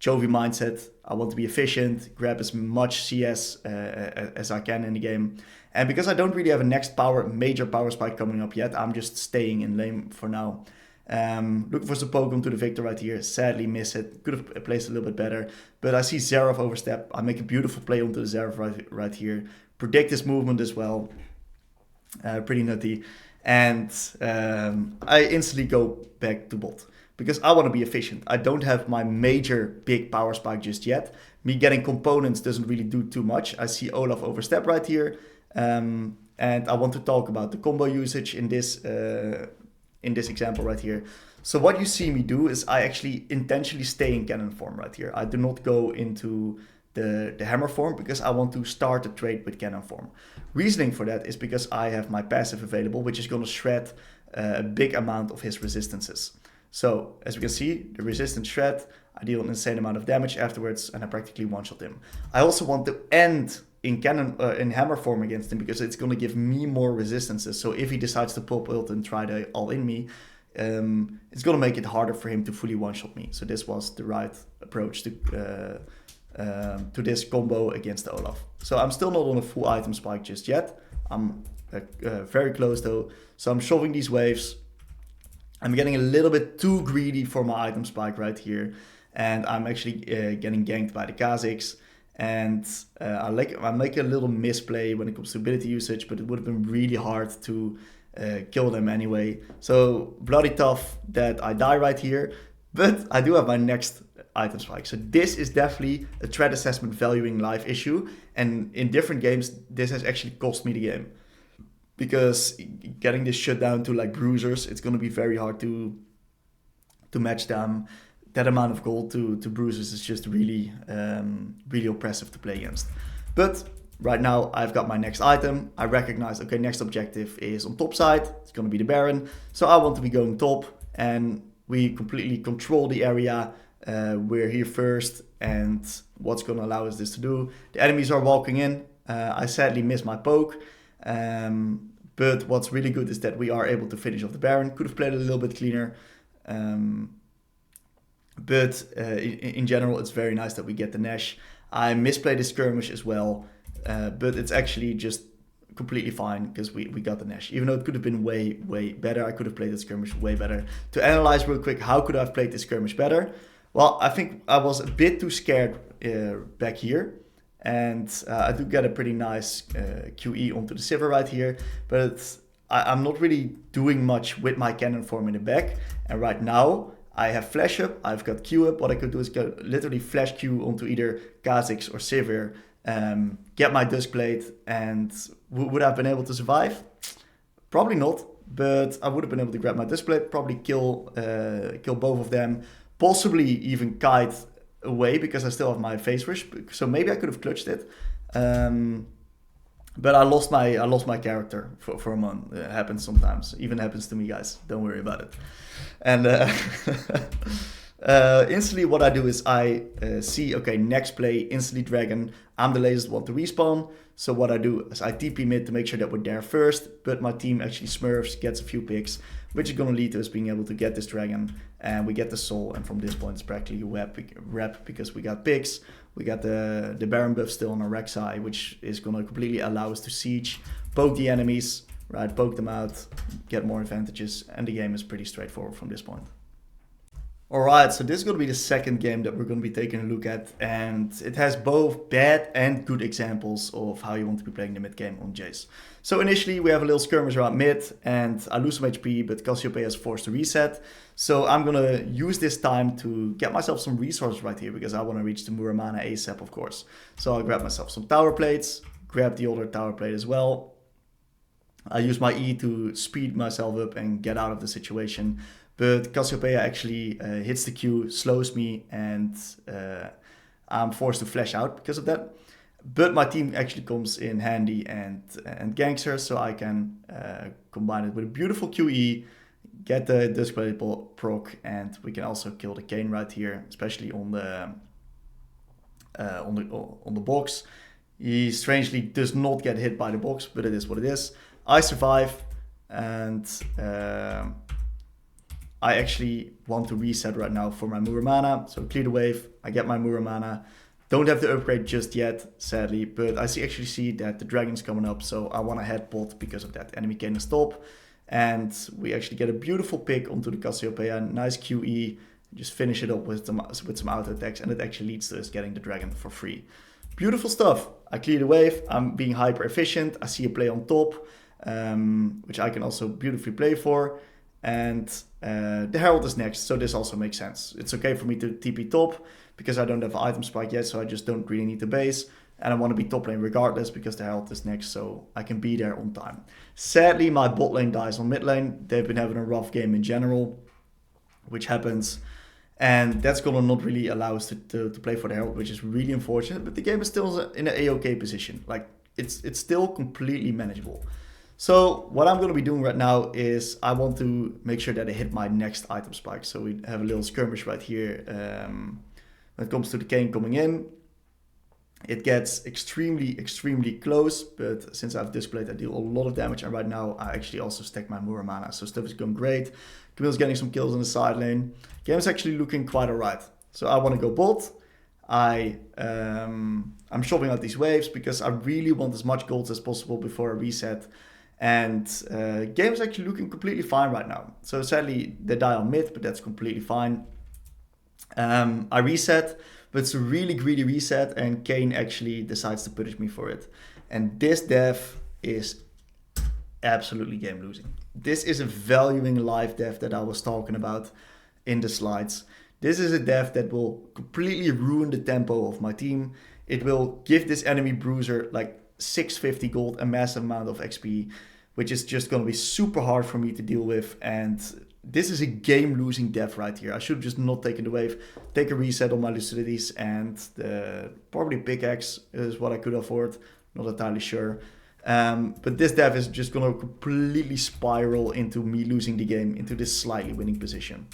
Chovy mindset, I want to be efficient, grab as much CS as I can in the game. And because I don't really have a next major power spike coming up yet, I'm just staying in lane for now. Looking for some poke onto the Victor right here, sadly miss it, could have placed a little bit better. But I see Xerath overstep, I make a beautiful play onto the Xerath right here, predict his movement as well. Pretty nutty, and I instantly go back to bot because I want to be efficient. I don't have my major big power spike just yet. Me getting components doesn't really do too much. I see Olaf overstep right here, and I want to talk about the combo usage in this example right here. So what you see me do is I actually intentionally stay in cannon form right here. I do not go into the hammer form because I want to start the trade with cannon form. Reasoning for that is because I have my passive available, which is going to shred a big amount of his resistances. So as we can see, the resistance shred, I deal an insane amount of damage afterwards, and I practically one-shot him. I also want to end in hammer form against him because it's going to give me more resistances. So if he decides to pop ult and try to all-in me, it's going to make it harder for him to fully one-shot me. So this was the right approach to this combo against the Olaf. So I'm still not on a full item spike just yet. I'm very close though. So I'm shoving these waves. I'm getting a little bit too greedy for my item spike right here. And I'm actually getting ganked by the Kazakhs. And I make a little misplay when it comes to ability usage, but it would have been really hard to kill them anyway. So bloody tough that I die right here. But I do have my next item spike. So this is definitely a threat assessment valuing life issue. And in different games, this has actually cost me the game. Because getting this shut down to like bruisers, it's going to be very hard to match them. That amount of gold to bruisers is just really, really oppressive to play against. But right now I've got my next item. I recognize, okay, next objective is on top side. It's going to be the Baron. So I want to be going top, and we completely control the area. We're here first, and what's going to allow us this to do? The enemies are walking in. I sadly miss my poke, But what's really good is that we are able to finish off the Baron. Could have played a little bit cleaner. But in general, it's very nice that we get the Nash. I misplayed the skirmish as well, but it's actually just completely fine because we got the Nash. Even though it could have been way, way better, I could have played the skirmish way better. To analyze real quick, how could I have played the skirmish better? Well, I think I was a bit too scared back here. And I do get a pretty nice QE onto the Sivir right here. But I'm not really doing much with my cannon form in the back. And right now, I have flash up, I've got Q up. What I could do is go literally flash Q onto either Kha'Zix or Sivir, get my Duskblade, and would I have been able to survive? Probably not, but I would have been able to grab my Duskblade, probably kill both of them, possibly even kite away because I still have my Phase Rush, so maybe I could have clutched it. But I lost my character for a month. It happens sometimes. Even happens to me, guys. Don't worry about it. And instantly what I do is I see, okay, next play, instantly dragon. I'm the latest one to respawn. So what I do is I TP mid to make sure that we're there first. But my team actually smurfs, gets a few picks, which is going to lead to us being able to get this dragon. And we get the soul. And from this point, it's practically rep because we got picks. We got the Baron buff still on our Rek'Sai, which is going to completely allow us to siege, poke the enemies, right? Poke them out, get more advantages, and the game is pretty straightforward from this point. Alright, so this is going to be the second game that we're going to be taking a look at, and it has both bad and good examples of how you want to be playing the mid game on Jayce. So initially we have a little skirmish around mid, and I lose some HP, but Cassiopeia is forced to reset. So I'm going to use this time to get myself some resources right here, because I want to reach the Muramana ASAP, of course. So I'll grab myself some tower plates, grab the other tower plate as well. I use my E to speed myself up and get out of the situation. But Cassiopeia actually hits the Q, slows me, and I'm forced to flash out because of that. But my team actually comes in handy and ganks her, so I can combine it with a beautiful QE, get the Duskblade proc, and we can also kill the Kayn right here, especially on the box. He strangely does not get hit by the box, but it is what it is. I survive, and I actually want to reset right now for my Muramana. So clear the wave, I get my Muramana. Don't have the upgrade just yet, sadly, but I actually see that the dragon's coming up, so I want to head bot because of that. Enemy Kayn is top, and we actually get a beautiful pick onto the Cassiopeia, nice QE, just finish it up with some auto attacks, and it actually leads to us getting the dragon for free. Beautiful stuff. I clear the wave, I'm being hyper efficient, I see a play on top, which I can also beautifully play for. And the Herald is next, so this also makes sense. It's okay for me to TP top, because I don't have an item spike yet, so I just don't really need the base. And I want to be top lane regardless, because the Herald is next, so I can be there on time. Sadly, my bot lane dies on mid lane. They've been having a rough game in general, which happens. And that's going to not really allow us to play for the Herald, which is really unfortunate. But the game is still in an A-OK position. Like, it's still completely manageable. So what I'm going to be doing right now is I want to make sure that I hit my next item spike. So we have a little skirmish right here. When it comes to the Kayn coming in, it gets extremely, extremely close. But since I've Duskblade, I deal a lot of damage. And right now, I actually also stack my Muramana. So stuff is going great. Camille's getting some kills in the side lane. Game is actually looking quite alright. So I want to go bot. I'm shopping out these waves because I really want as much gold as possible before I reset. And game is actually looking completely fine right now. So sadly, they die on mid, but that's completely fine. I reset, but it's a really greedy reset, and Kayn actually decides to punish me for it. And this death is absolutely game losing. This is a valuing life death that I was talking about in the slides. This is a death that will completely ruin the tempo of my team. It will give this enemy bruiser like 650 gold, a massive amount of XP, which is just going to be super hard for me to deal with. And this is a game-losing death right here. I should have just not taken the wave, take a reset on my Lucidities, and probably pickaxe is what I could afford. Not entirely sure. But this death is just going to completely spiral into me losing the game into this slightly winning position.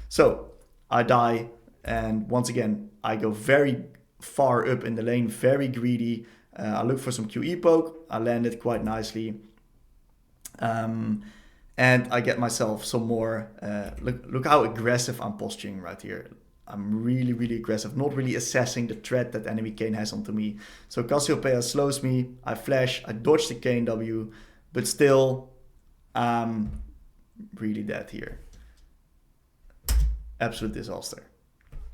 So I die, and once again, I go very far up in the lane, very greedy. I look for some QE poke. I landed quite nicely. And I get myself some more, look how aggressive I'm posturing right here. I'm really, really aggressive, not really assessing the threat that enemy Kayn has onto me. So Cassiopeia slows me, I flash, I dodge the Kayn W, but still, I'm really dead here. Absolute disaster.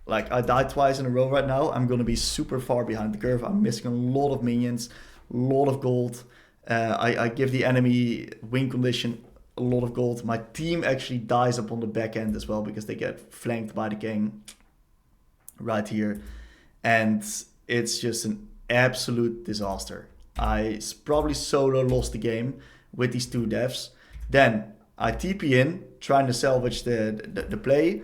Like, I died twice in a row right now. I'm gonna be super far behind the curve. I'm missing a lot of minions, a lot of gold. I give the enemy win condition a lot of gold. My team actually dies up on the back end as well because they get flanked by the king right here. And it's just an absolute disaster. I probably solo lost the game with these 2 deaths. Then I TP in, trying to salvage the play.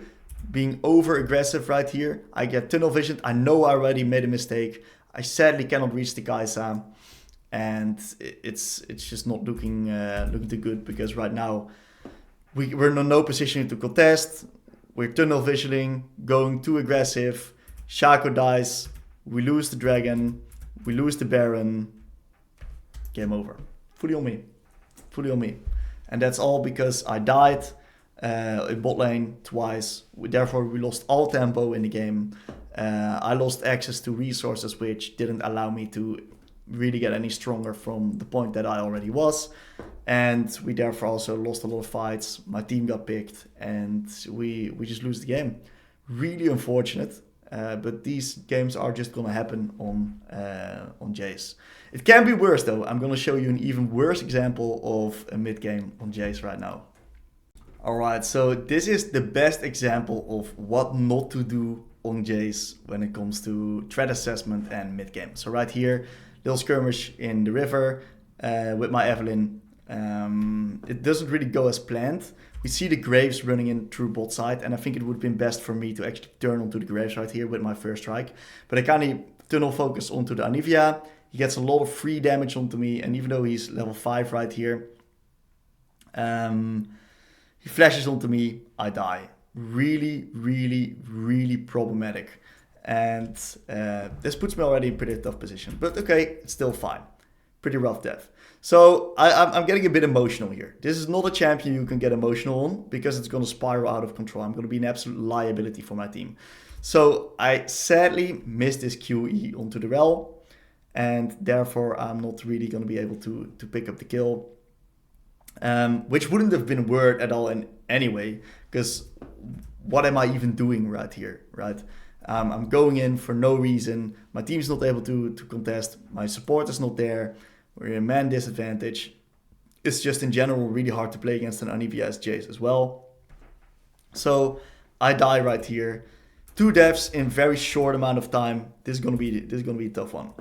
Being over aggressive right here. I get tunnel vision. I know I already made a mistake. I sadly cannot reach the Kai'Sa. And it's just not looking too good because right now we're in no position to contest. We're tunnel visioning, going too aggressive. Shaco dies. We lose the dragon. We lose the Baron. Game over. Fully on me. Fully on me. And that's all because I died in bot lane twice. Therefore, we lost all tempo in the game. I lost access to resources, which didn't allow me to really get any stronger from the point that I already was. And we therefore also lost a lot of fights. My team got picked and we just lose the game. Really unfortunate. But these games are just gonna happen on Jayce. It can be worse though. I'm gonna show you an even worse example of a mid game on Jayce right now. Alright, so this is the best example of what not to do on Jayce when it comes to threat assessment and mid game. So right here, little skirmish in the river with my Evelynn. It doesn't really go as planned. We see the Graves running in through bot side, and I think it would have been best for me to actually turn onto the Graves right here with my first strike. But I kind of tunnel focus onto the Anivia. He gets a lot of free damage onto me, and even though he's level 5 right here, he flashes onto me, I die. Really, really, really problematic. And this puts me already in a pretty tough position. But okay, it's still fine. Pretty rough death. So I'm getting a bit emotional here. This is not a champion you can get emotional on because it's going to spiral out of control. I'm going to be an absolute liability for my team. So I sadly missed this QE onto the rel. And therefore I'm not really going to be able to pick up the kill. Which wouldn't have been worth at all in any way. Because what am I even doing right here, right? I'm going in for no reason. My team's not able to contest. My support is not there. We're in man disadvantage. It's just in general really hard to play against an Anivia as Jayce as well. So I die right here. 2 deaths in very short amount of time. This is gonna be a tough one.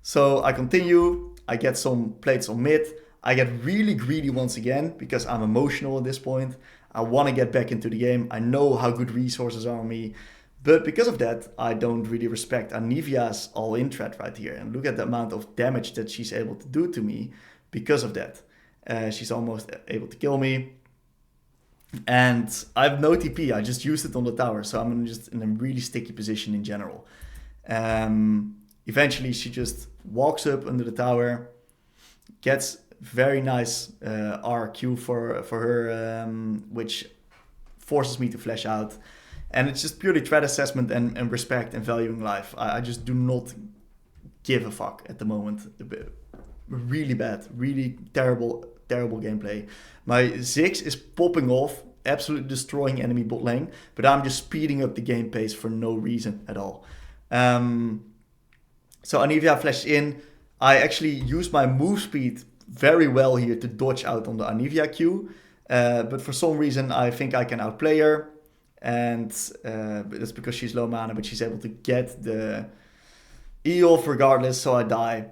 So I continue. I get some plates on mid. I get really greedy once again because I'm emotional at this point. I want to get back into the game. I know how good resources are on me. But because of that, I don't really respect Anivia's all-in threat right here. And look at the amount of damage that she's able to do to me because of that. She's almost able to kill me. And I have no TP. I just used it on the tower. So I'm just in a really sticky position in general. Eventually, she just walks up under the tower. Gets very nice RQ for her, which forces me to flash out. And it's just purely threat assessment and respect and valuing life. I just do not give a fuck at the moment. Really bad, really terrible gameplay. My Ziggs is popping off, absolutely destroying enemy bot lane, but I'm just speeding up the game pace for no reason at all. So Anivia flashes in. I actually use my move speed very well here to dodge out on the Anivia Q. But for some reason, I think I can outplay her. And that's because she's low mana, but she's able to get the E off regardless, so I die.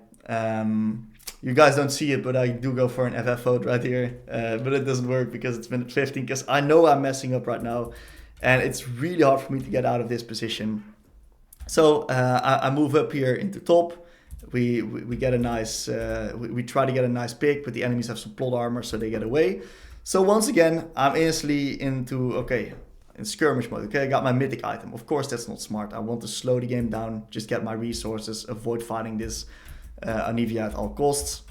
You guys don't see it, but I do go for an FF vote right here. But it doesn't work because it's minute 15, because I know I'm messing up right now. And it's really hard for me to get out of this position. So I move up here into top. We get a nice, we try to get a nice pick, but the enemies have some plot armor, so they get away. So once again, I'm instantly into, okay, in skirmish mode. Okay, I got my mythic item. Of course, that's not smart. I want to slow the game down, just get my resources, avoid fighting this Anivia at all costs.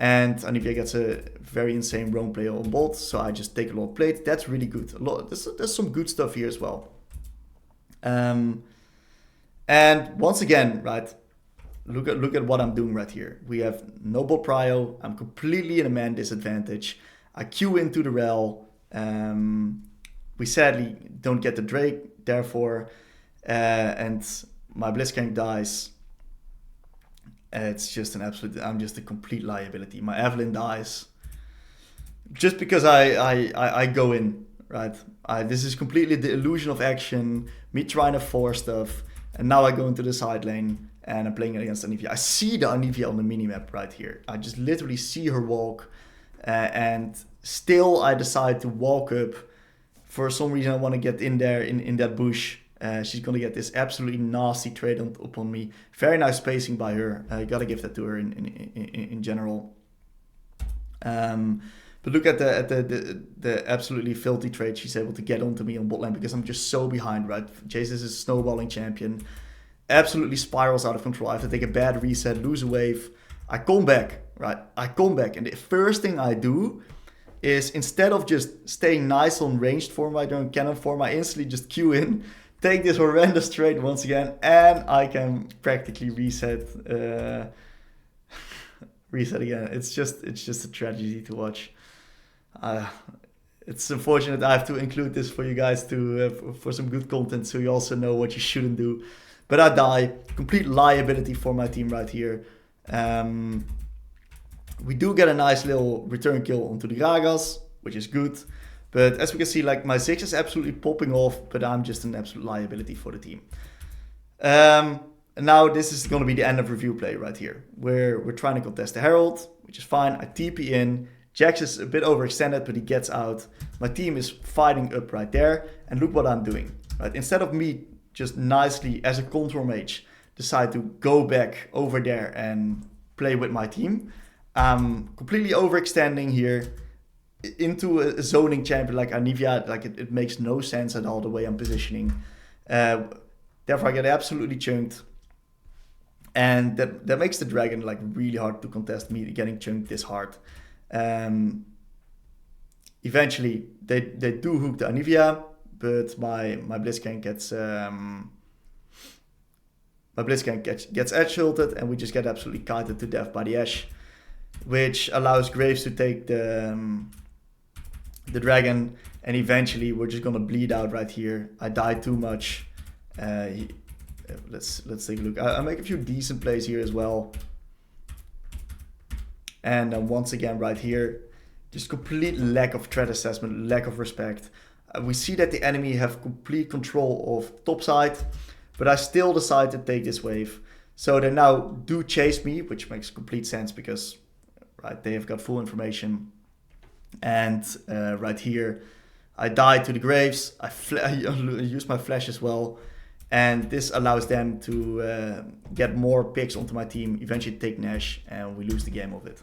And Anivia gets a very insane roam play on bot, so I just take a lot of plates. That's really good. There's some good stuff here as well. And once again, right, look at what I'm doing right here. We have no bot prio. I'm completely in a man disadvantage. I queue into the rel. We sadly don't get the Drake, therefore, and my Blitzcrank dies. It's just I'm just a complete liability. My Evelyn dies just because I go in, right? This is completely the illusion of action, me trying to force stuff, and now I go into the side lane and I'm playing against Anivia. I see the Anivia on the minimap right here. I just literally see her walk, and still I decide to walk up. For some reason I want to get in there in that bush. She's going to get this absolutely nasty trade upon me. Very nice spacing by her. I got to give that to her in general. But look at the absolutely filthy trade she's able to get onto me on bot lane because I'm just so behind, right? Jayce is a snowballing champion. Absolutely spirals out of control. I have to take a bad reset, lose a wave. I come back, right? I come back. And the first thing I do is instead of just staying nice on ranged form right during cannon form, I instantly just queue in, take this horrendous trade once again, and I can practically reset again. It's just a tragedy to watch. It's unfortunate I have to include this for you guys for some good content, so you also know what you shouldn't do. But I die. Complete liability for my team right here. We do get a nice little return kill onto the Gragas, which is good. But as we can see, like my Ziggs is absolutely popping off, but I'm just an absolute liability for the team. Now this is going to be the end of review play right here, where we're trying to contest the Herald, which is fine. I TP in. Jax is a bit overextended, but he gets out. My team is fighting up right there, and look what I'm doing. Right, instead of me just nicely as a control mage decide to go back over there and play with my team, I'm completely overextending here into a zoning champion like Anivia. Like it makes no sense at all the way I'm positioning. Therefore I get absolutely chunked. And that makes the dragon like really hard to contest me getting chunked this hard. Eventually they do hook the Anivia, but my Blitzcrank gets edge ulted, and we just get absolutely kited to death by the Ashe, which allows Graves to take the dragon, and eventually we're just gonna bleed out right here. I died too much. Let's take a look. I make a few decent plays here as well, and once again right here, just complete lack of threat assessment, lack of respect. We see that the enemy have complete control of top side, but I still decide to take this wave. So they now do chase me, which makes complete sense because right, they have got full information. And right here, I die to the Graves. I use my flash as well. And this allows them to get more picks onto my team, eventually take Nash, and we lose the game of it.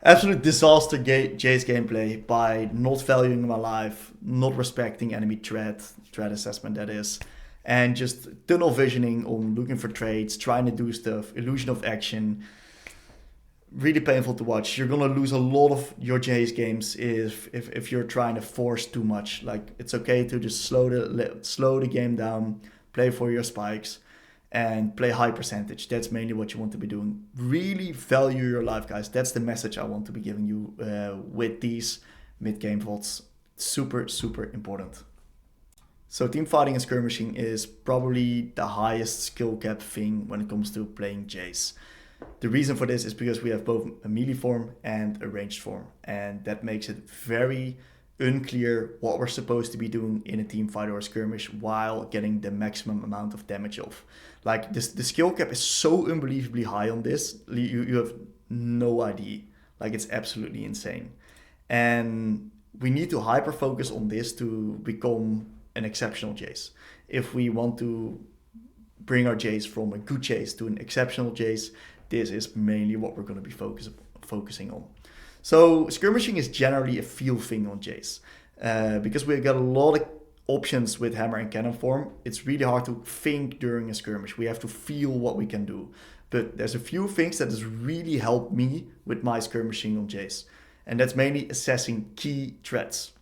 Absolute disaster Jayce gameplay by not valuing my life, not respecting enemy threat assessment that is, and just tunnel visioning on looking for trades, trying to do stuff, illusion of action. Really painful to watch. You're gonna lose a lot of your Jayce games if you're trying to force too much. Like it's okay to just slow the game down, play for your spikes, and play high percentage. That's mainly what you want to be doing. Really value your life, guys. That's the message I want to be giving you with these mid-game VODs. Super, super important. So teamfighting and skirmishing is probably the highest skill cap thing when it comes to playing Jayce. The reason for this is because we have both a melee form and a ranged form, and that makes it very unclear what we're supposed to be doing in a team fight or a skirmish while getting the maximum amount of damage off. Like the skill cap is so unbelievably high on this, you have no idea. Like it's absolutely insane. And we need to hyper focus on this to become an exceptional Jayce. If we want to bring our Jayce from a good Jayce to an exceptional Jayce, this is mainly what we're going to be focusing on. So skirmishing is generally a feel thing on Jayce. Because we got a lot of options with hammer and cannon form, it's really hard to think during a skirmish. We have to feel what we can do. But there's a few things that has really helped me with my skirmishing on Jayce. And that's mainly assessing key threats.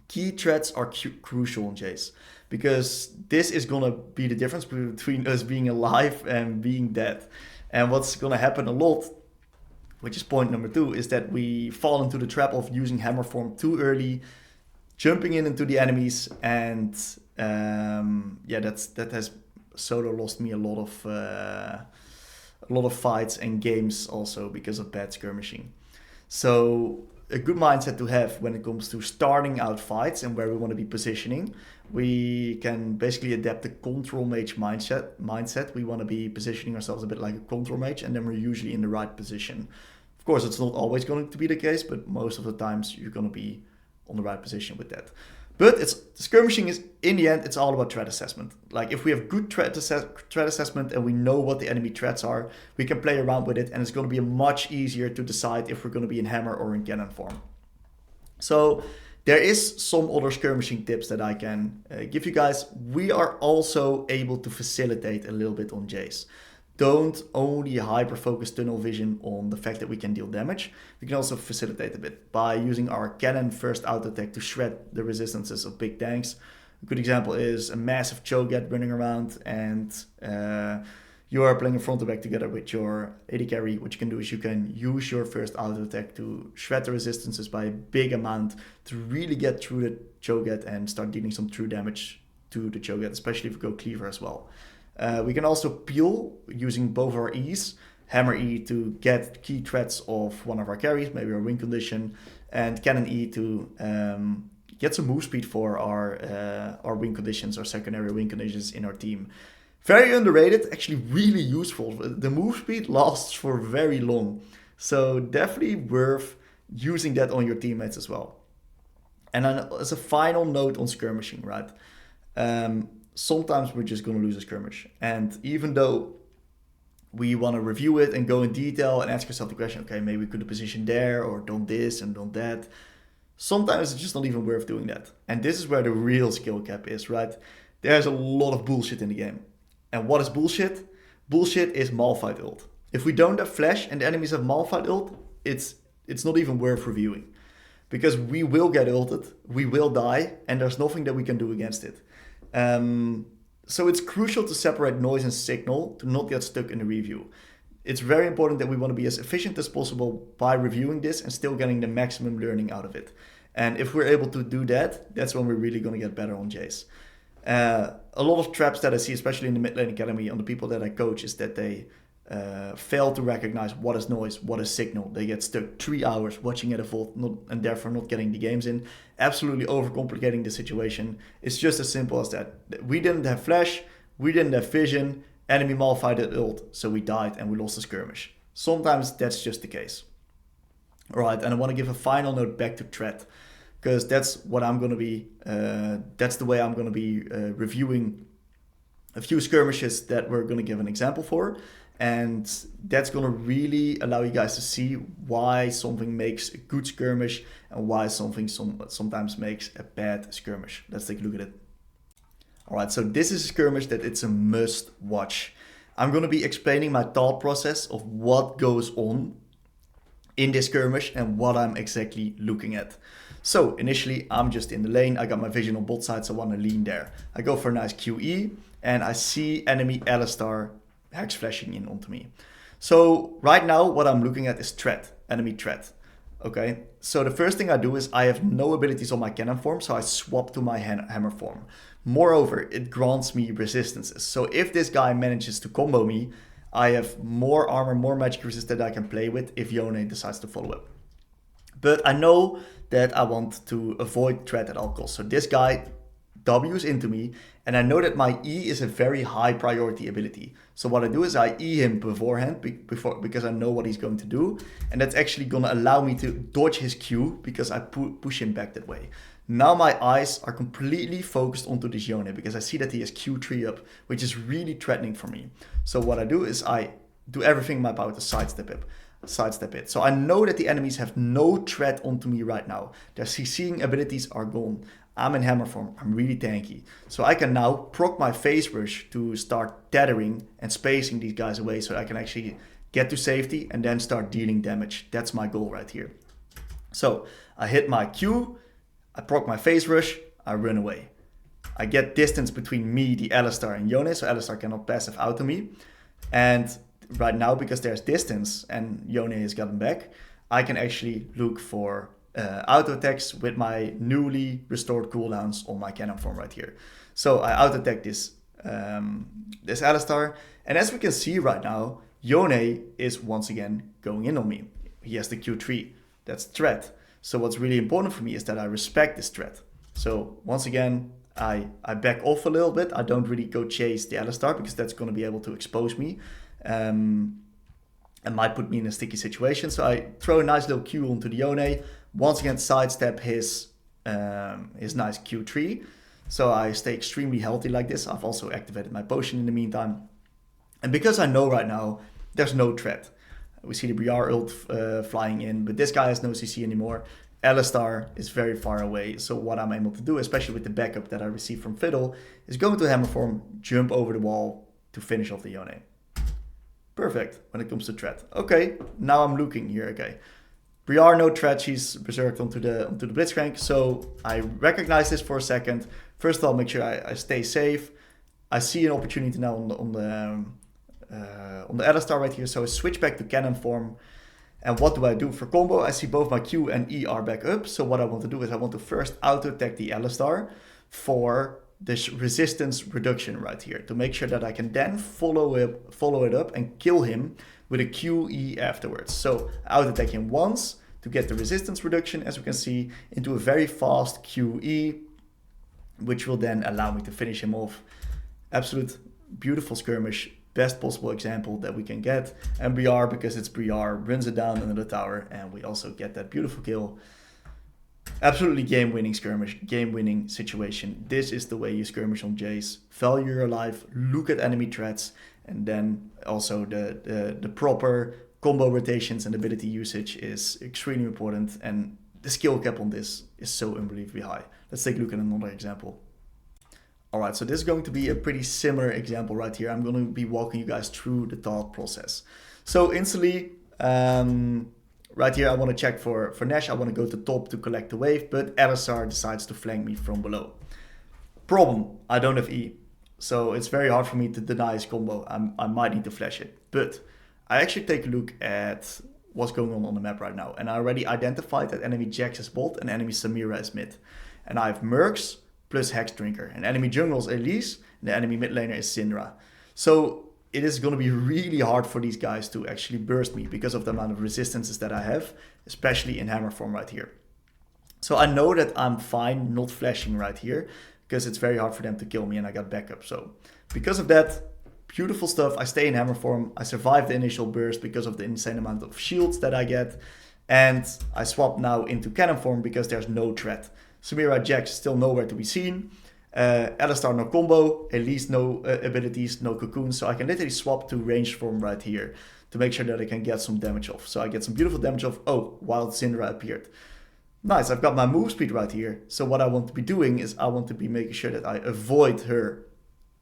Key threats are crucial on Jayce, because this is going to be the difference between us being alive and being dead. And what's going to happen a lot, which is point number 2, is that we fall into the trap of using hammer form too early, jumping into the enemies, and that has solo lost me a lot of fights and games also because of bad skirmishing. So a good mindset to have when it comes to starting out fights and where we want to be positioning, we can basically adapt the control mage mindset. We want to be positioning ourselves a bit like a control mage, and then we're usually in the right position. Of course, it's not always going to be the case, but most of the times you're going to be on the right position with that. But skirmishing is, in the end, it's all about threat assessment. Like, if we have good threat assessment and we know what the enemy threats are, we can play around with it, and it's going to be much easier to decide if we're going to be in hammer or in cannon form. So there is some other skirmishing tips that I can give you guys. We are also able to facilitate a little bit on Jayce. Don't only hyper-focus tunnel vision on the fact that we can deal damage. We can also facilitate a bit by using our cannon first auto attack to shred the resistances of big tanks. A good example is a massive cho'Gath running around, and you are playing a front to back together with your AD carry. What you can do is you can use your first auto attack to shred the resistances by a big amount to really get through the cho'Gath and start dealing some true damage to the cho'Gath, especially if we go cleaver as well. We can also peel using both our E's, hammer E to get key threats of one of our carries, maybe our win condition, and cannon E to get some move speed for our win conditions, our secondary win conditions in our team. Very underrated, actually really useful. The move speed lasts for very long, so definitely worth using that on your teammates as well. And then as a final note on skirmishing, right? Sometimes we're just going to lose a skirmish. And even though we want to review it and go in detail and ask yourself the question, okay, maybe we could have positioned there or done this and done that. Sometimes it's just not even worth doing that. And this is where the real skill cap is, right? There's a lot of bullshit in the game. And what is bullshit? Bullshit is Malphite ult. If we don't have flash and the enemies have Malphite ult, it's not even worth reviewing. Because we will get ulted, we will die, and there's nothing that we can do against it. So it's crucial to separate noise and signal to not get stuck in the review. It's very important that we want to be as efficient as possible by reviewing this and still getting the maximum learning out of it. And if we're able to do that, that's when we're really going to get better on Jayce. A lot of traps that I see, especially in the mid lane academy, on the people that I coach, is that they fail to recognize what is noise, what is signal. They get stuck 3 hours watching at a vault and therefore not getting the games in, absolutely overcomplicating the situation. It's just as simple as that. We didn't have flash, we didn't have vision, enemy Malphite ult, so we died and we lost the skirmish. Sometimes that's just the case. Alright, and I want to give a final note back to threat, because that's what I'm going to be, that's the way I'm going to be reviewing a few skirmishes that we're going to give an example for. And that's going to really allow you guys to see why something makes a good skirmish and why something sometimes makes a bad skirmish. Let's take a look at it. Alright, so this is a skirmish that it's a must watch. I'm going to be explaining my thought process of what goes on in this skirmish and what I'm exactly looking at. So initially I'm just in the lane, I got my vision on bot side, so I want to lean there. I go for a nice QE and I see enemy Alistar hex flashing in onto me. So right now what I'm looking at is threat, enemy threat. Okay, so the first thing I do is I have no abilities on my cannon form, so I swap to my hammer form. Moreover, it grants me resistances. So if this guy manages to combo me, I have more armor, more magic resist that I can play with if Yone decides to follow up. But I know that I want to avoid threat at all costs. So this guy W's into me, and I know that my E is a very high priority ability. So what I do is I E him beforehand because I know what he's going to do, and that's actually going to allow me to dodge his Q because I push him back that way. Now my eyes are completely focused onto this Yone because I see that he has Q3 up, which is really threatening for me. So what I do is I do everything in my power to sidestep it. So I know that the enemies have no threat onto me right now. Their CCing abilities are gone. I'm in hammer form, I'm really tanky. So I can now proc my phase rush to start tethering and spacing these guys away so I can actually get to safety and then start dealing damage. That's my goal right here. So I hit my Q, I proc my phase rush, I run away. I get distance between me, the Alistar, and Yone, so Alistar cannot passive out to me. And right now, because there's distance and Yone has gotten back, I can actually look for auto attacks with my newly restored cooldowns on my cannon form right here. So I auto attack this Alistar, and as we can see right now, Yone is once again going in on me. He has the Q3. That's threat. So what's really important for me is that I respect this threat. So once again, I back off a little bit. I don't really go chase the Alistar because that's going to be able to expose me and might put me in a sticky situation. So I throw a nice little Q onto the Yone. Once again, sidestep his nice Q3. So I stay extremely healthy like this. I've also activated my potion in the meantime. And because I know right now there's no threat. We see the Briar ult flying in, but this guy has no CC anymore. Alistar is very far away, so what I'm able to do, especially with the backup that I received from Fiddle, is go into hammer form, jump over the wall to finish off the Yone. Perfect when it comes to threat. Okay, now I'm looking here. Okay, Briar no threat. She's berserked onto the Blitzcrank, so I recognize this for a second. First of all, make sure I stay safe. I see an opportunity now on the Alistar right here, so I switch back to cannon form. And what do I do for combo? I see both my Q and E are back up. So what I want to do is I want to first auto attack the Alistar for this resistance reduction right here, to make sure that I can then follow it up and kill him with a QE afterwards. So I auto attack him once to get the resistance reduction, as we can see, into a very fast QE, which will then allow me to finish him off. Absolute beautiful skirmish. Best possible example that we can get. And Briar, because it's Briar, runs it down under the tower, and we also get that beautiful kill. Absolutely game-winning skirmish, game-winning situation. This is the way you skirmish on Jayce. Value your life, look at enemy threats, and then also the proper combo rotations and ability usage is extremely important, and the skill cap on this is so unbelievably high. Let's take a look at another example. Alright, so this is going to be a pretty similar example right here. I'm going to be walking you guys through the thought process. So instantly, right here I want to check for Nash. I want to go to top to collect the wave, but Alistar decides to flank me from below. Problem, I don't have E. So it's very hard for me to deny his combo. I might need to flash it. But I actually take a look at what's going on the map right now. And I already identified that enemy Jax is bot and enemy Samira is mid. And I have Mercs plus Hex Drinker. And enemy jungle is Elise, and the enemy mid laner is Syndra. So it is going to be really hard for these guys to actually burst me because of the amount of resistances that I have, especially in hammer form right here. So I know that I'm fine not flashing right here because it's very hard for them to kill me and I got backup. So because of that, beautiful stuff. I stay in hammer form. I survive the initial burst because of the insane amount of shields that I get. And I swap now into cannon form because there's no threat. Samira Jax still nowhere to be seen. Alistar no combo, at least no abilities, no cocoon. So I can literally swap to range form right here to make sure that I can get some damage off. So I get some beautiful damage off. Oh, while Syndra appeared. Nice, I've got my move speed right here. So what I want to be doing is I want to be making sure that I avoid her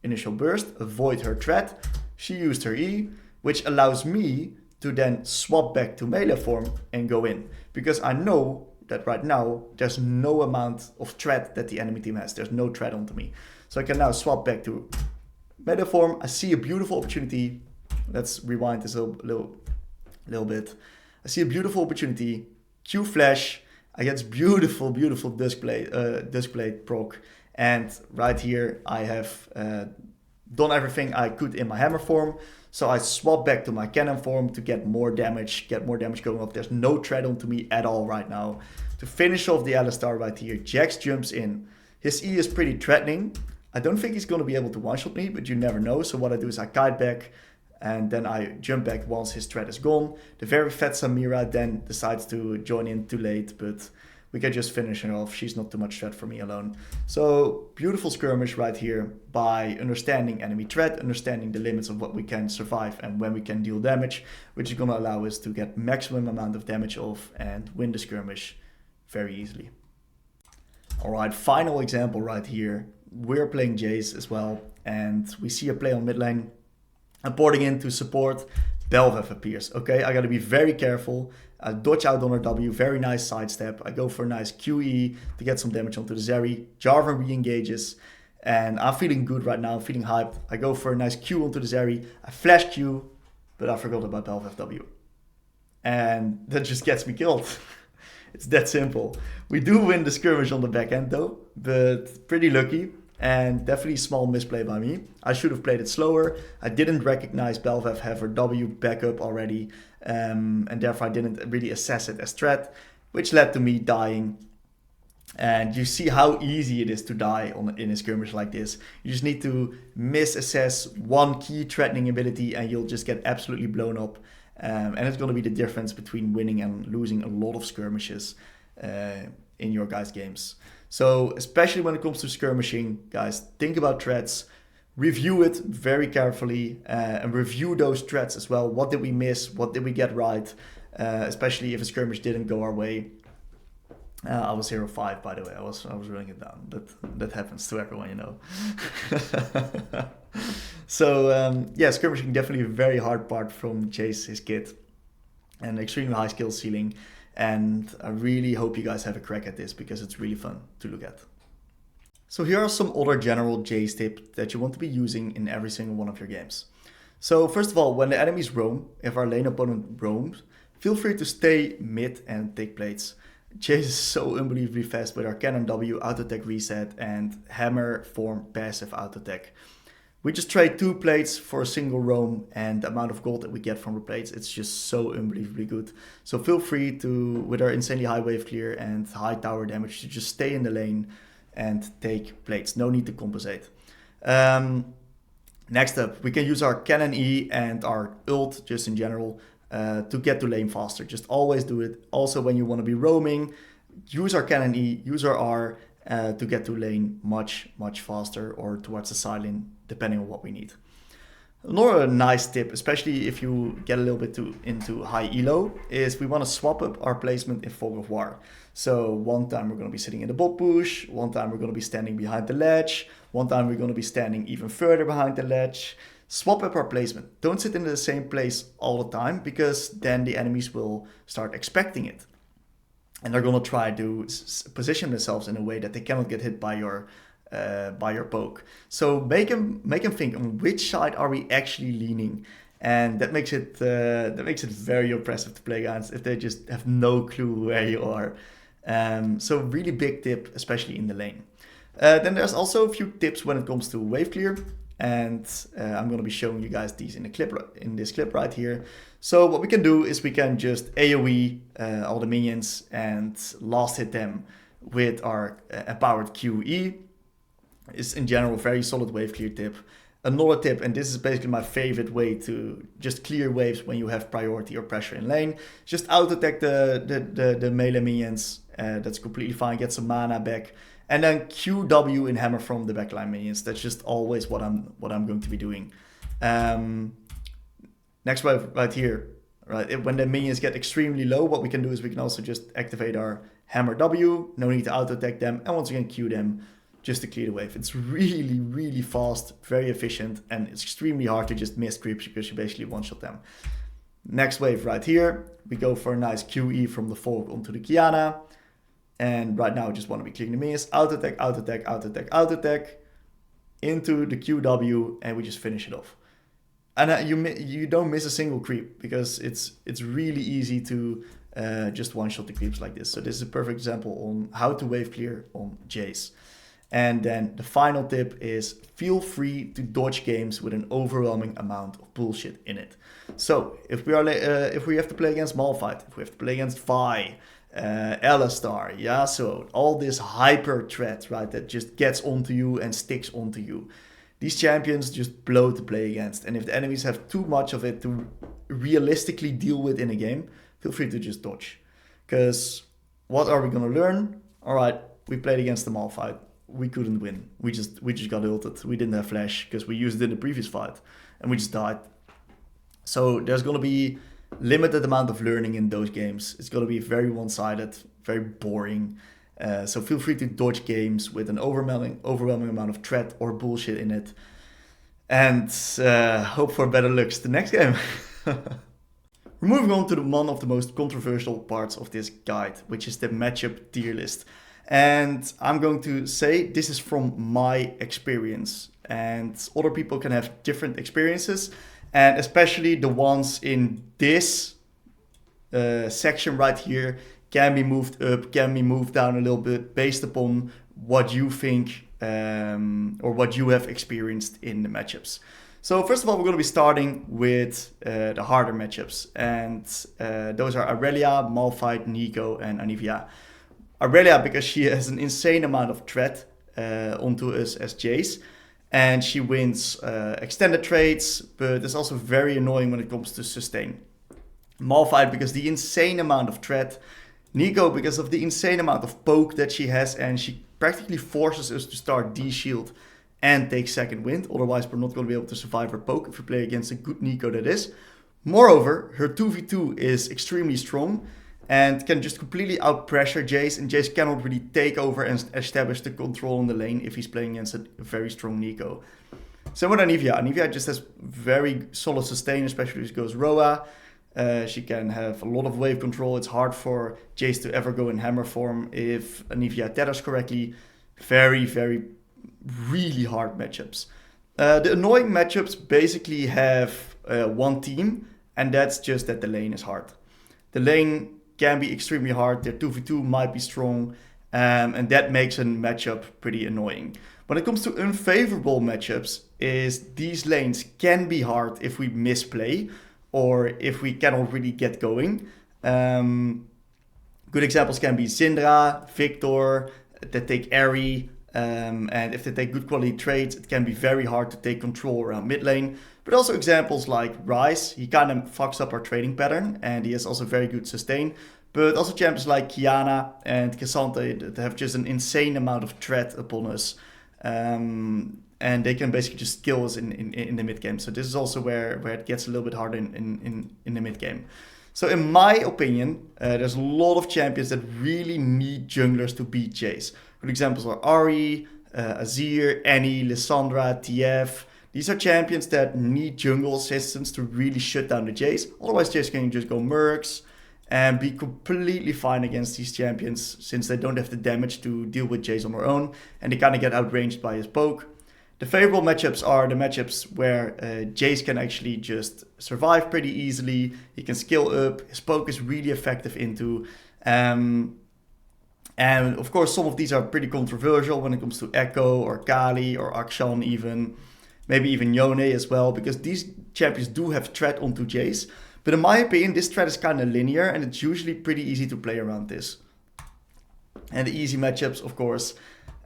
initial burst, avoid her threat. She used her E, which allows me to then swap back to melee form and go in. Because I know that right now there's no amount of threat that the enemy team has. There's no threat onto me. So I can now swap back to melee form. I see a beautiful opportunity. Let's rewind this a little bit. I see a beautiful opportunity. Q flash. I get this beautiful Duskblade proc. And right here I have done everything I could in my hammer form. So I swap back to my cannon form to get more damage going off. There's no threat onto me at all right now. To finish off the Alistar right here, Jax jumps in. His E is pretty threatening. I don't think he's going to be able to one-shot me, but you never know. So what I do is I kite back and then I jump back once his threat is gone. The very fat Samira then decides to join in too late, but we can just finish her off. She's not too much threat for me alone. So beautiful skirmish right here by understanding enemy threat, understanding the limits of what we can survive and when we can deal damage, which is going to allow us to get maximum amount of damage off and win the skirmish very easily. Alright, final example right here. We're playing Jayce as well, and we see a play on mid lane. I'm porting in to support. Belvev appears. Okay, I gotta be very careful. I dodge out on her W, very nice sidestep. I go for a nice QE to get some damage onto the Zeri. Jarvan re-engages, and I'm feeling good right now, I'm feeling hyped. I go for a nice Q onto the Zeri. I flash Q, but I forgot about Belvev W. And that just gets me killed. It's that simple. We do win the skirmish on the back end though, but pretty lucky. And definitely small misplay by me. I should have played it slower. I didn't recognize Belvev have her W backup already. And therefore I didn't really assess it as threat, which led to me dying. And you see how easy it is to die in a skirmish like this. You just need to misassess one key threatening ability and you'll just get absolutely blown up. And it's going to be the difference between winning and losing a lot of skirmishes in your guys' games. So especially when it comes to skirmishing, guys, think about threats, review it very carefully, and review those threats as well. What did we miss? What did we get right? Especially if a skirmish didn't go our way. I was 0-5, by the way. I was running it down. That happens to everyone, you know. So yeah, skirmishing definitely a very hard part from Jayce, his kit, and extremely high skill ceiling. And I really hope you guys have a crack at this because it's really fun to look at. So here are some other general Jayce tips that you want to be using in every single one of your games. So first of all, when the enemies roam, if our lane opponent roams, feel free to stay mid and take plates. Jayce is so unbelievably fast with our cannon W, auto attack reset, and hammer form passive auto attack. We just trade 2 plates for a single roam, and the amount of gold that we get from the plates, it's just so unbelievably good. So feel free to, with our insanely high wave clear and high tower damage, to just stay in the lane and take plates. No need to compensate. Next up, we can use our cannon E and our ult, just in general, to get to lane faster. Just always do it. Also, when you want to be roaming, use our cannon E, use our R to get to lane much faster, or towards the side lane, depending on what we need. Another nice tip, especially if you get a little bit into high elo, is we want to swap up our placement in Fog of War. So one time we're going to be sitting in the bot push, one time we're going to be standing behind the ledge, one time we're going to be standing even further behind the ledge. Swap up our placement. Don't sit in the same place all the time, because then the enemies will start expecting it. And they're going to try to position themselves in a way that they cannot get hit by your poke. So make them think on which side are we actually leaning, and that makes it very impressive to play against if they just have no clue where you are. So really big tip, especially in the lane. Then there's also a few tips when it comes to wave clear, and I'm going to be showing you guys these in this clip right here. So what we can do is we can just AoE all the minions and last hit them with our empowered QE. Is in general a very solid wave clear tip. Another tip, and this is basically my favorite way to just clear waves when you have priority or pressure in lane, just auto attack the melee minions. That's completely fine. Get some mana back, and then QW in hammer from the backline minions. That's just always what I'm going to be doing. Next wave right here, right? When the minions get extremely low, what we can do is we can also just activate our hammer W. No need to auto attack them, and once again Q them, just to clear the wave. It's really fast, very efficient, and it's extremely hard to just miss creeps because you basically one-shot them. Next wave right here, we go for a nice QE from the Fog onto the Kiana. And right now I just want to be clearing the minions. Auto attack, auto attack, auto attack, auto attack into the QW, and we just finish it off. And you don't miss a single creep, because it's really easy to just one-shot the creeps like this. So this is a perfect example on how to wave clear on Jayce. And then the final tip is feel free to dodge games with an overwhelming amount of bullshit in it. So if we have to play against Malphite, if we have to play against Vi, Alistar, Yasuo, all this hyper threat, right, that just gets onto you and sticks onto you. These champions just blow to play against, and if the enemies have too much of it to realistically deal with in a game, feel free to just dodge. Because what are we going to learn? All right, we played against the Malphite. We couldn't win. We just got ulted. We didn't have flash because we used it in the previous fight, and we just died. So there's going to be limited amount of learning in those games. It's going to be very one-sided, very boring. So feel free to dodge games with an overwhelming amount of threat or bullshit in it. And hope for better looks the next game. We're moving on to one of the most controversial parts of this guide, which is the matchup tier list. And I'm going to say this is from my experience. And other people can have different experiences. And especially the ones in this section right here can be moved up, can be moved down a little bit based upon what you think or what you have experienced in the matchups. So first of all, we're going to be starting with the harder matchups. And those are Aurelia, Malphite, Neeko, and Anivia. Aurelia, because she has an insane amount of threat onto us as Jayce. And she wins extended trades, but it's also very annoying when it comes to sustain. Malphite, because the insane amount of threat. Neeko, because of the insane amount of poke that she has, and she practically forces us to start D-shield and take second wind. Otherwise, we're not going to be able to survive her poke if we play against a good Neeko, that is. Moreover, her 2v2 is extremely strong and can just completely outpressure Jayce, and Jayce cannot really take over and establish the control on the lane if he's playing against a very strong Neeko. Same with Anivia. Anivia just has very solid sustain, especially if she goes Roa. She can have a lot of wave control. It's hard for Jayce to ever go in hammer form if Anivia tethers correctly. Very, very, really hard matchups. The annoying matchups basically have one team, and that's just that the lane is hard. The lane can be extremely hard. Their 2v2 might be strong, and that makes a matchup pretty annoying. When it comes to unfavorable matchups, is these lanes can be hard if we misplay, or if we cannot really get going. Good examples can be Syndra, Victor, that take Ahri, and if they take good quality trades, it can be very hard to take control around mid lane. But also examples like Ryze, he kind of fucks up our trading pattern, and he has also very good sustain. But also champions like Kiana and Cassandra that have just an insane amount of threat upon us. And they can basically just kill us in the mid game. So this is also where it gets a little bit harder in the mid game. So in my opinion, there's a lot of champions that really need junglers to beat Jayce. Good examples are Ahri, Azir, Annie, Lissandra, TF. These are champions that need jungle assistance to really shut down the Jayce. Otherwise, Jayce can just go Mercs and be completely fine against these champions, since they don't have the damage to deal with Jayce on their own, and they kind of get outranged by his poke. The favorable matchups are the matchups where Jayce can actually just survive pretty easily. He can skill up. His poke is really effective into. And of course, some of these are pretty controversial when it comes to Echo or Kali or Akshan even. Maybe even Yone as well, because these champions do have threat onto Jayce. But in my opinion, this threat is kind of linear, and it's usually pretty easy to play around this. And the easy matchups, of course,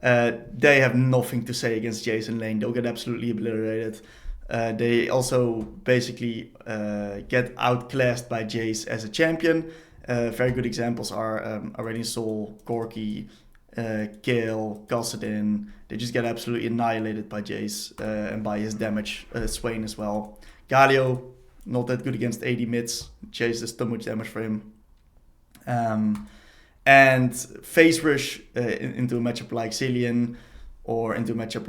they have nothing to say against Jayce in lane. They'll get absolutely obliterated. They also basically get outclassed by Jayce as a champion. Very good examples are Aurelion Sol, Corki, Kayle, Kassadin. They just get absolutely annihilated by Jayce and by his damage. Swain as well. Galio, not that good against AD mids. Jayce does too much damage for him. And phase rush into a matchup like Cillian, or into a matchup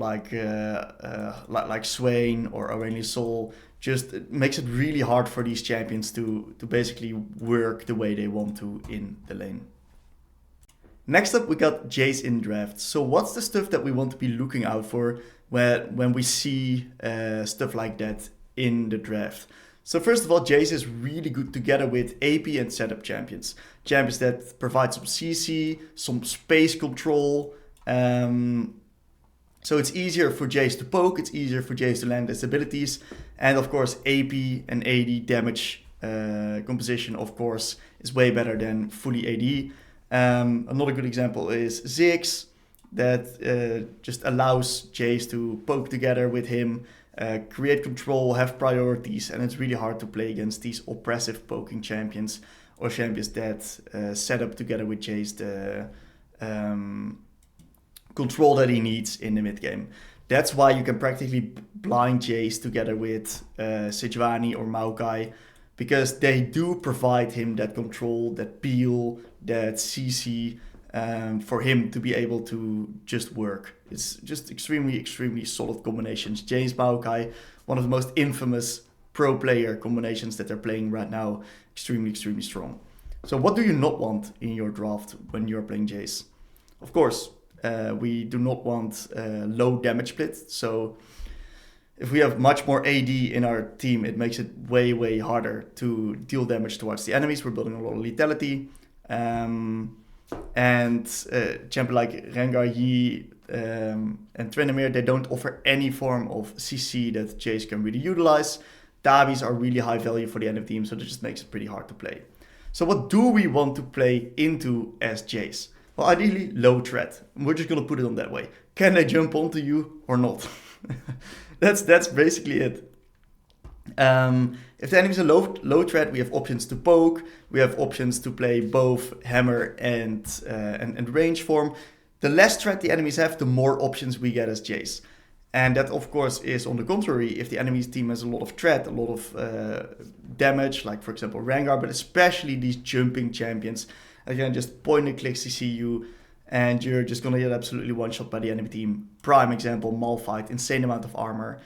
like Swain or Aurelion Sol, just makes it really hard for these champions to basically work the way they want to in the lane. Next up, we got Jayce In Draft. So what's the stuff that we want to be looking out for when we see stuff like that in the draft? So first of all, Jayce is really good together with AP and setup champions. Champions that provide some CC, some space control. So it's easier for Jayce to poke, it's easier for Jayce to land his abilities. And of course, AP and AD damage composition, of course, is way better than fully AD. Another good example is Ziggs, that just allows Jayce to poke together with him, create control, have priorities, and it's really hard to play against these oppressive poking champions or champions that set up together with Jayce the control that he needs in the mid game. That's why you can practically blind Jayce together with Sejuani or Maokai, because they do provide him that control, that peel, that CC, for him to be able to just work. It's just extremely solid combinations. Jayce Maokai, one of the most infamous pro player combinations that they're playing right now, extremely strong. So what do you not want in your draft when you're playing Jayce? Of course, we do not want low damage split. So if we have much more AD in our team, it makes it way harder to deal damage towards the enemies. We're building a lot of lethality. And champion like Rengar, Yi, and Tryndamere, they don't offer any form of CC that Jayce can really utilize. Tabis are really high value for the enemy team, so that just makes it pretty hard to play. So what do we want to play into as Jayce? Well, ideally low threat. We're just gonna put it on that way. Can they jump onto you or not? That's basically it. If the enemy's a low threat, we have options to poke. We have options to play both hammer and range form. The less threat the enemies have, the more options we get as Jayce. And that, of course, is on the contrary if the enemy's team has a lot of threat, a lot of damage, like for example Rengar, but especially these jumping champions. Again, just point and click CC you, and you're just gonna get absolutely one shot by the enemy team. Prime example, Malphite, insane amount of armor.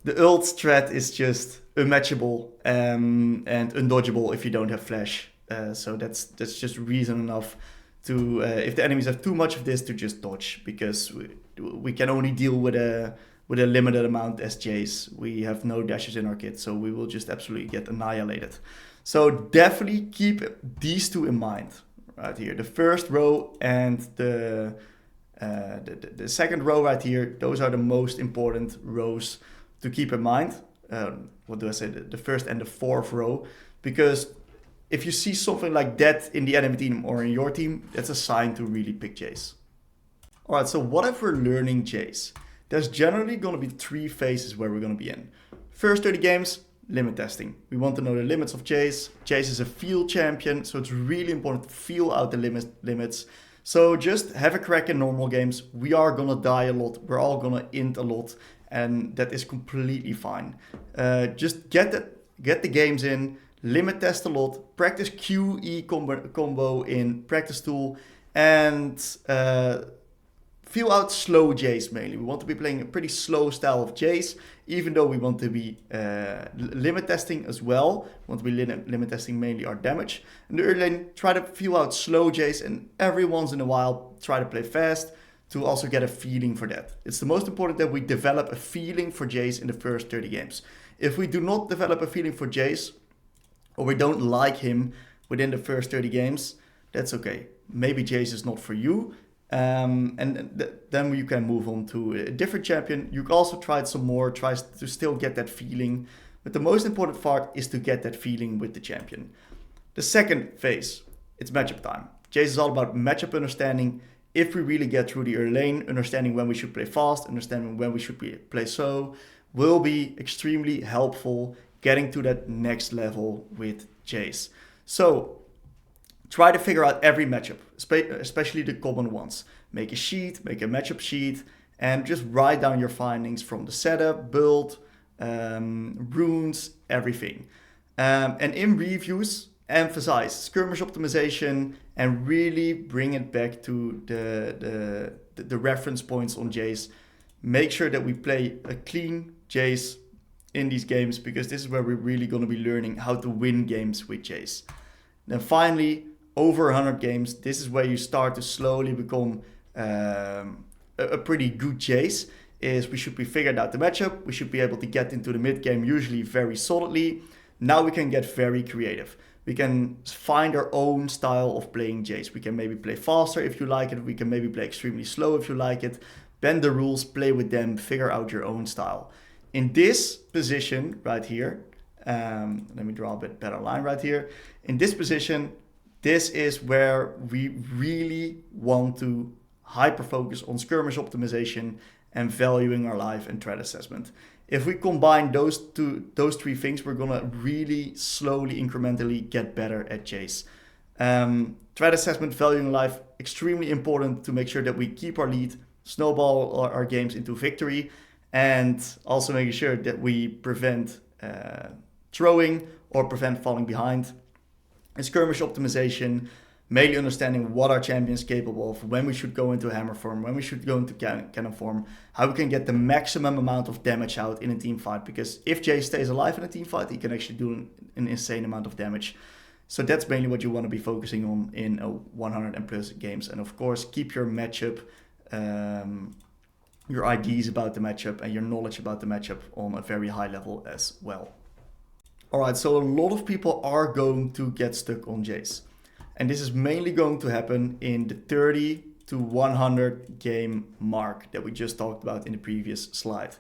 The ult threat is just unmatchable and undodgeable if you don't have flash. So that's just reason enough to, if the enemies have too much of this, to just dodge, because we can only deal with a limited amount as Jayce. We have no dashes in our kit, so we will just absolutely get annihilated. So definitely keep these two in mind right here. The first row and the second row right here, those are the most important rows to keep in mind. What do I say? The first and the fourth row, because if you see something like that in the enemy team or in your team, that's a sign to really pick Jayce. All right, so what if we're learning Jayce? There's generally going to be 3 phases where we're going to be in. First 30 games, limit testing. We want to know the limits of Jayce. Jayce is a field champion, so it's really important to feel out the limits. So just have a crack in normal games. We are going to die a lot. We're all going to int a lot. And that is completely fine. Just get the games in, limit test a lot, practice QE combo in practice tool, and feel out slow Jayce mainly. We want to be playing a pretty slow style of Jayce, even though we want to be limit testing as well. We want to be limit testing mainly our damage. In the early lane, try to feel out slow Jayce, and every once in a while try to play fast, to also get a feeling for that. It's the most important that we develop a feeling for Jayce in the first 30 games. If we do not develop a feeling for Jayce, or we don't like him within the first 30 games, that's okay. Maybe Jayce is not for you, and then you can move on to a different champion. You can also try some more, try to still get that feeling. But the most important part is to get that feeling with the champion. The second phase, it's matchup time. Jayce is all about matchup understanding. If we really get through the early lane, understanding when we should play fast, understanding when we should play slow, will be extremely helpful getting to that next level with Jayce. So try to figure out every matchup, especially the common ones. Make a sheet, make a matchup sheet, and just write down your findings from the setup, build, runes, everything. And in reviews, emphasize skirmish optimization and really bring it back to the reference points on Jayce. Make sure that we play a clean Jayce in these games, because this is where we're really going to be learning how to win games with Jayce. Then finally, over 100 games, this is where you start to slowly become a pretty good Jayce. Is we should be figured out the matchup, we should be able to get into the mid game usually very solidly. Now we can get very creative. We can find our own style of playing Jayce. We can maybe play faster if you like it. We can maybe play extremely slow if you like it. Bend the rules, play with them, figure out your own style. In this position right here, let me draw a bit better line right here. In this position, this is where we really want to hyper focus on skirmish optimization and valuing our life and threat assessment. If we combine those 3 things, we're gonna really slowly, incrementally get better at Jayce. Threat assessment, valuing life, extremely important to make sure that we keep our lead, snowball our games into victory, and also making sure that we prevent throwing or prevent falling behind. And skirmish optimization, mainly understanding what our champion is capable of, when we should go into hammer form, when we should go into cannon form, how we can get the maximum amount of damage out in a team fight. Because if Jayce stays alive in a team fight, he can actually do an insane amount of damage. So that's mainly what you want to be focusing on in a 100 and plus games. And of course, keep your matchup, your ideas about the matchup and your knowledge about the matchup on a very high level as well. Alright, so a lot of people are going to get stuck on Jayce. And this is mainly going to happen in the 30 to 100 game mark that we just talked about in the previous slide.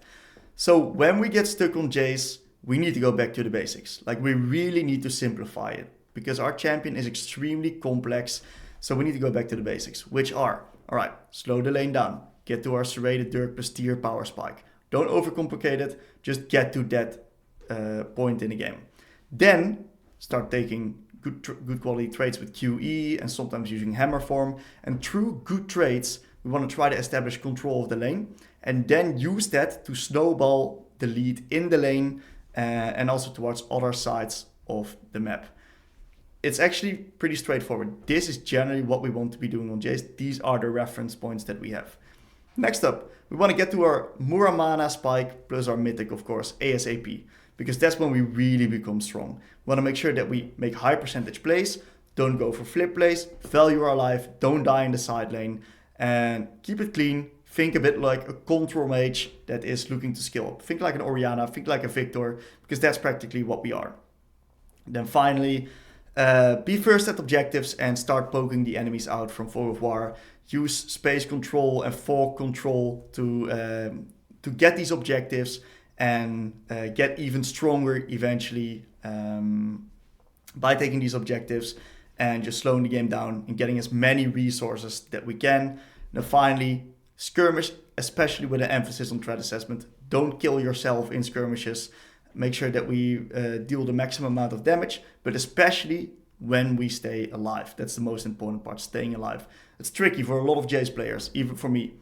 So when we get stuck on Jayce, we need to go back to the basics. Like, we really need to simplify it, because our champion is extremely complex. So we need to go back to the basics, which are, alright, slow the lane down, get to our serrated Dirk plus tier power spike. Don't overcomplicate it, just get to that point in the game. Then start taking good quality trades with QE and sometimes using hammer form. And through good trades, we want to try to establish control of the lane and then use that to snowball the lead in the lane and also towards other sides of the map. It's actually pretty straightforward. This is generally what we want to be doing on Jayce. These are the reference points that we have. Next up, we want to get to our Muramana spike plus our mythic, of course, ASAP. Because that's when we really become strong. We want to make sure that we make high percentage plays, don't go for flip plays, value our life, don't die in the side lane, and keep it clean. Think a bit like a control mage that is looking to skill up. Think like an Orianna, think like a Victor, because that's practically what we are. Then finally, be first at objectives and start poking the enemies out from Fog of War. Use space control and fog control to get these objectives and get even stronger eventually by taking these objectives and just slowing the game down and getting as many resources that we can. Now finally, skirmish, especially with an emphasis on threat assessment. Don't kill yourself in skirmishes. Make sure that we deal the maximum amount of damage, but especially when we stay alive. That's the most important part, staying alive. It's tricky for a lot of Jayce players, even for me.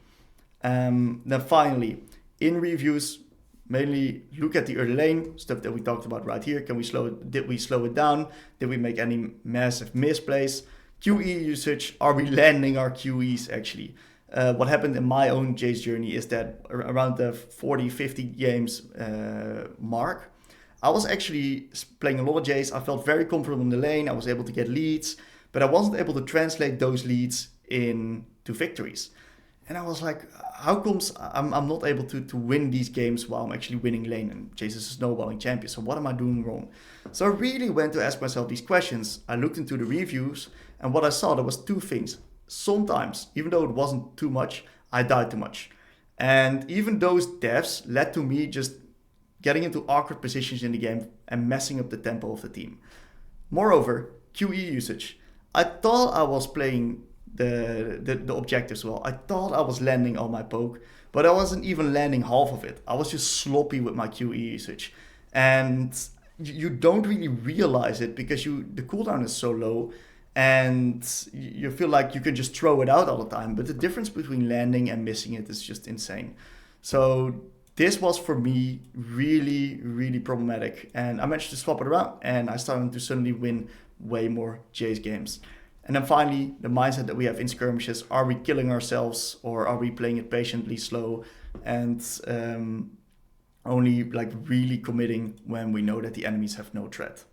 Then finally, in reviews, mainly look at the early lane, stuff that we talked about right here. Did we slow it down? Did we make any massive misplays? QE usage, are we landing our QEs actually? What happened in my own Jayce journey is that around the 40, 50 games mark, I was actually playing a lot of Jayce. I felt very comfortable in the lane. I was able to get leads, but I wasn't able to translate those leads into victories. And I was like, how comes I'm not able to win these games while I'm actually winning lane? And Jayce is a snowballing champion, so what am I doing wrong? So I really went to ask myself these questions. I looked into the reviews, and what I saw, there was two things. Sometimes, even though it wasn't too much, I died too much. And even those deaths led to me just getting into awkward positions in the game and messing up the tempo of the team. Moreover, QE usage. I thought I was playing the objectives well. I thought I was landing all my poke, but I wasn't even landing half of it. I was just sloppy with my QE usage. And you don't really realize it because the cooldown is so low and you feel like you can just throw it out all the time. But the difference between landing and missing it is just insane. So this was for me really, really problematic. And I managed to swap it around and I started to suddenly win way more Jayce games. And then finally, the mindset that we have in skirmishes. Are we killing ourselves or are we playing it patiently slow and only like really committing when we know that the enemies have no threat?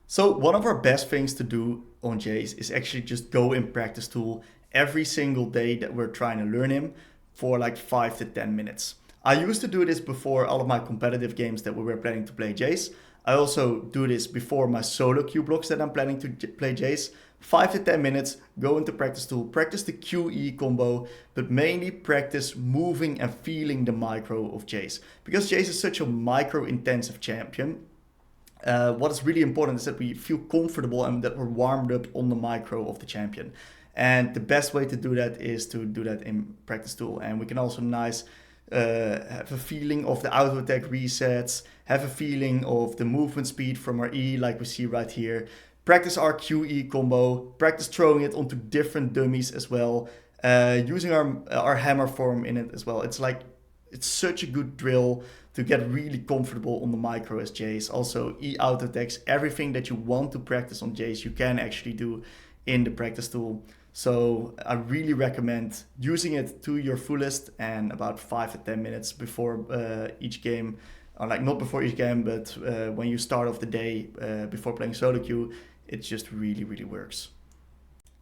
So one of our best things to do on Jayce is actually just go in practice tool every single day that we're trying to learn him for like 5 to 10 minutes. I used to do this before all of my competitive games that we were planning to play Jayce. I also do this before my solo Q blocks that I'm planning to play Jayce. 5 to 10 minutes, go into practice tool, practice the QE combo, but mainly practice moving and feeling the micro of Jayce. Because Jayce is such a micro intensive champion, what is really important is that we feel comfortable and that we're warmed up on the micro of the champion. And the best way to do that is to do that in practice tool. And we can also have a feeling of the auto attack resets, have a feeling of the movement speed from our E like we see right here. Practice our QE combo, practice throwing it onto different dummies as well, using our hammer form in it as well. It's like it's such a good drill to get really comfortable on the micro as Jayce. Also, auto attacks, everything that you want to practice on Jayce, you can actually do in the practice tool. So I really recommend using it to your fullest, and about 5 to 10 minutes before each game, or like not before each game, but when you start off the day before playing solo queue, it just really, really works.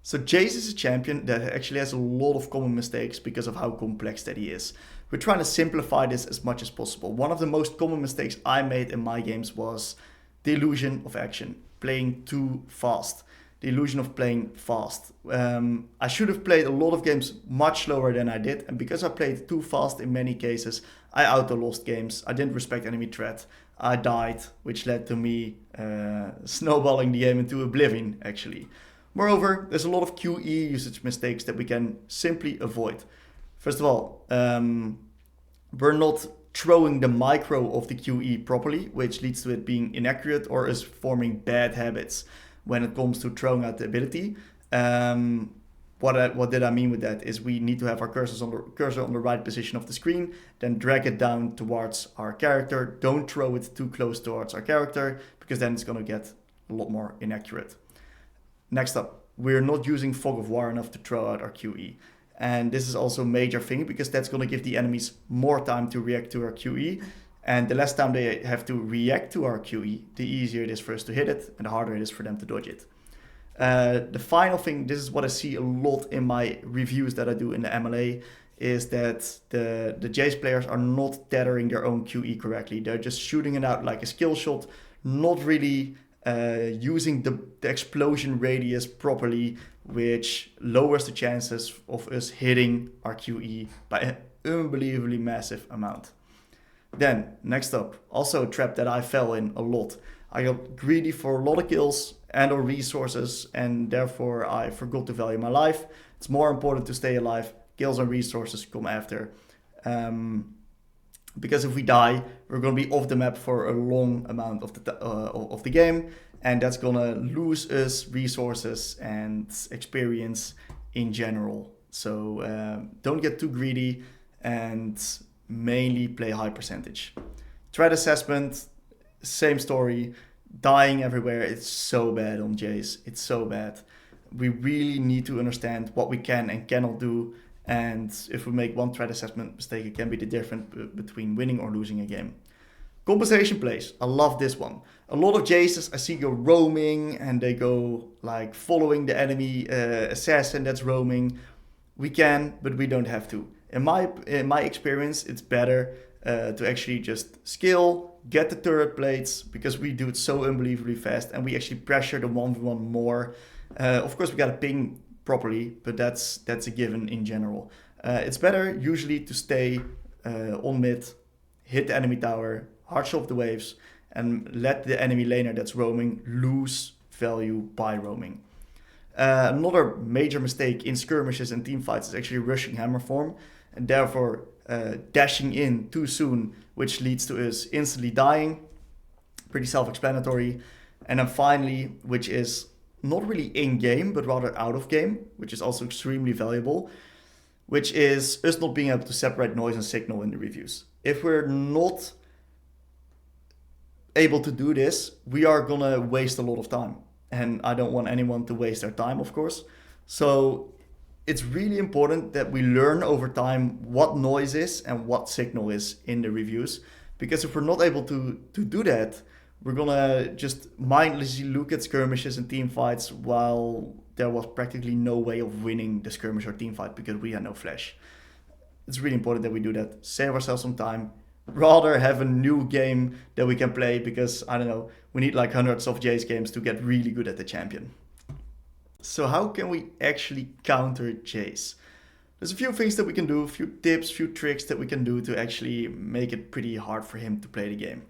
So Jayce is a champion that actually has a lot of common mistakes because of how complex that he is. We're trying to simplify this as much as possible. One of the most common mistakes I made in my games was the illusion of action, playing too fast. The illusion of playing fast. I should have played a lot of games much slower than I did, and because I played too fast in many cases, I auto-lost games. I didn't respect enemy threat. I died, which led to me snowballing the game into oblivion, actually. Moreover, there's a lot of QE usage mistakes that we can simply avoid. First of all, we're not throwing the micro of the QE properly, which leads to it being inaccurate or us forming bad habits when it comes to throwing out the ability. What did I mean with that is we need to have our cursor on the right position of the screen, then drag it down towards our character. Don't throw it too close towards our character, because then it's going to get a lot more inaccurate. Next up, we're not using Fog of War enough to throw out our QE. And this is also a major thing, because that's going to give the enemies more time to react to our QE. And the less time they have to react to our QE, the easier it is for us to hit it, and the harder it is for them to dodge it. The final thing, this is what I see a lot in my reviews that I do in the MLA, is that the Jayce players are not tethering their own QE correctly. They're just shooting it out like a skill shot, not really using the explosion radius properly, which lowers the chances of us hitting our QE by an unbelievably massive amount. Then, next up, also a trap that I fell in a lot. I got greedy for a lot of kills and or resources, and therefore I forgot to value my life. It's more important to stay alive. Kills and resources come after. Because if we die, we're going to be off the map for a long amount of the game, and that's going to lose us resources and experience in general. So don't get too greedy, and mainly play high percentage. Threat assessment, same story. Dying everywhere, it's so bad on Jayce. It's so bad. We really need to understand what we can and cannot do. And if we make one threat assessment mistake, it can be the difference between winning or losing a game. Compensation plays. I love this one. A lot of Jayces I see go roaming, and they go like following the enemy assassin that's roaming. We can, but we don't have to. In my experience, it's better to actually just skill, get the turret plates, because we do it so unbelievably fast, and we actually pressure the 1v1 more. Of course, we gotta ping properly, but that's a given in general. It's better usually to stay on mid, hit the enemy tower, hard shove the waves, and let the enemy laner that's roaming lose value by roaming. Another major mistake in skirmishes and team fights is actually rushing hammer form, and therefore dashing in too soon, which leads to us instantly dying. Pretty self-explanatory. And then finally, which is not really in-game, but rather out of game, which is also extremely valuable, which is us not being able to separate noise and signal in the reviews. If we're not able to do this, we are gonna waste a lot of time. And I don't want anyone to waste their time, of course. So it's really important that we learn over time what noise is and what signal is in the reviews. Because if we're not able to do that, we're gonna just mindlessly look at skirmishes and team fights while there was practically no way of winning the skirmish or team fight because we had no flash. It's really important that we do that. Save ourselves some time. Rather have a new game that we can play, because, I don't know, we need like hundreds of Jayce games to get really good at the champion. So how can we actually counter Jayce? There's a few things that we can do, a few tips, few tricks that we can do to actually make it pretty hard for him to play the game.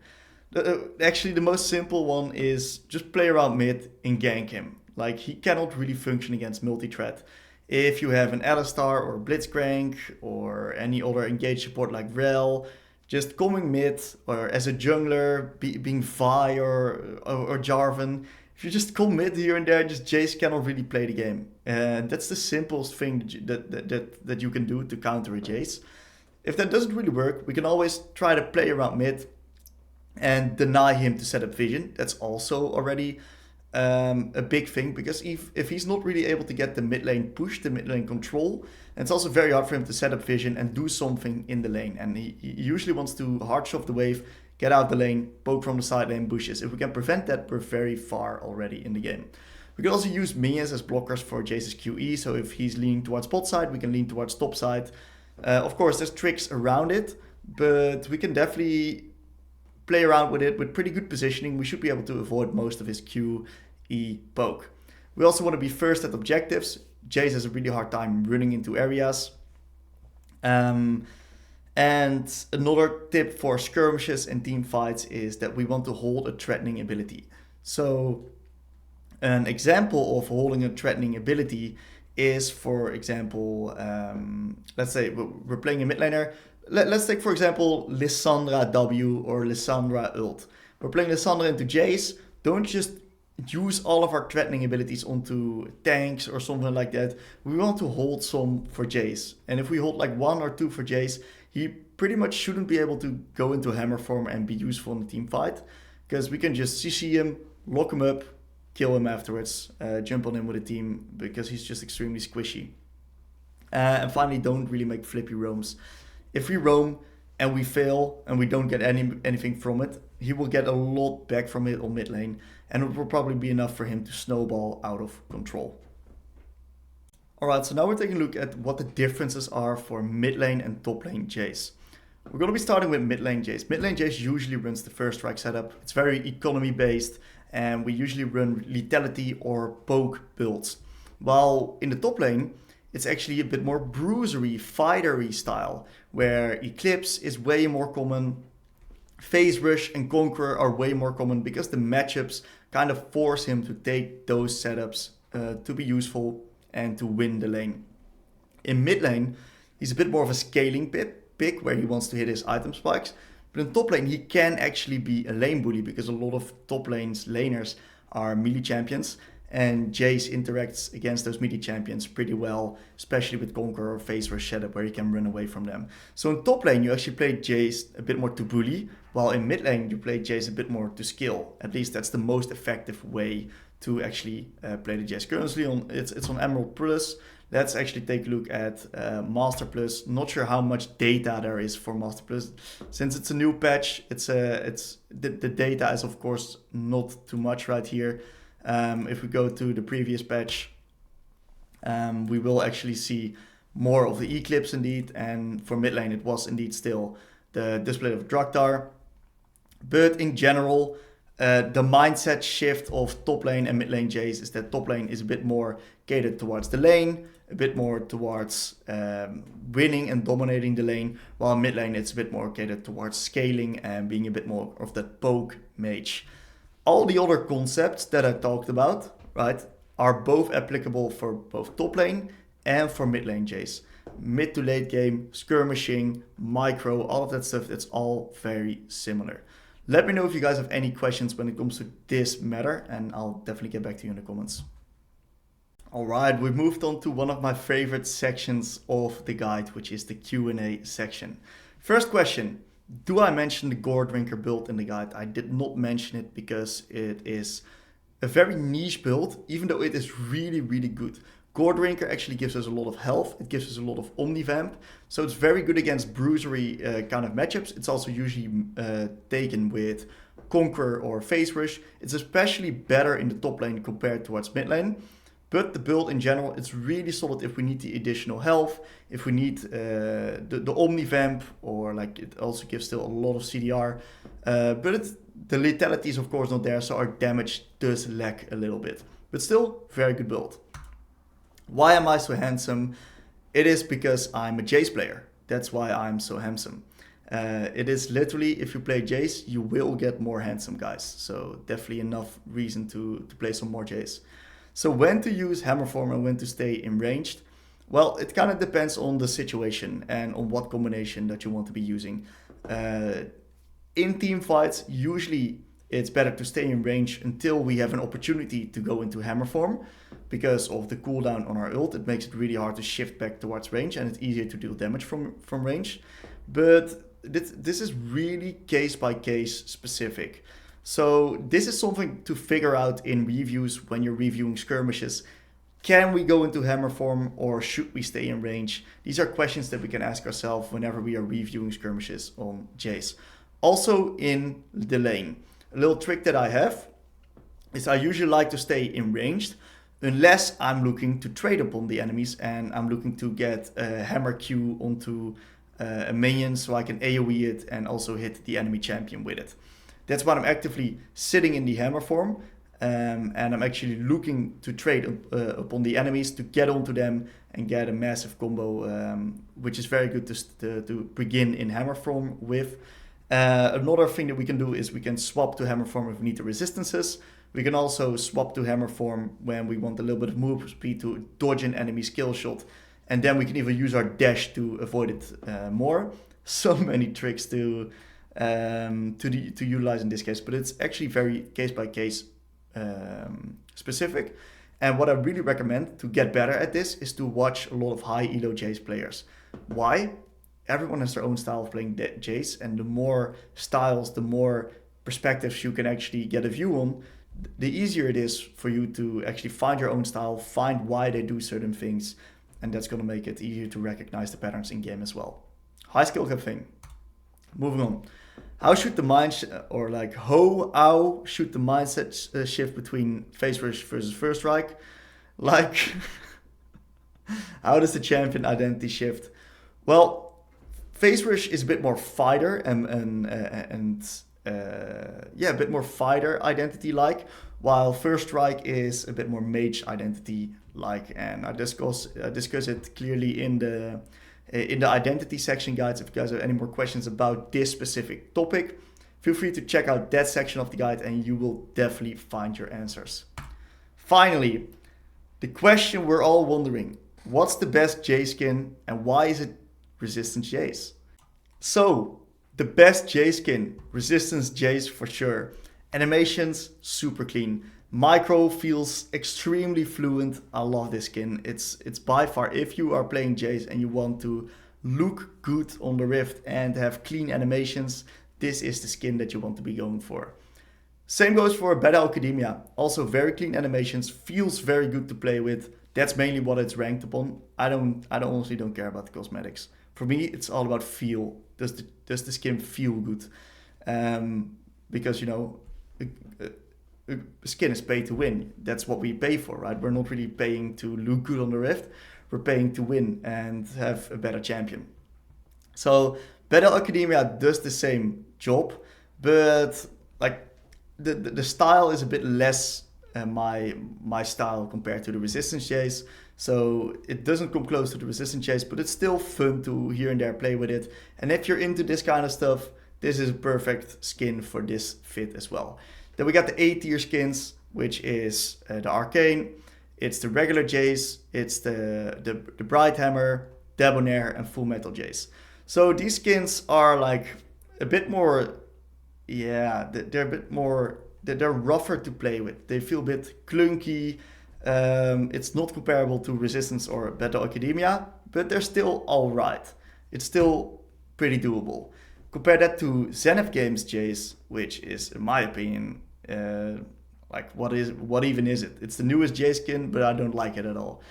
Actually, the most simple one is just play around mid and gank him. Like, he cannot really function against multi-threat. If you have an Alistar or Blitzcrank or any other engaged support like Rel, just coming mid, or as a jungler, being Vi or Jarvan, if you just come mid here and there, just Jayce cannot really play the game. And that's the simplest thing that you can do to counter a Jayce. If that doesn't really work, we can always try to play around mid and deny him to set up vision. That's also already a big thing, because if he's not really able to get the mid lane push, the mid lane control, and it's also very hard for him to set up vision and do something in the lane. And he usually wants to hard shove the wave, get out the lane, poke from the side lane bushes. If we can prevent that, we're very far already in the game. We can also use minions as blockers for Jayce's QE, so if he's leaning towards bot side, we can lean towards top side. Of course, there's tricks around it, but we can definitely play around with it with pretty good positioning. We should be able to avoid most of his QE poke. We also want to be first at objectives. Jayce has a really hard time running into areas. And another tip for skirmishes and team fights is that we want to hold a threatening ability. So an example of holding a threatening ability is, for example, let's say we're playing a mid laner. Let's take, for example, Lissandra W or Lissandra ult. We're playing Lissandra into Jayce. Don't just use all of our threatening abilities onto tanks or something like that. We want to hold some for Jayce. And if we hold like 1 or 2 for Jayce, he pretty much shouldn't be able to go into hammer form and be useful in the team fight, because we can just CC him, lock him up, kill him afterwards, jump on him with a team, because he's just extremely squishy. And finally, don't really make flippy roams. If we roam and we fail and we don't get anything from it, he will get a lot back from it on mid lane, and it will probably be enough for him to snowball out of control. Alright, so now we're taking a look at what the differences are for mid lane and top lane Jayce. We're going to be starting with mid lane Jayce. Mid lane Jayce usually runs the first strike setup. It's very economy based, and we usually run lethality or poke builds. While in the top lane, it's actually a bit more bruisery, fightery style, where Eclipse is way more common, Phase Rush and Conqueror are way more common, because the matchups kind of force him to take those setups to be useful and to win the lane. In mid lane, he's a bit more of a scaling pick where he wants to hit his item spikes. But in top lane, he can actually be a lane bully, because a lot of top lane's laners are melee champions. And Jayce interacts against those melee champions pretty well, especially with Conqueror or Phase Rush setup, where you can run away from them. So in top lane, you actually play Jayce a bit more to bully, while in mid lane, you play Jayce a bit more to skill. At least that's the most effective way to actually play the Jayce. Currently, it's on Emerald Plus. Let's actually take a look at Master Plus. Not sure how much data there is for Master Plus. Since it's a new patch, the data is of course not too much right here. If we go to the previous patch, we will actually see more of the Eclipse indeed. And for mid lane, it was indeed still the display of Draktar. But in general, the mindset shift of top lane and mid lane Jayce is that top lane is a bit more catered towards the lane, a bit more towards winning and dominating the lane, while mid lane it's a bit more catered towards scaling and being a bit more of that poke mage. All the other concepts that I talked about, right, are both applicable for both top lane and for mid lane Jayce. Mid to late game, skirmishing, micro, all of that stuff, it's all very similar. Let me know if you guys have any questions when it comes to this matter, and I'll definitely get back to you in the comments. Alright, we've moved on to one of my favorite sections of the guide, which is the Q&A section. First question, do I mention the Gore Drinker build in the guide? I did not mention it because it is a very niche build, even though it is really, really good. Gore Drinker actually gives us a lot of health, it gives us a lot of Omnivamp, so it's very good against bruisery kind of matchups. It's also usually taken with Conqueror or Phase Rush. It's especially better in the top lane compared towards mid lane. But the build in general, it's really solid if we need the additional health, if we need the Omnivamp, or like it also gives still a lot of CDR. But the lethality is of course not there, so our damage does lack a little bit. But still, very good build. Why am I so handsome? It is because I'm a Jayce player. That's why I'm so handsome. It is literally, if you play Jayce, you will get more handsome, guys. So definitely enough reason to play some more Jayce. So when to use hammer form and when to stay in ranged? Well, it kind of depends on the situation and on what combination that you want to be using. In team fights, usually it's better to stay in range until we have an opportunity to go into hammer form. Because of the cooldown on our ult, it makes it really hard to shift back towards range, and it's easier to deal damage from range. but this is really case by case specific. So this is something to figure out in reviews when you're reviewing skirmishes. Can we go into hammer form or should we stay in range? These are questions that we can ask ourselves whenever we are reviewing skirmishes on Jayce. Also in the lane. A little trick that I have is I usually like to stay in ranged unless I'm looking to trade upon the enemies and I'm looking to get a hammer Q onto a minion so I can AoE it and also hit the enemy champion with it. That's why I'm actively sitting in the hammer form and I'm actually looking to trade upon the enemies to get onto them and get a massive combo, which is very good to begin in hammer form with. Another thing that we can do is we can swap to hammer form if we need the resistances. We can also swap to hammer form when we want a little bit of move speed to dodge an enemy skill shot. And then we can even use our dash to avoid it more. So many tricks to utilize in this case, but it's actually very case by case specific. And what I really recommend to get better at this is to watch a lot of high elo Jayce players. Why? Everyone has their own style of playing Jayce, and the more styles, the more perspectives you can actually get a view on, the easier it is for you to actually find your own style, find why they do certain things, and that's going to make it easier to recognize the patterns in game as well. High skill cap thing. Moving on. How should the how should the mindset shift between phase rush versus first strike? Like, how does the champion identity shift? Well, phase rush is a bit more fighter and a bit more fighter identity like, while first strike is a bit more mage identity like, and I discuss it clearly in the identity section, guides. If you guys have any more questions about this specific topic, feel free to check out that section of the guide and you will definitely find your answers. Finally, the question we're all wondering: what's the best Jayce skin and why is it Resistance Jayce? So, the best Jayce skin, Resistance Jayce for sure. Animations, super clean. Micro feels extremely fluent. I love this skin. It's by far, if you are playing Jayce and you want to look good on the Rift and have clean animations, this is the skin that you want to be going for. Same goes for Battle Academia. Also very clean animations, feels very good to play with. That's mainly what it's ranked upon. I honestly don't care about the cosmetics. For me, it's all about feel. Does the skin feel good? Because, you know, skin is paid to win. That's what we pay for, right? We're not really paying to look good on the Rift. We're paying to win and have a better champion. So Battle Academia does the same job, but like the style is a bit less my style compared to the Resistance Jayce. So it doesn't come close to the Resistance Jayce, but it's still fun to here and there play with it. And if you're into this kind of stuff, this is a perfect skin for this fit as well. Then we got the A tier skins, which is the Arcane, it's the regular Jayce, it's the Bright Hammer, Debonair, and Full Metal Jayce. So these skins are like a bit more, they're a bit more, they're rougher to play with. They feel a bit clunky. It's not comparable to Resistance or Battle Academia, but they're still alright. It's still pretty doable. Compare that to Zenith Games Jayce, which is, in my opinion, what even is it? It's the newest Jayce skin, but I don't like it at all.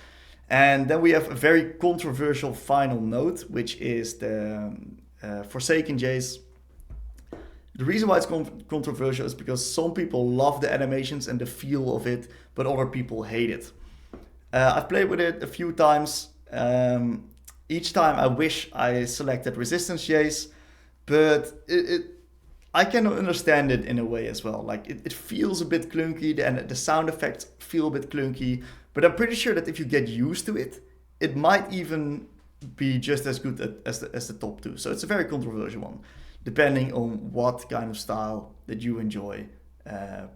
And then we have a very controversial final note, which is the Forsaken Jayce. The reason why it's controversial is because some people love the animations and the feel of it, but other people hate it. I've played with it a few times. Each time I wish I selected Resistance Jayce, but I can understand it in a way as well. Like it feels a bit clunky and the sound effects feel a bit clunky, but I'm pretty sure that if you get used to it, it might even be just as good as the top two. So it's a very controversial one, depending on what kind of style that you enjoy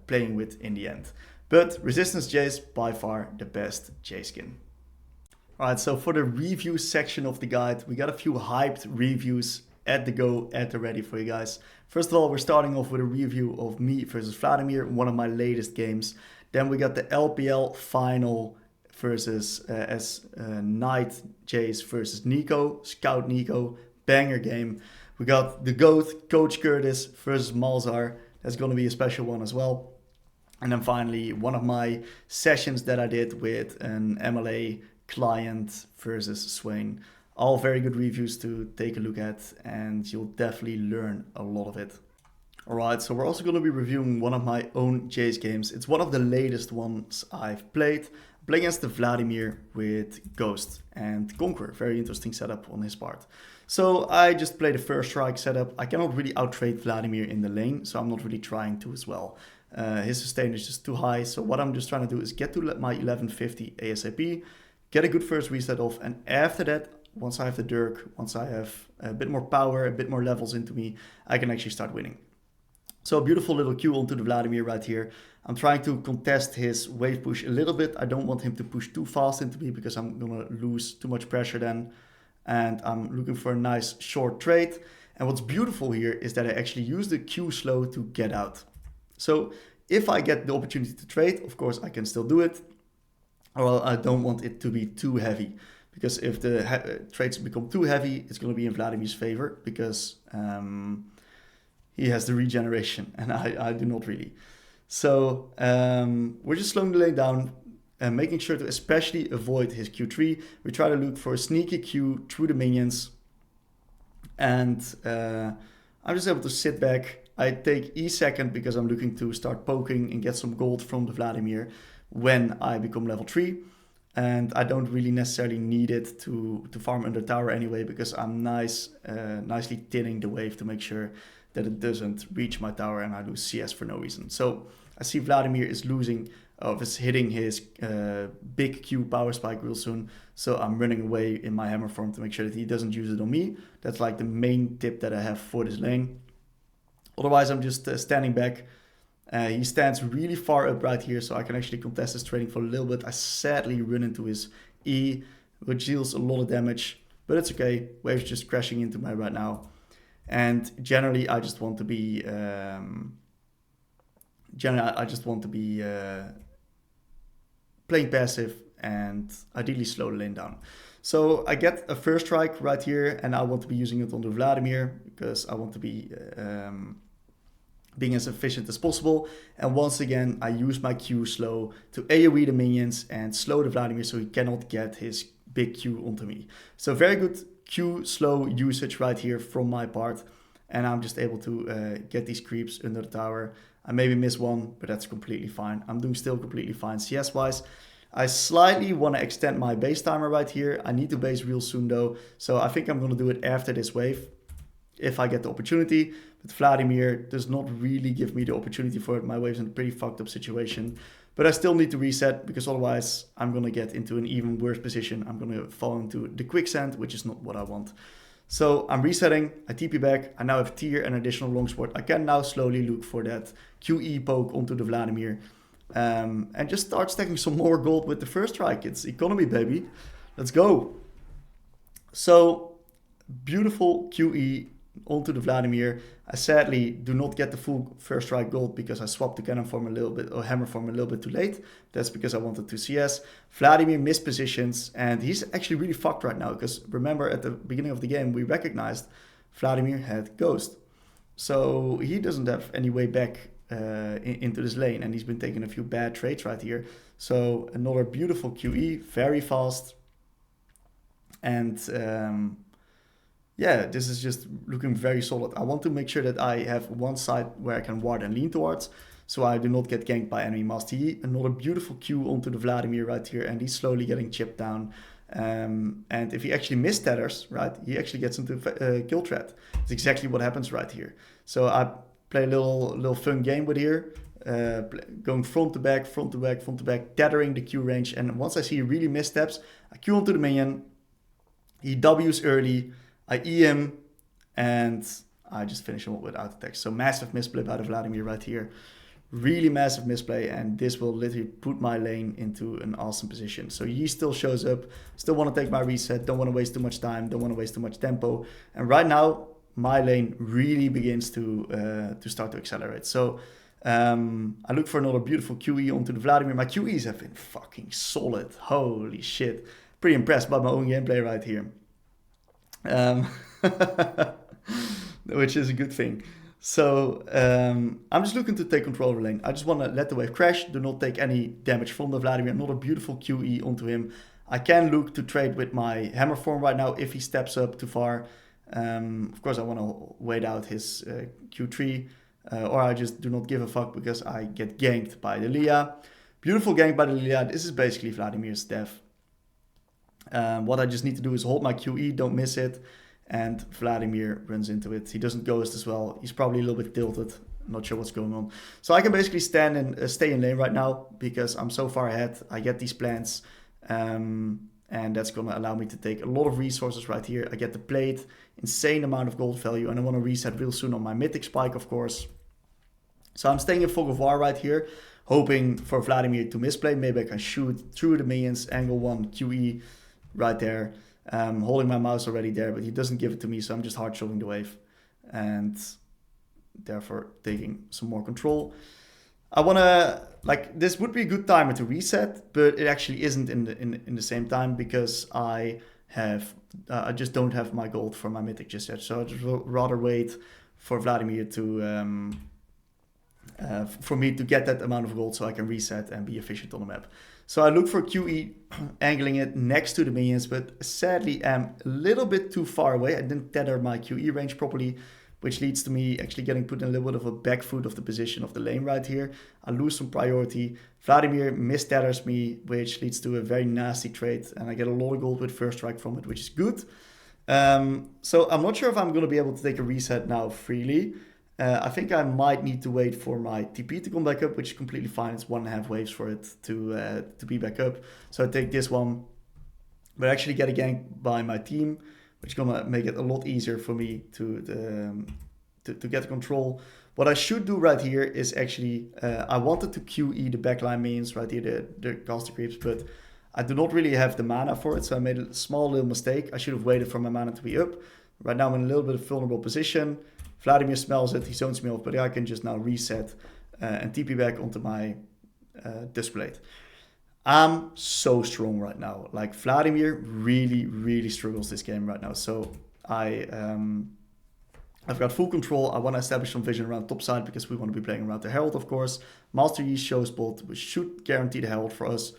playing with in the end. But Resistance Jayce, by far the best Jayce skin. Alright, so for the review section of the guide, we got a few hyped reviews at the ready for you guys. First of all, we're starting off with a review of me versus Vladimir, one of my latest games. Then we got the LPL final versus Knight Jayce versus Nico, Scout Nico. banger game. We got the GOAT, Coach Curtis versus Malzar. That's going to be a special one as well. And then finally, one of my sessions that I did with an MLA client versus Swain. All very good reviews to take a look at, and you'll definitely learn a lot of it. Alright, so we're also going to be reviewing one of my own Jayce games. It's one of the latest ones I've played. I play against the Vladimir with Ghost and Conquer. Very interesting setup on his part. So I just play the first strike setup. I cannot really outtrade Vladimir in the lane, so I'm not really trying to as well. His sustain is just too high, so what I'm just trying to do is get to my 1150 ASAP, get a good first reset off, and after that, once I have the Dirk, once I have a bit more power, a bit more levels into me, I can actually start winning. So a beautiful little Q onto the Vladimir right here. I'm trying to contest his wave push a little bit. I don't want him to push too fast into me because I'm going to lose too much pressure then. And I'm looking for a nice short trade. And what's beautiful here is that I actually use the Q slow to get out. So if I get the opportunity to trade, of course I can still do it. Well, I don't want it to be too heavy. Because if the trades become too heavy, it's going to be in Vladimir's favor. Because he has the regeneration and I do not really. So we're just slowing the lane down and making sure to especially avoid his Q3. We try to look for a sneaky Q through the minions. And I'm just able to sit back. I take E second because I'm looking to start poking and get some gold from the Vladimir when I become level 3. And I don't really necessarily need it to farm under tower anyway, because I'm nicely thinning the wave to make sure that it doesn't reach my tower and I lose CS for no reason. So I see Vladimir is hitting his big Q power spike real soon. So I'm running away in my hammer form to make sure that he doesn't use it on me. That's like the main tip that I have for this lane. Otherwise, I'm just standing back. He stands really far up right here, so I can actually contest his trading for a little bit. I sadly run into his E, which deals a lot of damage, but it's okay. Wave's just crashing into me right now. And generally, I just want to be playing passive and ideally slow the lane down. So I get a first strike right here, and I want to be using it on the Vladimir because I want to be being as efficient as possible. And once again, I use my Q slow to AoE the minions and slow the Vladimir so he cannot get his big Q onto me. So very good Q slow usage right here from my part. And I'm just able to get these creeps under the tower. I maybe miss one, but that's completely fine. I'm doing still completely fine CS-wise. I slightly want to extend my base timer right here. I need to base real soon though. So I think I'm going to do it after this wave, if I get the opportunity. But Vladimir does not really give me the opportunity for it. My wave's in a pretty fucked up situation. But I still need to reset, because otherwise I'm going to get into an even worse position. I'm going to fall into the quicksand, which is not what I want. So I'm resetting, I TP back, I now have tier and additional longsword. I can now slowly look for that QE poke onto the Vladimir. And just start stacking some more gold with the first strike. It's economy, baby. Let's go. So, beautiful QE onto the Vladimir. I sadly do not get the full first strike gold because I swapped the cannon form a little bit, or hammer form a little bit too late. That's because I wanted to CS. Vladimir missed positions, and he's actually really fucked right now, because remember at the beginning of the game we recognized Vladimir had Ghost. So he doesn't have any way back into this lane, and he's been taking a few bad trades right here. So another beautiful QE, very fast. And yeah, this is just looking very solid. I want to make sure that I have one side where I can ward and lean towards, so I do not get ganked by enemy Master Yi. Another beautiful Q onto the Vladimir right here, and he's slowly getting chipped down. And if he actually mistethers, right, he actually gets into kill threat. It's exactly what happens right here. So I play a little fun game with here, going front to back, front to back, front to back, tethering the Q range. And once I see he really missteps, I Q onto the minion. He W's early. I E him, and I just finish him up with auto attack. So massive misplay by the Vladimir right here. Really massive misplay, and this will literally put my lane into an awesome position. So he still shows up, still want to take my reset, don't want to waste too much time, don't want to waste too much tempo. And right now, my lane really begins to start to accelerate. So I look for another beautiful QE onto the Vladimir. My QEs have been fucking solid. Holy shit. Pretty impressed by my own gameplay right here. which is a good thing. So I'm just looking to take control of the lane. I just want to let the wave crash, do not take any damage from the Vladimir, not a beautiful QE onto him. I can look to trade with my hammer form right now if he steps up too far. Of course, I want to wait out his Q3, or I just do not give a fuck because I get ganked by the Lilia. Beautiful gank by the Lilia. This is basically Vladimir's death. What I just need to do is hold my QE, don't miss it, and Vladimir runs into it. He doesn't ghost as well. He's probably a little bit tilted. I'm not sure what's going on. So I can basically stand and stay in lane right now because I'm so far ahead. I get these plants, and that's going to allow me to take a lot of resources right here. I get the plate, insane amount of gold value, and I want to reset real soon on my mythic spike, of course. So I'm staying in Fog of War right here, hoping for Vladimir to misplay. Maybe I can shoot through the minions, angle 1, QE right there. Holding my mouse already there, but he doesn't give it to me, so I'm just hard showing the wave and therefore taking some more control. I want to, like, this would be a good timer to reset, but it actually isn't in the same time because I just don't have my gold for my mythic just yet. So I'd rather wait for Vladimir to for me to get that amount of gold so I can reset and be efficient on the map. So I look for QE, angling it next to the minions, but sadly I'm a little bit too far away. I didn't tether my QE range properly, which leads to me actually getting put in a little bit of a back foot of the position of the lane right here. I lose some priority. Vladimir mistethers me, which leads to a very nasty trade, and I get a lot of gold with first strike from it, which is good. So I'm not sure if I'm going to be able to take a reset now freely. I think I might need to wait for my TP to come back up, which is completely fine. It's 1.5 waves for it to be back up. So I take this one, but I actually get a gank by my team, which is gonna make it a lot easier for me to get control. What I should do right here is actually, I wanted to QE the backline minions right here, the caster creeps, but I do not really have the mana for it. So I made a small little mistake. I should have waited for my mana to be up. Right now I'm in a little bit of vulnerable position. Vladimir smells it, he zones me off, but I can just now reset and TP back onto my display. I'm so strong right now. Like, Vladimir really, really struggles this game right now. So I've got full control. I want to establish some vision around top side because we want to be playing around the Herald, of course. Mysterias shows bot, which should guarantee the Herald for us,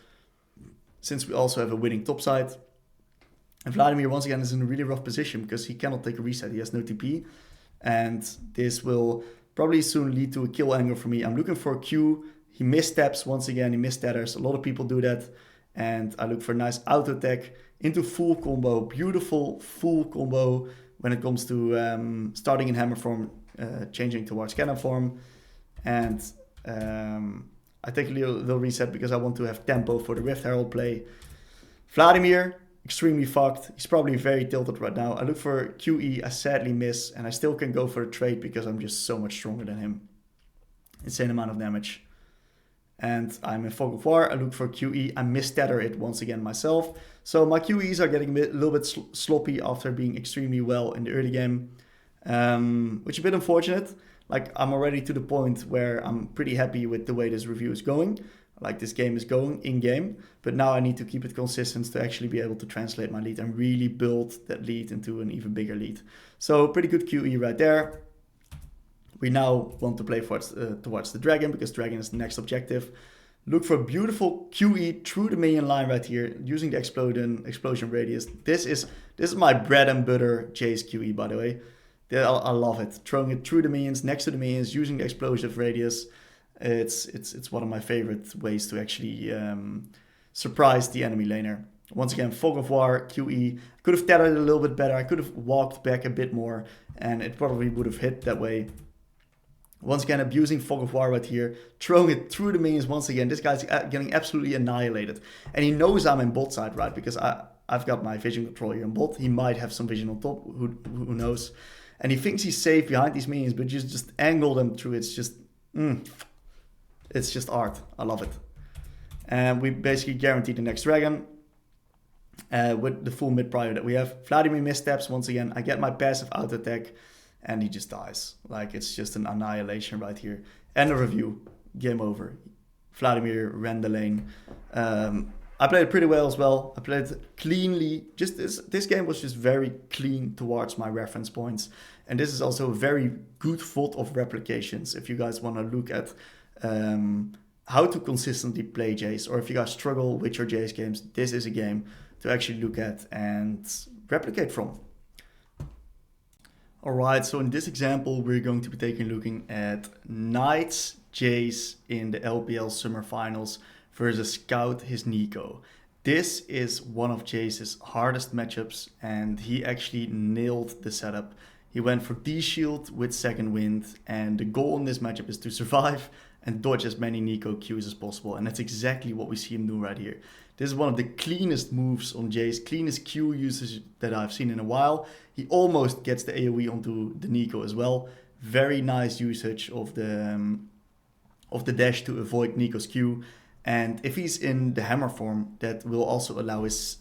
since we also have a winning top side. And Vladimir, once again, is in a really rough position because he cannot take a reset. He has no TP. And this will probably soon lead to a kill angle for me. I'm looking for a Q. He missteps once again. He mistethers. A lot of people do that. And I look for a nice auto attack into full combo. Beautiful full combo when it comes to starting in hammer form, changing towards cannon form. And I take a little reset because I want to have tempo for the Rift Herald play. Vladimir, extremely fucked. He's probably very tilted right now. I look for QE, I sadly miss, and I still can go for a trade because I'm just so much stronger than him. Insane amount of damage. And I'm in Fog of War. I look for QE. I mistether it once again myself. So my QEs are getting a little bit sloppy after being extremely well in the early game, which is a bit unfortunate. Like, I'm already to the point where I'm pretty happy with the way this review is going. Like, this game is going in-game, but now I need to keep it consistent to actually be able to translate my lead and really build that lead into an even bigger lead. So pretty good QE right there. We now want to play towards the dragon because dragon is the next objective. Look for a beautiful QE through the minion line right here using the explosion radius. This is my bread and butter Jayce QE, by the way. I love it. Throwing it through the minions, next to the minions, using the explosive radius. It's one of my favorite ways to actually surprise the enemy laner. Once again, Fog of War, QE. I could have tethered a little bit better. I could have walked back a bit more, and it probably would have hit that way. Once again, abusing Fog of War right here, throwing it through the minions once again. This guy's getting absolutely annihilated. And he knows I'm in bot side, right? Because I've got my vision control here in bot. He might have some vision on top, who knows. And he thinks he's safe behind these minions, but just angle them through. It's just art. I love it. And we basically guarantee the next dragon with the full mid prior that we have. Vladimir missteps once again. I get my passive auto attack and he just dies. Like, it's just an annihilation right here. End of review. Game over. Vladimir ran the lane. I played it pretty well as well. I played it cleanly. Just this game was just very clean towards my reference points. And this is also a very good vault of replications if you guys want to look at how to consistently play Jayce, or if you guys struggle with your Jayce games, this is a game to actually look at and replicate from. Alright, so in this example we're going to be looking at Knight's Jayce in the LPL Summer Finals versus Scout his Nico. This is one of Jayce's hardest matchups, and he actually nailed the setup. He went for D-Shield with second wind, and the goal in this matchup is to survive and dodge as many Nico Qs as possible, and that's exactly what we see him do right here. This is one of the cleanest moves on Jayce, cleanest Q usage that I've seen in a while. He almost gets the AoE onto the Nico as well. Very nice usage of the dash to avoid Nico's Q. And if he's in the hammer form, that will also allow his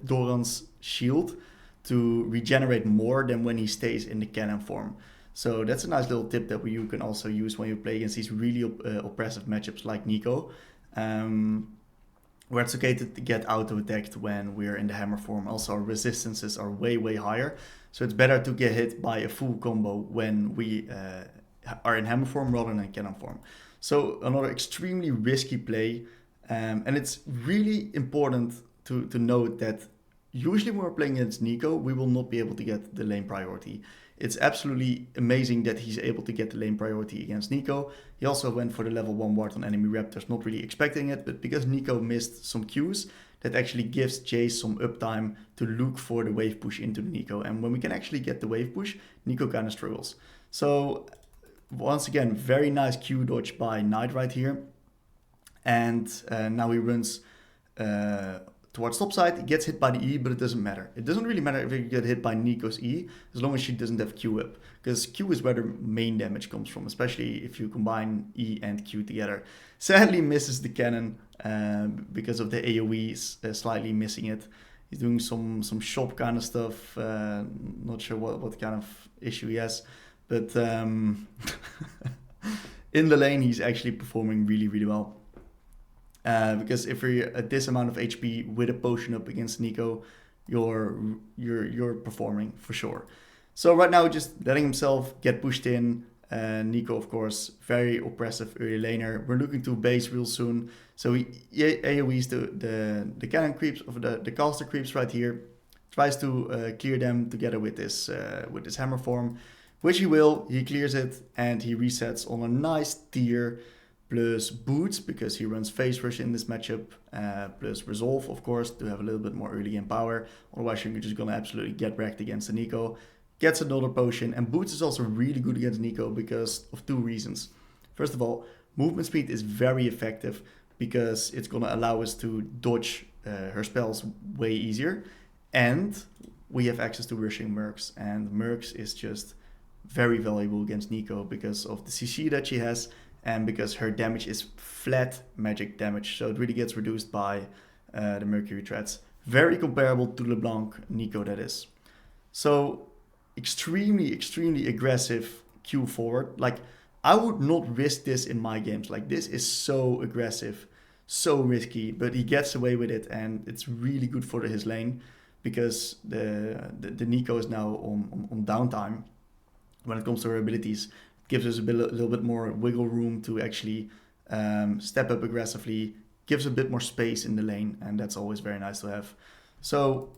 Doran's shield to regenerate more than when he stays in the cannon form. So that's a nice little tip that you can also use when you play against these really oppressive matchups like Nico. Where it's okay to get auto-attacked when we're in the hammer form. Also, our resistances are way, way higher. So it's better to get hit by a full combo when we are in hammer form rather than cannon form. So another extremely risky play. And it's really important to note that usually when we're playing against Nico, we will not be able to get the lane priority. It's absolutely amazing that he's able to get the lane priority against Nico. He also went for the level 1 ward on enemy raptors, not really expecting it, but because Nico missed some Qs, that actually gives Jayce some uptime to look for the wave push into the Nico. And when we can actually get the wave push, Nico kind of struggles. So once again, very nice Q dodge by Knight right here. And now he runs towards top side. He gets hit by the E, but it doesn't matter. It doesn't really matter if you get hit by Nico's E, as long as she doesn't have Q up. Because Q is where the main damage comes from, especially if you combine E and Q together. Sadly misses the cannon because of the AoE slightly missing it. He's doing some shop kind of stuff. Not sure what kind of issue he has. But in the lane, he's actually performing really, really well. Because if you're at this amount of HP with a potion up against Nico, you're performing for sure. So right now, just letting himself get pushed in. Nico, of course, very oppressive early laner. We're looking to base real soon. So he AoEs the cannon creeps, of the caster creeps right here. Tries to clear them together with this hammer form, which he will. He clears it and he resets on a nice tier. Plus boots, because he runs phase rush in this matchup, plus resolve, of course, to have a little bit more early game power. Otherwise, you're just gonna absolutely get wrecked against the Nico. Gets another potion, and boots is also really good against Nico because of two reasons. First of all, movement speed is very effective because it's gonna allow us to dodge her spells way easier, and we have access to rushing mercs, and mercs is just very valuable against Nico because of the CC that she has. And because her damage is flat magic damage, so it really gets reduced by the Mercury threats. Very comparable to LeBlanc Nico, that is. So extremely, extremely aggressive Q forward. Like, I would not risk this in my games. Like, this is so aggressive, so risky, but he gets away with it, and it's really good for his lane because the Nico is now on downtime when it comes to her abilities. Gives us a little bit more wiggle room to actually step up aggressively, gives a bit more space in the lane, and that's always very nice to have. So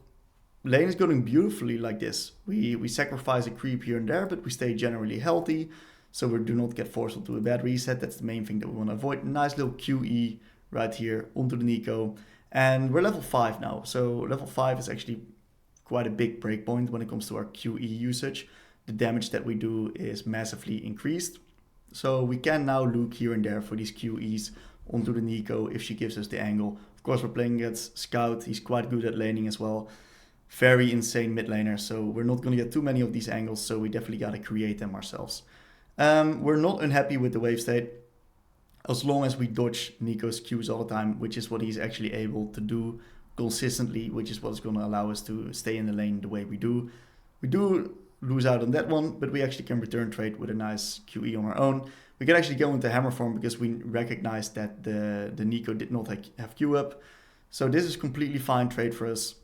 lane is going beautifully like this. We sacrifice a creep here and there, but we stay generally healthy, so we do not get forced into a bad reset. That's the main thing that we want to avoid. Nice little QE right here onto the Nico, and we're level 5 now. So level 5 is actually quite a big breakpoint when it comes to our QE usage. The damage that we do is massively increased. So we can now look here and there for these QEs onto the Nico if she gives us the angle. Of course, we're playing against Scout. He's quite good at laning as well. Very insane mid laner. So we're not going to get too many of these angles. So we definitely got to create them ourselves. We're not unhappy with the wave state. As long as we dodge Nico's Qs all the time, which is what he's actually able to do consistently, which is what's going to allow us to stay in the lane the way we do. We do lose out on that one, but we actually can return trade with a nice QE on our own. We can actually go into hammer form because we recognize that the Nico did not have Q up. So this is completely fine trade for us.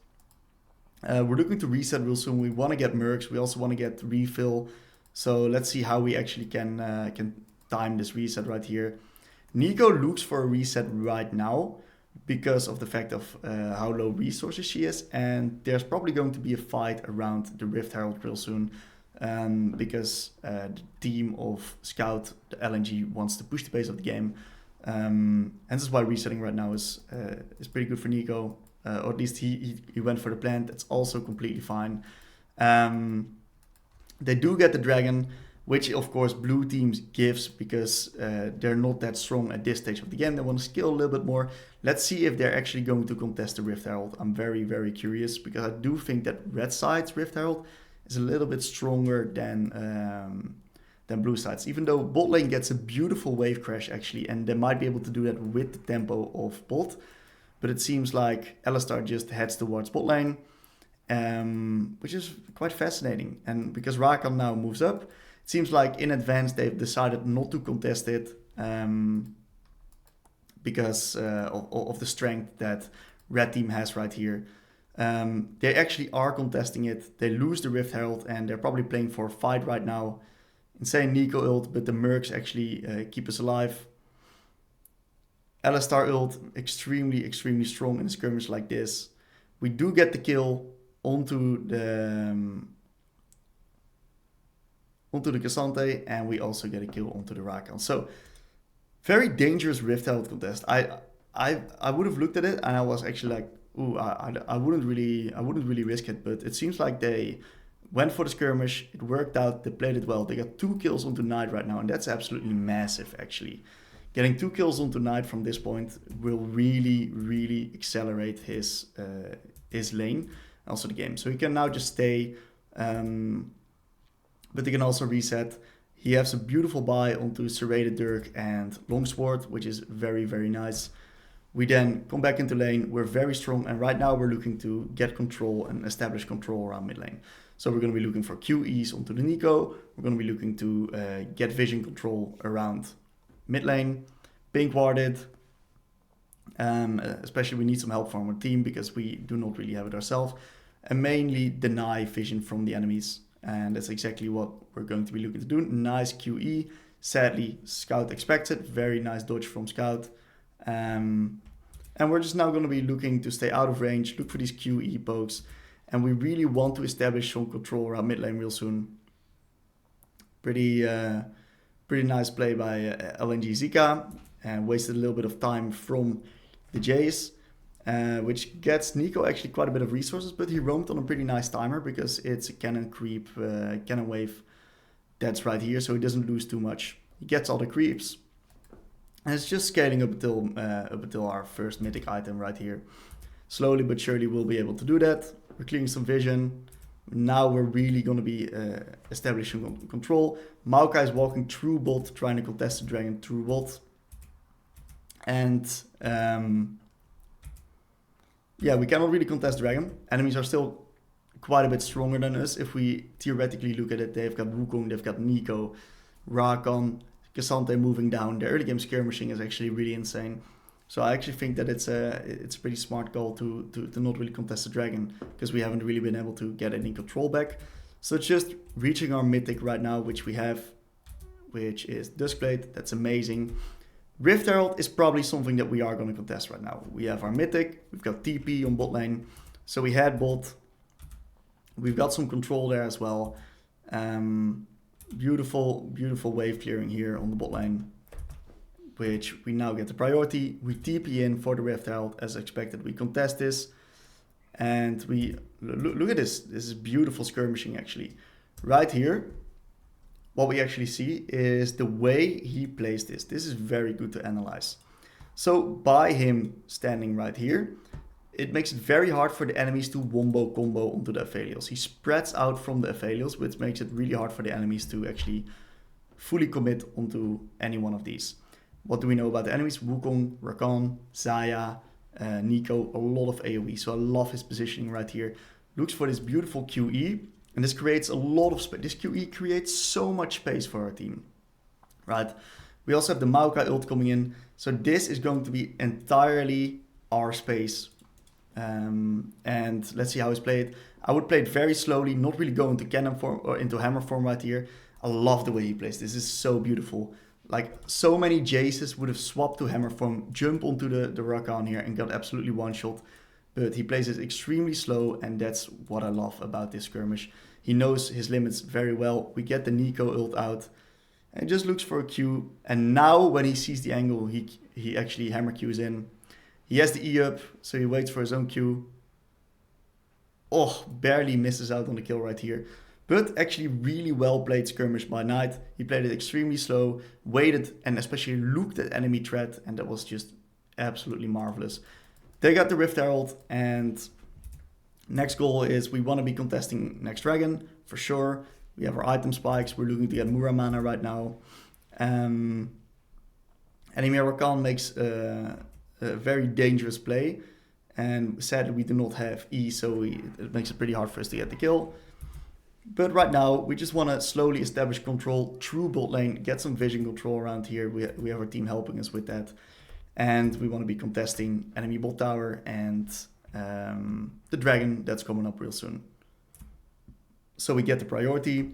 We're looking to reset real soon. We want to get mercs. We also want to get refill. So let's see how we actually can time this reset right here. Nico looks for a reset right now because of the fact of how low resources she is. And there's probably going to be a fight around the Rift Herald real soon. Because the team of Scout, the LNG, wants to push the pace of the game. And this is why resetting right now is pretty good for Nico. Or at least he went for the plant. That's also completely fine. They do get the dragon, which of course blue teams gives because they're not that strong at this stage of the game. They want to skill a little bit more. Let's see if they're actually going to contest the Rift Herald. I'm very, very curious because I do think that red side's Rift Herald is a little bit stronger than blue sides. Even though bot lane gets a beautiful wave crash actually, and they might be able to do that with the tempo of bot. But it seems like Alistar just heads towards bot lane, which is quite fascinating. And because Rakan now moves up, it seems like in advance they've decided not to contest it because of the strength that red team has right here. They actually are contesting it. They lose the Rift Herald and they're probably playing for a fight right now. Insane Nico ult, but the mercs actually keep us alive. Alistar ult, extremely, extremely strong in a skirmish like this. We do get the kill onto the Cassante, and we also get a kill onto the Rakan. So, very dangerous Rift Herald contest. I would have looked at it and I was actually like, ooh, I wouldn't really risk it. But it seems like they went for the skirmish. It worked out. They played it well. They got 2 kills onto Knight right now, and that's absolutely massive, actually. Getting 2 kills onto Knight from this point will really, really accelerate his lane, also the game. So he can now just stay, but he can also reset. He has a beautiful buy onto Serrated Dirk and Longsword, which is very, very nice. We then come back into lane. We're very strong, and right now we're looking to get control and establish control around mid lane. So we're going to be looking for QEs onto the Nico. We're going to be looking to get vision control around mid lane, pink warded, especially we need some help from our team because we do not really have it ourselves, and mainly deny vision from the enemies, and that's exactly what we're going to be looking to do. Nice QE, sadly Scout expects it, very nice dodge from Scout, and we're just now going to be looking to stay out of range, look for these QE pokes, and we really want to establish some control around mid lane real soon. Pretty nice play by LNG Zika, and wasted a little bit of time from the Jayce, which gets Nico actually quite a bit of resources, but he roamed on a pretty nice timer because it's a cannon creep, cannon wave that's right here, so he doesn't lose too much. He gets all the creeps, and it's just scaling up until our first mythic item right here. Slowly but surely we'll be able to do that. We're clearing some vision. Now we're really going to be establishing control. Maokai is walking through bot, trying to contest the dragon through bot. And yeah, we cannot really contest dragon. Enemies are still quite a bit stronger than us. If we theoretically look at it, they've got Wukong, they've got Nico, Rakan, Cassante moving down. The early game skirmishing is actually really insane. So I actually think that it's a pretty smart call to not really contest the dragon because we haven't really been able to get any control back. So it's just reaching our mythic right now, which we have, which is Duskblade. That's amazing. Rift Herald is probably something that we are going to contest right now. We have our mythic, we've got TP on bot lane, so we had bot. We've got some control there as well. Beautiful, beautiful wave clearing here on the bot lane, which we now get the priority. We TP in for the Rift Herald as expected. We contest this, and we look at this. This is beautiful skirmishing actually. Right here, what we actually see is the way he plays this. This is very good to analyze. So by him standing right here, it makes it very hard for the enemies to wombo combo onto the Aphelios. He spreads out from the Aphelios, which makes it really hard for the enemies to actually fully commit onto any one of these. What do we know about the enemies? Wukong, Rakan, Xayah, Nico, a lot of AoE. So I love his positioning right here. Looks for this beautiful QE. And this creates a lot of space. This QE creates so much space for our team. Right? We also have the Maokai ult coming in. So this is going to be entirely our space And let's see how he's played. I would play it very slowly, not really go into cannon form or into hammer form right here. I love the way he plays. This is so beautiful. Like, so many Jayces would have swapped to hammer form, jump onto the Rakan here and got absolutely one shot. But he plays it extremely slow, and that's what I love about this skirmish. He knows his limits very well. We get the Nico ult out and just looks for a Q. And now when he sees the angle, he actually hammer Qs in. He has the E up, so he waits for his own Q. Oh, barely misses out on the kill right here. But actually really well played skirmish by Knight. He played it extremely slow, waited, and especially looked at enemy threat, and that was just absolutely marvelous. They got the Rift Herald, and next goal is we want to be contesting next dragon, for sure. We have our item spikes, we're looking to get Muramana right now. Enemy Rakan makes a very dangerous play, and sadly we do not have E, so it makes it pretty hard for us to get the kill. But right now, we just want to slowly establish control through bot lane, get some vision control around here. We have our team helping us with that. And we want to be contesting enemy bot tower and the dragon that's coming up real soon. So we get the priority,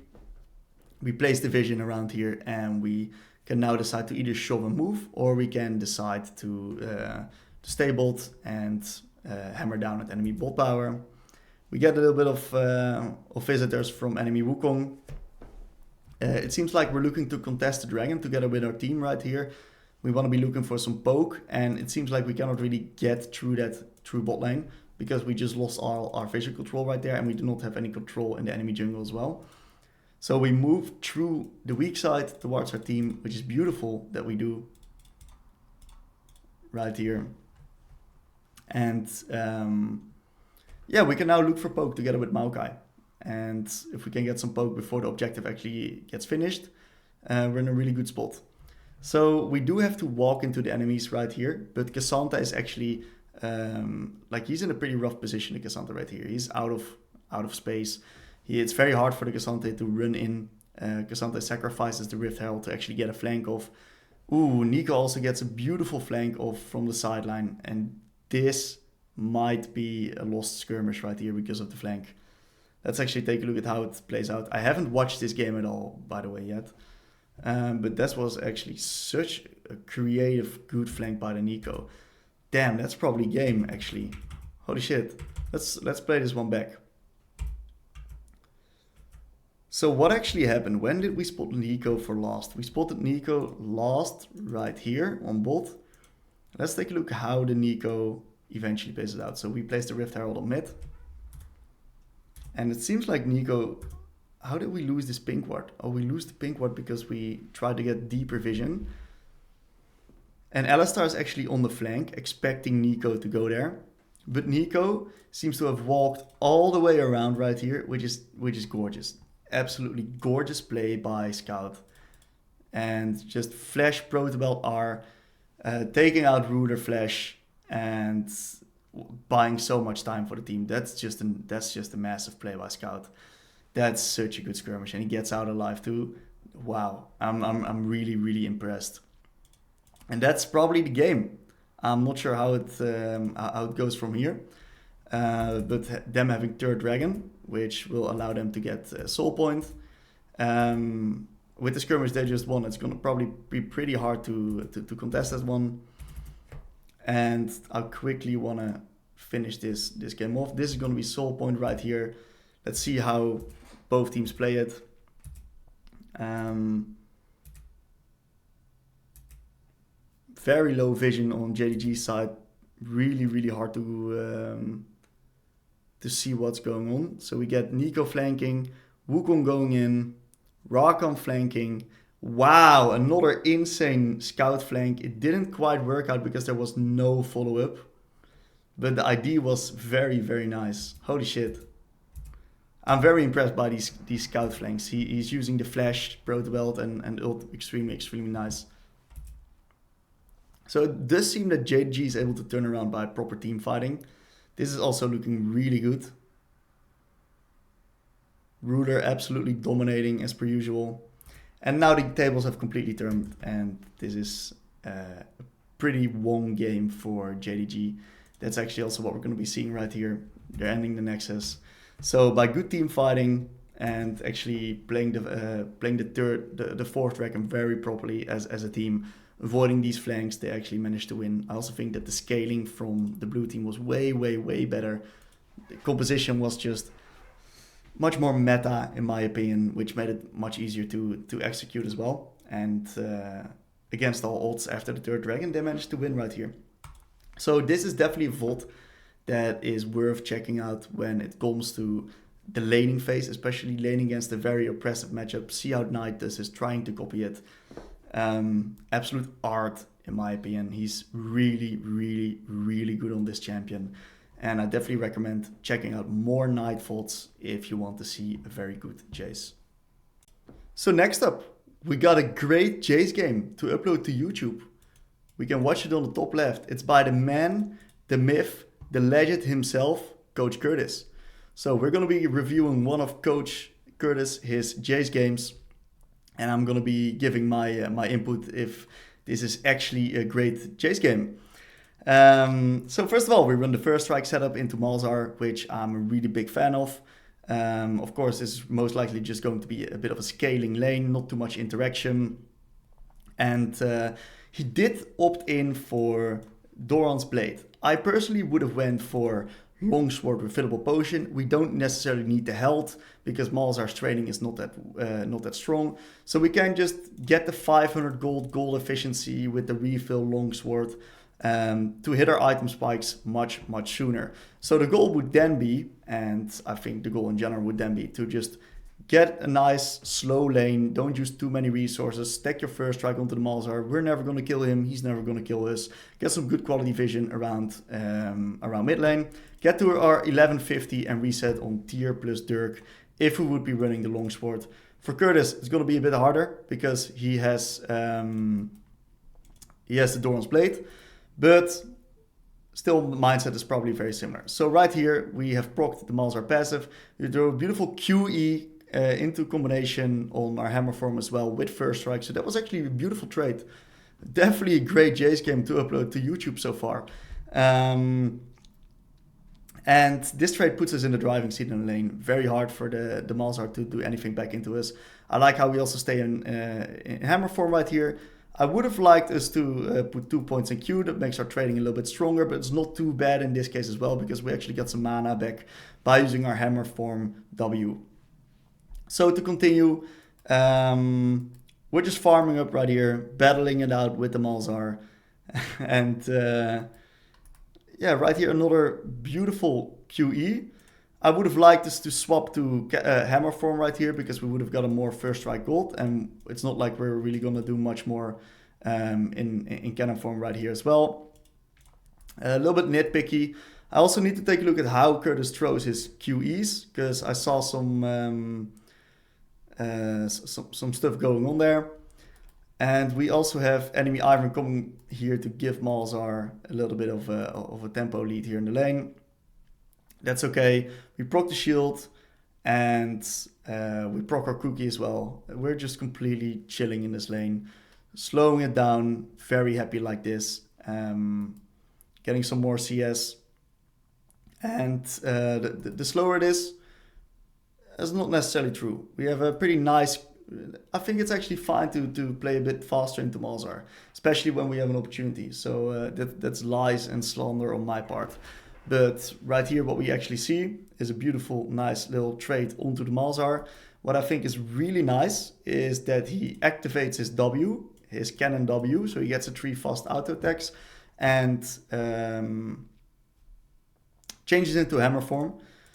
we place the vision around here, and we can now decide to either shove and move, or we can decide to stay bot and hammer down at enemy bot tower. We get a little bit of visitors from enemy Wukong. It seems like we're looking to contest the dragon together with our team right here. We want to be looking for some poke, and it seems like we cannot really get through bot lane because we just lost our vision control right there, and we do not have any control in the enemy jungle as well. So we move through the weak side towards our team, which is beautiful that we do right here. And yeah, we can now look for poke together with Maokai. And if we can get some poke before the objective actually gets finished, we're in a really good spot. So we do have to walk into the enemies right here, but Cassandra is actually, like, he's in a pretty rough position, the Cassandra right here. He's out of space. It's very hard for the Cassandra to run in. Cassandra sacrifices the Rift Herald to actually get a flank off. Ooh, Nico also gets a beautiful flank off from the sideline, and this might be a lost skirmish right here because of the flank. Let's actually take a look at how it plays out. I haven't watched this game at all, by the way, yet. But that was actually such a creative, good flank by the Nico. Damn, that's probably game, actually. Holy shit. Let's play this one back. So what actually happened? When did we spot Nico for last? We spotted Nico last right here on bot. Let's take a look how the Nico eventually plays it out. So we placed the Rift Herald on mid. And it seems like Nico... How did we lose this pink ward? Oh, we lose the pink ward because we tried to get deeper vision. And Alistar is actually on the flank, expecting Nico to go there. But Nico seems to have walked all the way around right here, which is gorgeous. Absolutely gorgeous play by Scout. And just Flash Protobelt R, taking out Ruler Flash and buying so much time for the team. That's just a massive play by Scout. That's such a good skirmish, and he gets out alive too. Wow, I'm really, really impressed. And that's probably the game. I'm not sure how it goes from here, but them having third dragon, which will allow them to get soul point. With the skirmish they just won, it's gonna probably be pretty hard to contest that one. And I quickly wanna finish this game off. This is gonna be soul point right here. Let's see how both teams play it. Very low vision on JDG's side. Really, really hard to see what's going on. So we get Nico flanking, Wukong going in, Rakan flanking. Wow, another insane scout flank. It didn't quite work out because there was no follow-up. But the ID was very, very nice. Holy shit. I'm very impressed by these scout flanks. He's using the flash, protobelt, and ult extremely, extremely nice. So it does seem that JG is able to turn around by proper team fighting. This is also looking really good. Ruler absolutely dominating as per usual. And now the tables have completely turned, and this is a pretty won game for JDG. That's actually also what we're going to be seeing right here. They're ending the Nexus. So by good team fighting and actually playing the fourth dragon very properly as a team, avoiding these flanks, they actually managed to win. I also think that the scaling from the blue team was way, way, way better. The composition was just much more meta, in my opinion, which made it much easier to execute as well. And against all odds, after the third dragon, they managed to win right here. So this is definitely a VOD that is worth checking out when it comes to the laning phase, especially laning against a very oppressive matchup. See how Knight does is trying to copy it. Absolute art, in my opinion. He's really, really, really good on this champion. And I definitely recommend checking out more Knight VODs if you want to see a very good Jayce. So next up, we got a great Jayce game to upload to YouTube. We can watch it on the top left. It's by the man, the myth, the legend himself, Coach Curtis. So we're going to be reviewing one of Coach Curtis, his Jayce games. And I'm going to be giving my input if this is actually a great Jayce game. So first of all, we run the first strike setup into Malzahar, which I'm a really big fan of. Of course, this is most likely just going to be a bit of a scaling lane, not too much interaction. And he did opt in for Doran's Blade. I personally would have went for Longsword Refillable Potion. We don't necessarily need the health because Malzahar's training is not that strong. So we can just get the 500 gold efficiency with the refill Longsword to hit our item spikes much sooner. So the goal would then be, and I think the goal in general would then be, to just get a nice slow lane, don't use too many resources, stack your first strike onto the Malzahar. We're never going to kill him, he's never going to kill us. Get some good quality vision around mid lane, get to our 1150 and reset on tier plus Dirk if we would be running the Longsword. For Curtis, it's going to be a bit harder because he has the Doran's Blade, but still the mindset is probably very similar. So right here we have procced the Malzahar passive. We throw a beautiful QE into combination on our hammer form as well with first strike. So that was actually a beautiful trade. Definitely a great Jayce game to upload to YouTube so far. And this trade puts us in the driving seat in the lane. Very hard for the Malzahar to do anything back into us. I like how we also stay in hammer form right here. I would have liked us to put 2 points in Q. That makes our trading a little bit stronger, but it's not too bad in this case as well because we actually got some mana back by using our hammer form W. So to continue, we're just farming up right here, battling it out with the Malzahar. And right here another beautiful QE. I would have liked us to swap to hammer form right here because we would have gotten more first strike gold, and it's not like we're really going to do much more in cannon form right here as well. A little bit nitpicky. I also need to take a look at how Curtis throws his QEs because I saw some stuff going on there. And we also have enemy Ivern coming here to give Malzahar a little bit of a tempo lead here in the lane. That's okay. We proc the shield and we proc our cookie as well. We're just completely chilling in this lane, slowing it down, very happy like this, getting some more CS. And the slower it is, that's not necessarily true. We have a pretty nice, I think it's actually fine to play a bit faster into Malzahar, especially when we have an opportunity. So that's lies and slander on my part. But right here, what we actually see is a beautiful, nice little trade onto the Malzahar. What I think is really nice is that he activates his W, his cannon W, so he gets a 3 fast auto attacks and changes into hammer form.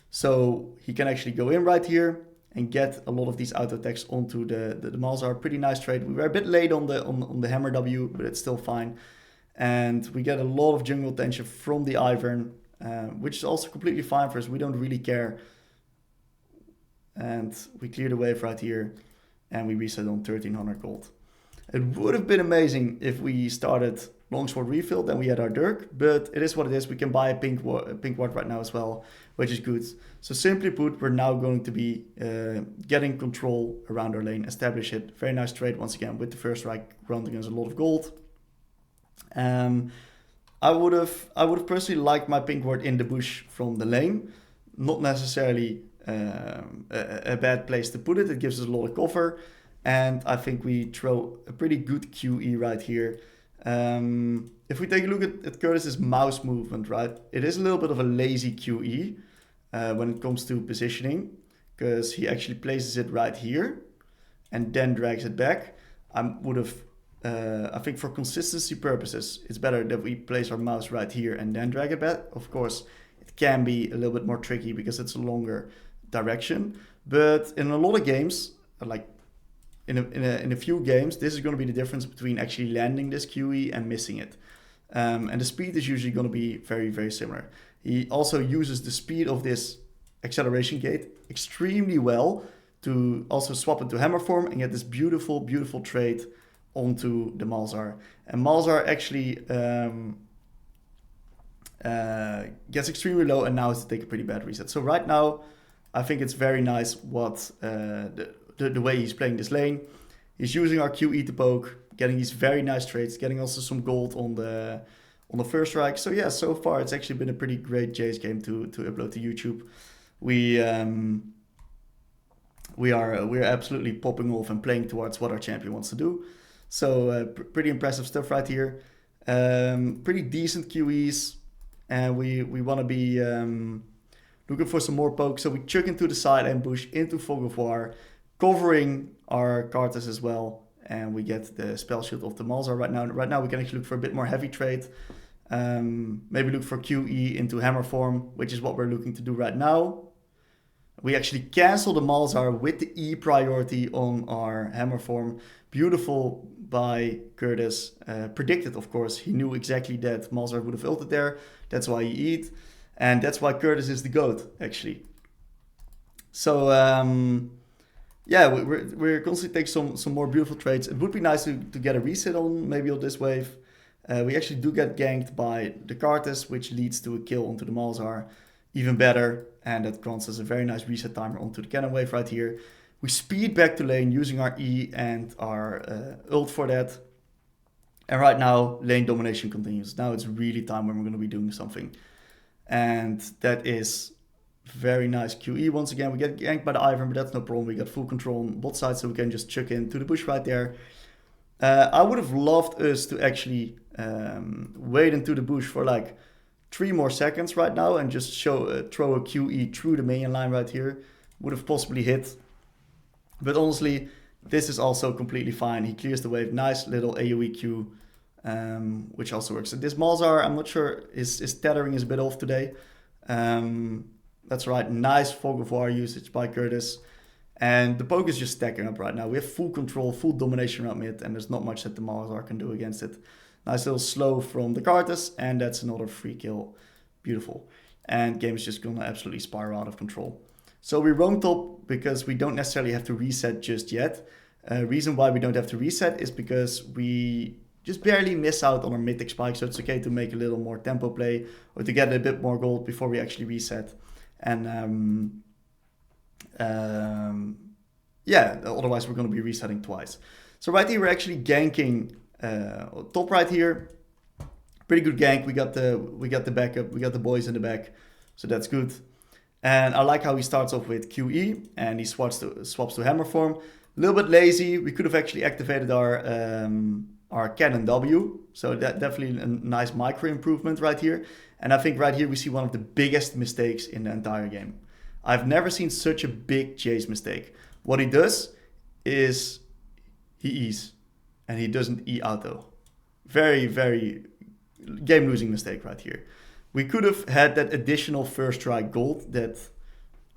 So he can actually go in right here and get a lot of these auto attacks onto the Malzahar. Pretty nice trade. We were a bit late on the hammer W, but it's still fine. And we get a lot of jungle attention from the Ivern, which is also completely fine for us. We don't really care. And we clear the wave right here and we reset on 1300 gold. It would have been amazing if we started Longsword refill, then we had our Dirk, but it is what it is. We can buy a pink ward right now as well, which is good. So simply put, we're now going to be getting control around our lane, establish it. Very nice trade once again with the first strike, granting us a lot of gold. I would have personally liked my pink ward in the bush from the lane. Not necessarily a bad place to put it. It gives us a lot of cover. And I think we throw a pretty good QE right here. If we take a look at Curtis's mouse movement, right, it is a little bit of a lazy QE when it comes to positioning, because he actually places it right here and then drags it back. I think for consistency purposes, it's better that we place our mouse right here and then drag it back. Of course, it can be a little bit more tricky because it's a longer direction. But in a lot of games, like in a few games, this is going to be the difference between actually landing this QE and missing it. And the speed is usually going to be very, very similar. He also uses the speed of this acceleration gate extremely well to also swap into hammer form and get this beautiful, beautiful trade onto the Malzahar. And Malzahar actually gets extremely low and now has to take a pretty bad reset. So right now, I think it's very nice what the way he's playing this lane. He's using our QE to poke, getting these very nice trades, getting also some gold on the first strike. So yeah, so far it's actually been a pretty great Jayce game to upload to YouTube. We're absolutely popping off and playing towards what our champion wants to do. So pretty impressive stuff right here. Pretty decent QEs, and we want to be looking for some more pokes. So we chuck into the side ambush, into Fog of War, covering our Cartas as well, and we get the spell shield of the Malzahar right now. Right now we can actually look for a bit more heavy trade. Maybe look for QE into hammer form, which is what we're looking to do right now. We actually cancel the Malzahar with the E priority on our hammer form. Beautiful by Curtis. Predicted, of course. He knew exactly that Malzahar would have ulted there. That's why he eat. And that's why Curtis is the GOAT, actually. So, yeah, we're constantly taking some more beautiful trades. It would be nice to get a reset on, maybe on this wave. We actually do get ganked by the Cartas, which leads to a kill onto the Malzahar. Even better, and that grants us a very nice reset timer onto the cannon wave right here. We speed back to lane using our E and our ult for that. And right now, lane domination continues. Now it's really time when we're going to be doing something. And that is very nice QE once again. We get ganked by the Ivern, but that's no problem. We got full control on both sides, so we can just chuck into the bush right there. I would have loved us to actually wade into the bush for like 3 more seconds right now and just throw a QE through the minion line right here. Would have possibly hit. But honestly, this is also completely fine. He clears the wave. Nice little AoE Q, which also works. And this Malzahar, I'm not sure, his tethering is a bit off today. That's right. Nice Fog of War usage by Curtis. And the poke is just stacking up right now. We have full control, full domination around mid, and there's not much that the Malzahar can do against it. Nice little slow from the Cartas, and that's another free kill. Beautiful. And game is just gonna absolutely spiral out of control. So we roam top because we don't necessarily have to reset just yet. Reason why we don't have to reset is because we just barely miss out on our mythic spike, so it's okay to make a little more tempo play or to get a bit more gold before we actually reset. And yeah, otherwise we're gonna be resetting twice. So right here we're actually ganking top right here. Pretty good gank. We got the backup. We got the boys in the back, so that's good. And I like how he starts off with QE and he swaps to hammer form. A little bit lazy. We could have actually activated our cannon W, so that definitely a nice micro improvement right here. And I think right here we see one of the biggest mistakes in the entire game. I've never seen such a big Jayce mistake. What he does is he E's. And he doesn't E auto. Very, very game-losing mistake right here. We could have had that additional first try gold that,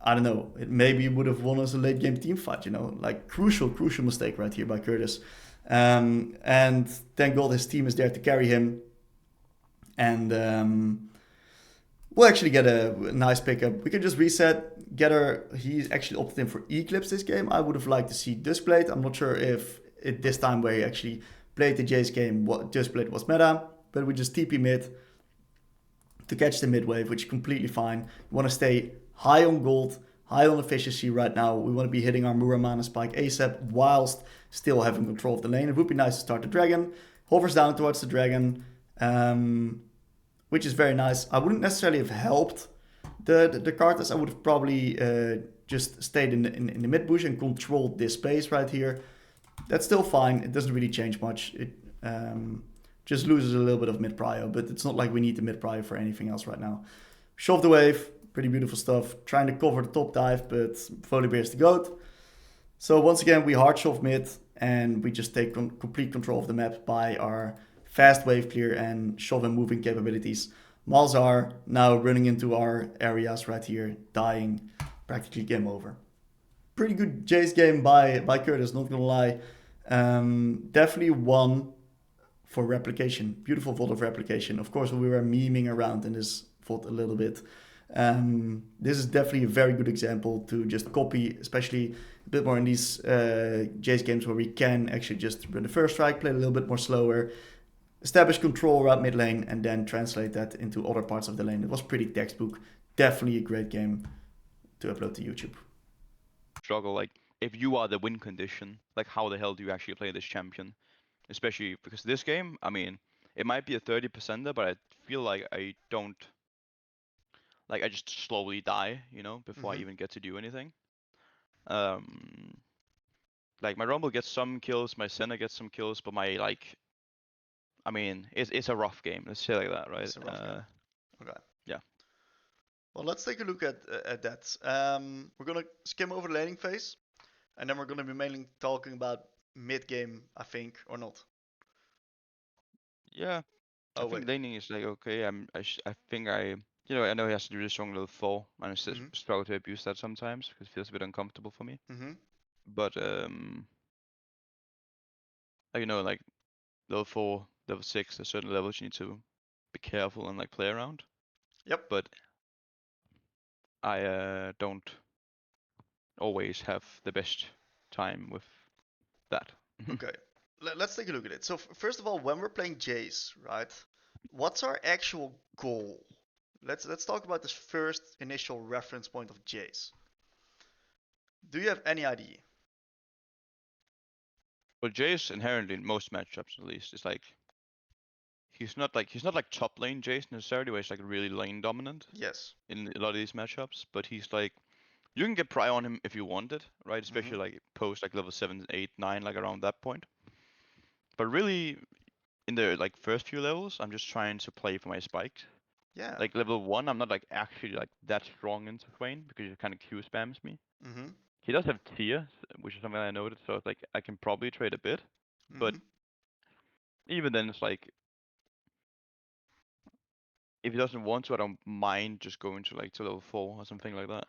I don't know, it maybe would have won us a late game team fight, you know, like crucial mistake right here by Curtis. And thank God his team is there to carry him. And we'll actually get a nice pickup. We can just reset, get her. He's actually opted in for Eclipse this game. I would have liked to see Duskblade. I'm not sure if this time where he actually played the Jayce game, what Duskblade was meta, but we just TP mid to catch the mid wave, which is completely fine. We want to stay high on gold, high on efficiency right now. We want to be hitting our Muramana spike ASAP whilst still having control of the lane. It would be nice to start the dragon. Hovers down towards the dragon. which is very nice. I wouldn't necessarily have helped the Carthus. I would have probably just stayed in the mid bush and controlled this space right here. That's still fine. It doesn't really change much. It just loses a little bit of mid prio, but it's not like we need the mid prio for anything else right now. Shove the wave, pretty beautiful stuff. Trying to cover the top dive, but Volibear's the goat. So once again, we hard shove mid, and we just take complete control of the map by our fast wave clear and shove and moving capabilities. Malzar now running into our areas right here, dying, practically game over. Pretty good Jayce game by Curtis, not gonna lie. Definitely one for replication. Beautiful VOD of replication. Of course, we were memeing around in this VOD a little bit. This is definitely a very good example to just copy, especially a bit more in these Jayce games where we can actually just run the first strike, play a little bit more slower, establish control around mid lane, and then translate that into other parts of the lane. It was pretty textbook. Definitely a great game to upload to YouTube. Struggle, like, if you are the win condition, like, how the hell do you actually play this champion? Especially because this game, I mean, it might be a 30%er, but I feel like I don't, like, I just slowly die, you know, before I even get to do anything. Like, my Rumble gets some kills, my Senna gets some kills, but my, like, I mean, it's a rough game, let's say like that, right? It's a rough game. Okay. Yeah. Well, let's take a look at that. We're gonna skim over the laning phase, and then we're gonna be mainly talking about mid game, I think, or not. Yeah. I think laning is like okay. I think you know, I know he has to do this strong level 4, and I still struggle to abuse that sometimes because it feels a bit uncomfortable for me. But you know, like level 4, level 6, there's certain levels you need to be careful and like play around. Yep. But I don't always have the best time with that. Okay. Let's take a look at it. So first of all, when we're playing Jayce, right? What's our actual goal? Let's talk about this first initial reference point of Jayce. Do you have any idea? Well, Jayce inherently in most matchups at least is like he's not like top lane Jayce necessarily, where he's like really lane dominant. Yes. In a lot of these matchups, but he's like you can get pry on him if you want it, right? Especially like post like level 7, 8, 9, like around that point. But really, in the like first few levels, I'm just trying to play for my spikes. Yeah. Like level 1, I'm not like actually like that strong into Swain because he kind of Q spams me. He does have tier, which is something I noticed, so it's like I can probably trade a bit. But even then, it's like if he doesn't want to, I don't mind just going to like to level 4 or something like that.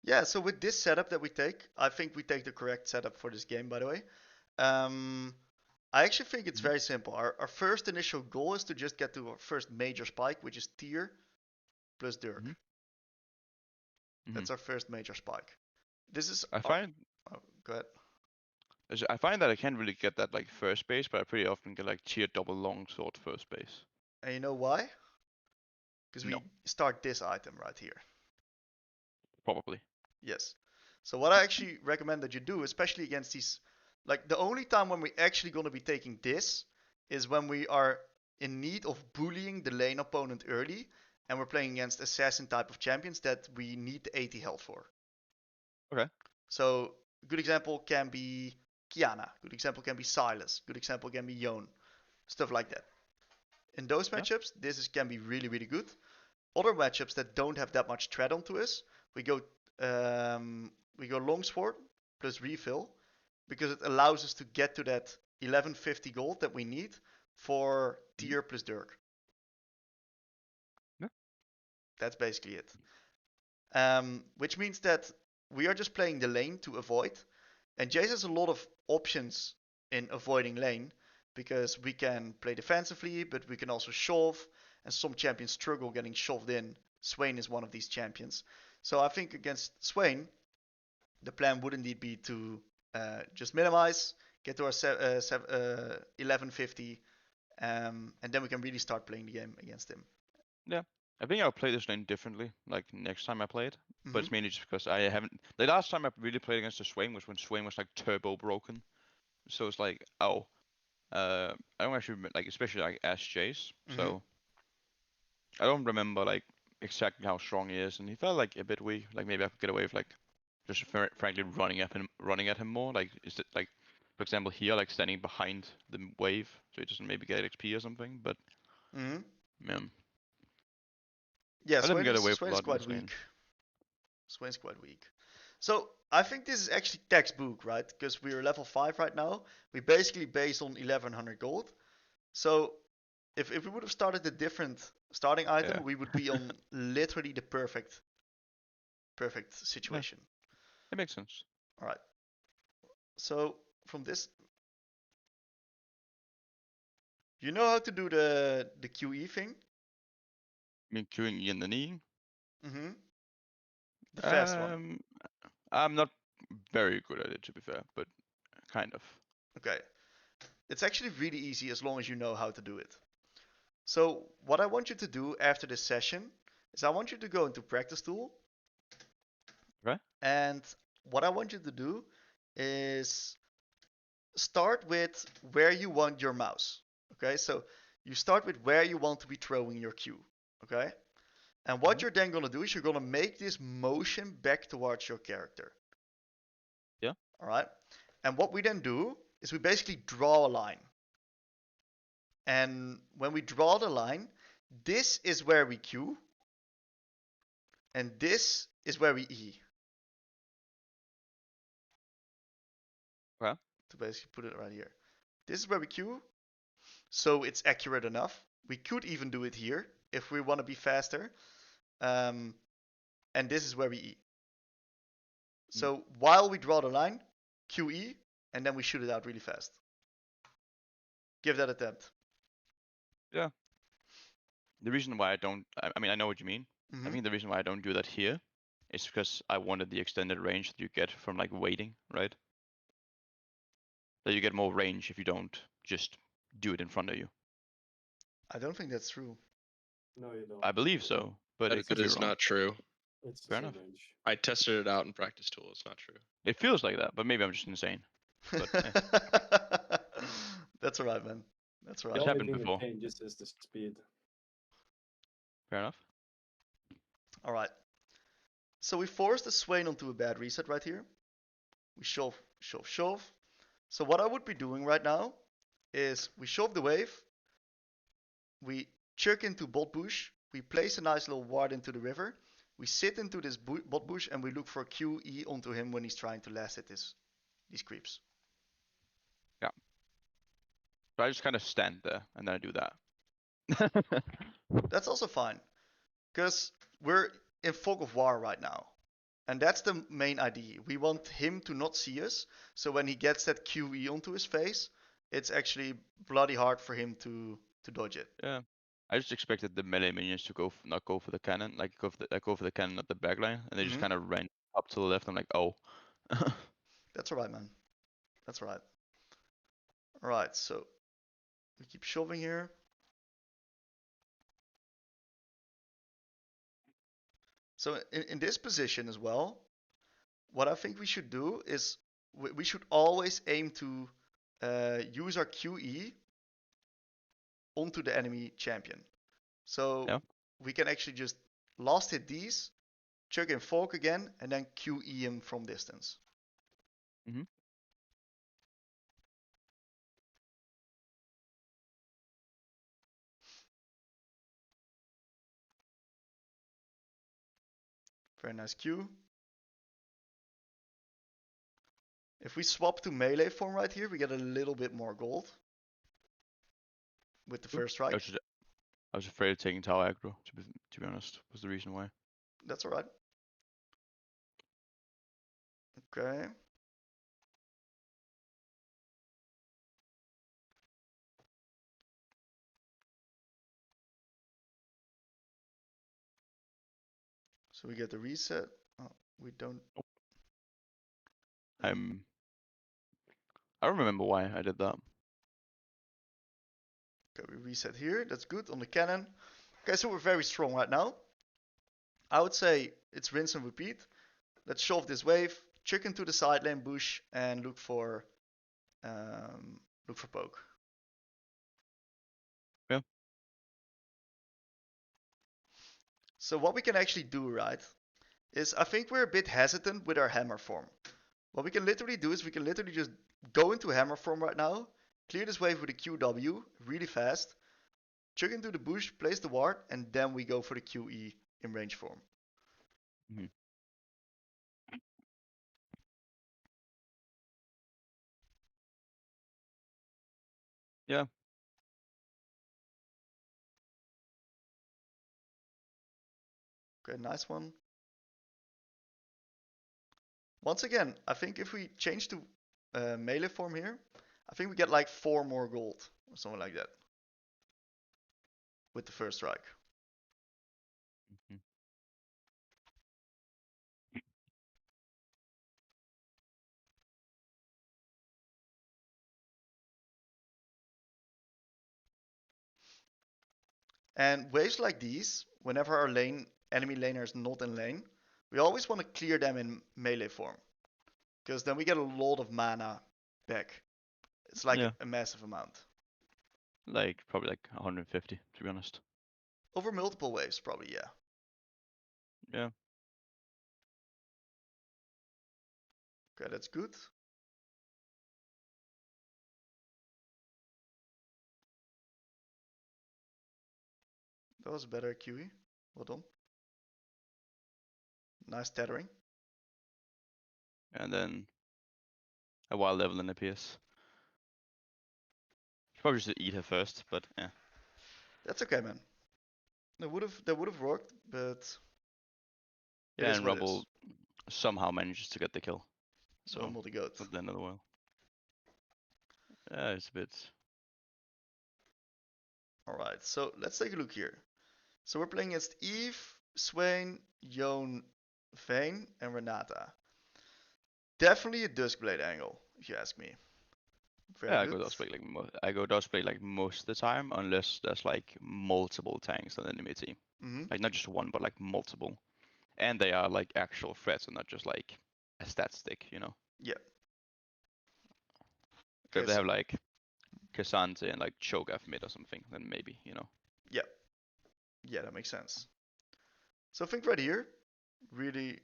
Yeah, so with this setup that we take, I think we take the correct setup for this game, by the way. I actually think it's very simple. Our first initial goal is to just get to our first major spike, which is tier plus Dirk. That's our first major spike. This is. I find. Oh, go ahead. I find that I can't really get that like first base, but I pretty often get like tier double longsword first base. And you know why? Because we start this item right here. Probably. Yes. So what I actually recommend that you do, especially against these, like the only time when we're actually going to be taking this is when we are in need of bullying the lane opponent early, and we're playing against assassin type of champions that we need the 80 health for. Okay. So good example can be Kiana. Good example can be Silas. Good example can be Yone. Stuff like that. In those matchups, this can be really, really good. Other matchups that don't have that much threat onto us, we go longsword plus refill because it allows us to get to that 1150 gold that we need for tier plus Dirk. Yeah. That's basically it. Which means that we are just playing the lane to avoid. And Jayce has a lot of options in avoiding lane because we can play defensively, but we can also shove. And some champions struggle getting shoved in. Swain is one of these champions. So I think against Swain, the plan would indeed be to just minimize, get to our 1150, and then we can really start playing the game against him. Yeah. I think I'll play this lane differently, like next time I play it. But it's mainly just because I haven't. The last time I really played against the Swain was when Swain was like turbo broken. So it's like, I don't actually like, especially like as Jayce. So I don't remember like exactly how strong he is, and he felt like a bit weak. Like maybe I could get away with like just frankly running at him more. Like is it like, for example, here like standing behind the wave, so he doesn't maybe get XP or something. But Mm-hmm. yeah, Yeah, I let him get away with a Swain is lot in quite this game. weak. Swain's quite weak. So I think this is actually textbook, right? Because we're level 5 right now. We basically based on 1100 gold. So if we would have started a different starting item, Yeah. we would be on literally the perfect Yeah, situation. it makes sense. All right. So from this, you know how to do the QE thing? I mean, queuing in the knee. Mm-hmm. The fast one. Um, I'm not very good at it to be fair, but kind of. Okay. It's actually really easy as long as you know how to do it. So what I want you to do after this session is I want you to go into practice tool, Okay. and what I want you to do is start with where you want your mouse. Okay, so you start with where you want to be throwing your cue. Okay, and what you're then gonna do is you're gonna make this motion back towards your character. Yeah. All right, and what we then do is we basically draw a line. And when we draw the line, this is where we Q, and this is where we E. Okay. To basically put it right here. This is where we Q, so it's accurate enough. We could even do it here if we want to be faster. And this is where we E. So while we draw the line, QE, and then we shoot it out really fast. Give that a attempt. Yeah. The reason why I don't, I mean, I know what you mean. Mm-hmm. I think the reason why I don't do that here is because I wanted the extended range that you get from like waiting, right? That you get more range if you don't just do it in front of you. I don't think that's true. No, you don't. I believe so, but it That could be is wrong. not true. It's the Fair same enough. range. I tested it out in practice tool. It's not true. It feels like that, but maybe I'm just insane. But That's alright, man. That's The alright. It's only happened thing before. that changes is the speed. Fair enough. Alright. So we force the Swain onto a bad reset right here. We shove, shove, shove. So what I would be doing right now is we shove the wave, we chuck into bot bush, we place a nice little ward into the river, we sit into this bot bush and we look for QE onto him when he's trying to last hit these creeps. Yeah. So I just kind of stand there and then I do that. That's also fine, because we're in fog of war right now. And that's the main idea. We want him to not see us, so when he gets that QE onto his face, it's actually bloody hard for him to dodge it. Yeah. I just expected the melee minions to not go for the cannon, like go for the cannon at the backline, and they just Mhm. kind of ran up to the left. I'm like, oh. That's alright, man. That's alright. Alright, so we keep shoving here. So in this position as well, what I think we should do is we should always aim to use our QE onto the enemy champion. So Yeah. we can actually just last hit these, chuck in fork again, and then QE him from distance. Mm-hmm. Very nice Q. If we swap to melee form right here, we get a little bit more gold with the first strike. I was afraid of taking tower aggro, to be honest, was the reason why. That's alright. Okay. So we get the reset. Oh, we don't. I don't remember why I did that. Okay, we reset here. That's good on the cannon. Okay, so we're very strong right now. I would say it's rinse and repeat. Let's shove this wave, chuck into the side lane bush, and look for poke. Yeah. So what we can actually do, right, is I think we're a bit hesitant with our hammer form. What we can literally do is we can literally just go into hammer form right now, clear this wave with a QW really fast, chug into the bush, place the ward, and then we go for the QE in range form. Mhm. Yeah. Okay, nice one. Once again, I think if we change to melee form here, I think we get like 4 more gold or something like that with the first strike. Mhm. And waves like these, whenever our enemy laner is not in lane, we always want to clear them in melee form. Because then we get a lot of mana back. It's like Yeah. a massive amount. Like probably like 150 to be honest. Over multiple waves, probably, yeah. Yeah. Okay, that's good. That was better QE. Well done. Nice tethering. And then a wild level in APS. Probably should eat her first, but yeah. That's okay, man. That would have worked, but it Yeah, is and what it is. Rubble somehow manages to get the kill. So Normal the goat. not the end of the world. Yeah, it's a bit. Alright, so let's take a look here. So we're playing against Eve, Swain, Yon, Vayne, and Renata. Definitely a Duskblade angle, if you ask me. Very Yeah, I good. go Dustblade like I go Dustblade like most of the time, unless there's like multiple tanks on the enemy team. Mm-hmm. Like not just one, but like multiple. And they are like actual threats and not just like a stat stick, you know. Yeah. So Okay, if they so have like Cassandra and like Cho'Gath mid or something, then maybe, you know. yeah. Yeah, that makes sense. So think right here, really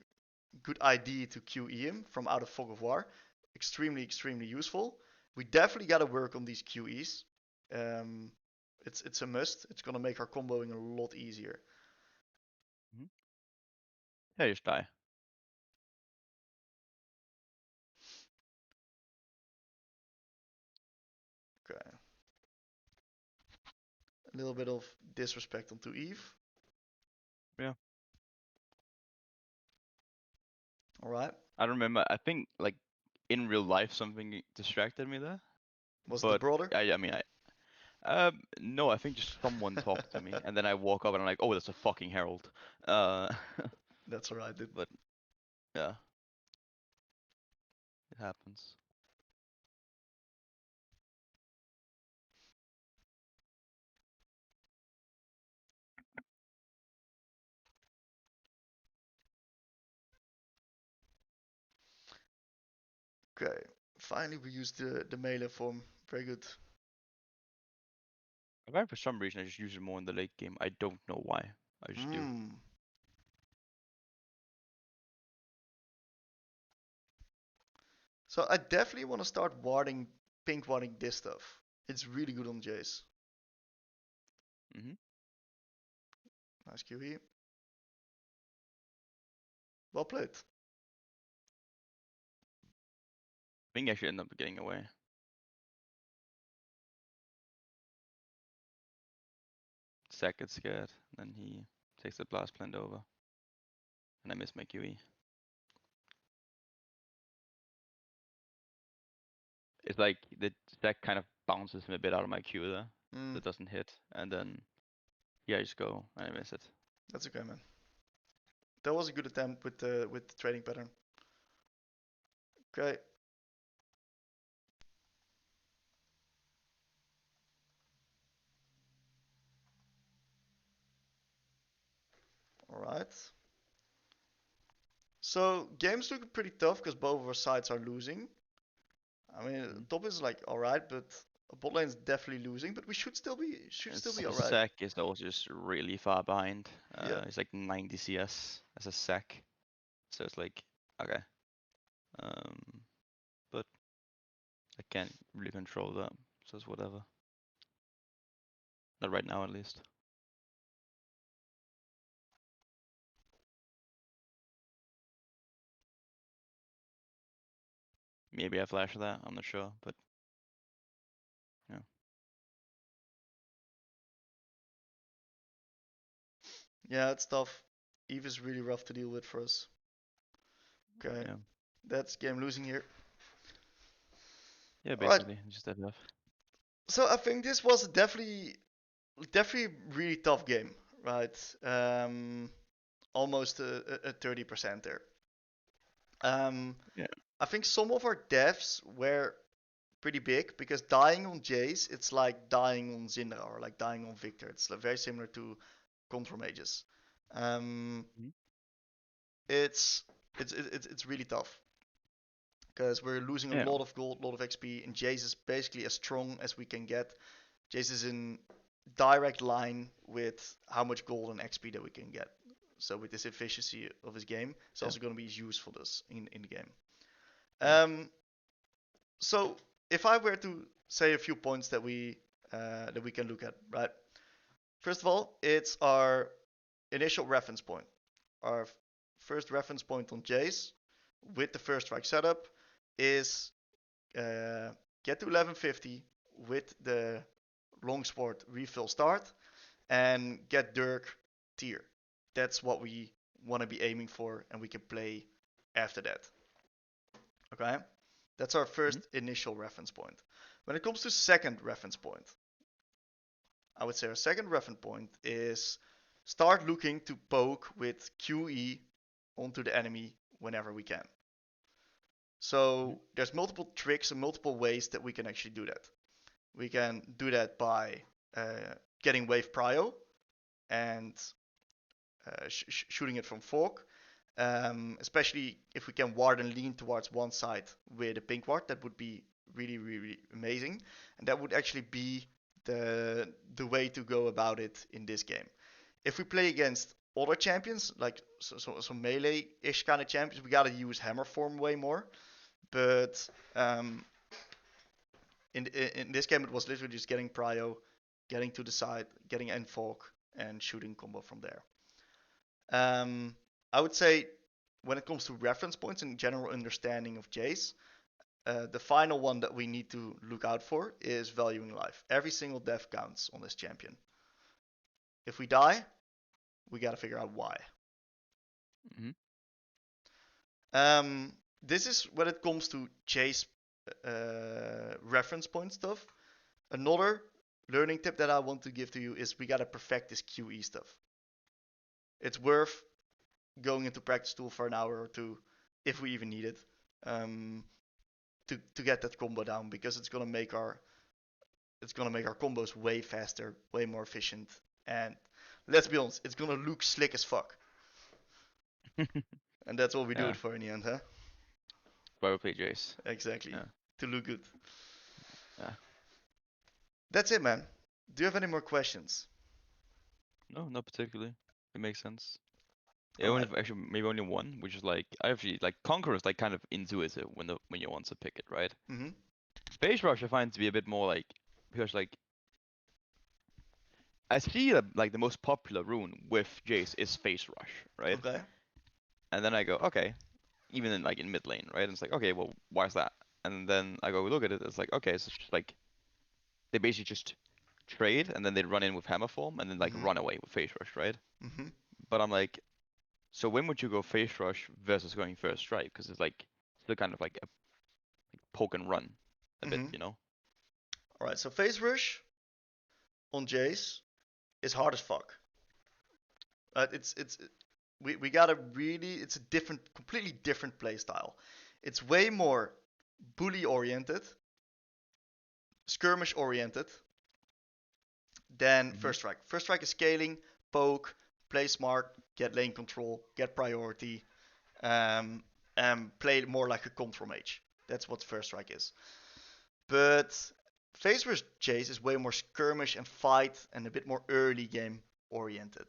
good idea to QE him from out of Fog of War. Extremely useful. We definitely gotta work on these QEs. It's a must. It's gonna make our comboing a lot easier. Yeah, just die. Okay. A little bit of disrespect onto Eve. Yeah. Alright. I don't remember. I think like in real life something distracted me there. Was it the But brawler? I mean no, I think just someone talked to me and then I walk up and I'm like, oh, that's a fucking herald. Uh, That's alright, dude. but yeah, it happens. Okay. Finally we used the melee form. Very good. I find for some reason I just use it more in the late game. I don't know why. I just do. So I definitely want to start warding, pink warding this stuff. It's really good on Jayce. Mhm. Nice QE. Well played. I think I should end up getting away. Zack gets scared, then he takes the blast plant over, and I miss my QE. It's like the Zack kind of bounces him a bit out of my Q there. That doesn't hit, and then yeah, I just go and I miss it. That's okay, man. That was a good attempt with the trading pattern. Okay. Alright. So game's looking pretty tough because both of our sides are losing. I mean, top is like alright, but Bot lane is definitely losing, but we should still be alright. Sec is also just really far behind. Yeah. It's like 90 CS as a sec. So it's like, okay. But I can't really control that. So it's whatever. Not right now, at least. Maybe I flash that, I'm not sure, but yeah. Yeah, it's tough. Eve is really rough to deal with for us. Okay, Yeah, that's game losing here. yeah, Alright, basically, just that enough. so I think this was definitely really tough game, right? Almost a 30% there. Yeah. I think some of our deaths were pretty big because dying on Jayce, it's like dying on Syndra or like dying on Victor. It's very similar to Control Mages. Mhm. It's really tough because we're losing a Yeah. lot of gold, a lot of XP, and Jayce is basically as strong as we can get. Jayce is in direct line with how much gold and XP that we can get. So with this efficiency of his game, it's Yeah. also going to be useful for us in the game. Yeah. So if I were to say a few points that we can look at, right? First of all, it's our initial reference point. Our first reference point on Jayce with the first strike setup is get to 1150 with the longsword refill start and get Dirk tier. That's what we want to be aiming for, and we can play after that. Okay? That's our first initial reference point. When it comes to second reference point, I would say our second reference point is start looking to poke with QE onto the enemy whenever we can. So there's multiple tricks and multiple ways that we can actually do that. We can do that by getting wave prio and shooting it from fork. Especially if we can ward and lean towards one side with a pink ward, that would be really, really amazing. And that would actually be the way to go about it in this game. If we play against other champions, like some melee-ish kind of champions, we gotta use hammer form way more. But in this game, it was literally just getting prio, getting to the side, getting end fork, and shooting combo from there. I would say when it comes to reference points and general understanding of Jayce, the final one that we need to look out for is valuing life. Every single death counts on this champion. If we die, we gotta figure out why. This is when it comes to Jayce reference point stuff. Another learning tip that I want to give to you is we gotta perfect this QE stuff. It's worth going into practice tool for an hour or two, if we even need it, to get that combo down, because it's gonna make our combos way faster, way more efficient, and let's be honest, it's gonna look slick as fuck. And that's what we do Yeah. it for in the end, huh? Why we play Jayce. Exactly. Yeah. To look good. Yeah. That's it, man. Do you have any more questions? No, not particularly. It makes sense. Yeah, Alright. actually maybe only one, which is like I actually like Conqueror is like kind of intuitive when you want to pick it, right? Mm-hmm. Phase Rush I find to be a bit more like, because like I see that like the most popular rune with Jayce is Phase Rush, right? Okay. And then I go, okay, even in like in mid lane, right? And it's like, okay, well, why is that? And then I go look at it, it's like, okay, so it's just like they basically just trade and then they run in with hammer form and then like run away with Phase Rush, right? Mm-hmm. But I'm like, so when would you go Phase Rush versus going first strike? Because it's like still kind of like a poke and run a bit, you know? Alright, so phase rush on Jayce is hard as fuck. We gotta really, it's a completely different play style. It's way more bully oriented, skirmish oriented than first strike. First strike is scaling, poke, play smart, get lane control, get priority, and play more like a control mage. That's what first strike is. But Phase rush Jayce is way more skirmish and fight and a bit more early game oriented,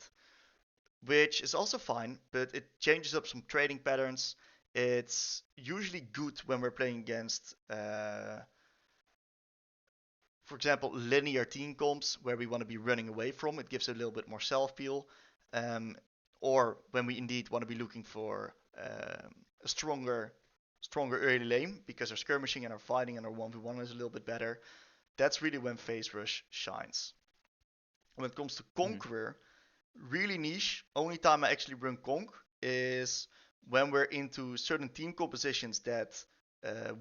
which is also fine, but it changes up some trading patterns. It's usually good when we're playing against, for example, linear team comps where we want to be running away from. It gives a little bit more self-peel. Or when we indeed want to be looking for a stronger early lane because our skirmishing and our fighting and our 1v1 is a little bit better. That's really when Phase Rush shines. When it comes to Conqueror, really niche. Only time I actually run Conk is when we're into certain team compositions that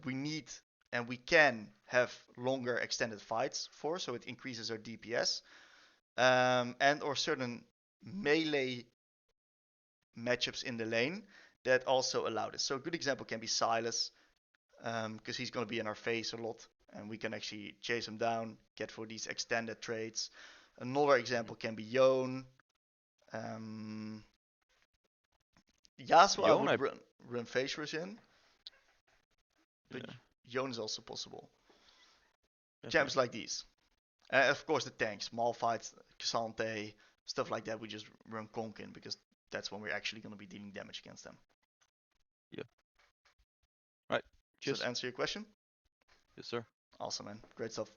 we need and we can have longer extended fights for, so it increases our DPS, and or certain melee matchups in the lane that also allow this. So a good example can be Silas, because he's going to be in our face a lot, and we can actually chase him down, get for these extended trades. Another example can be Yone. Yasuo Yone, I would run Phase Rush in, but Yeah. Yone is also possible. Okay. Champs like these. Of course, the tanks, Malphite, Xante, stuff like that, we just run Conk in because that's when we're actually going to be dealing damage against them. Yeah. Right. Does Cheers. that answer your question? Yes, sir. Awesome, man. Great stuff.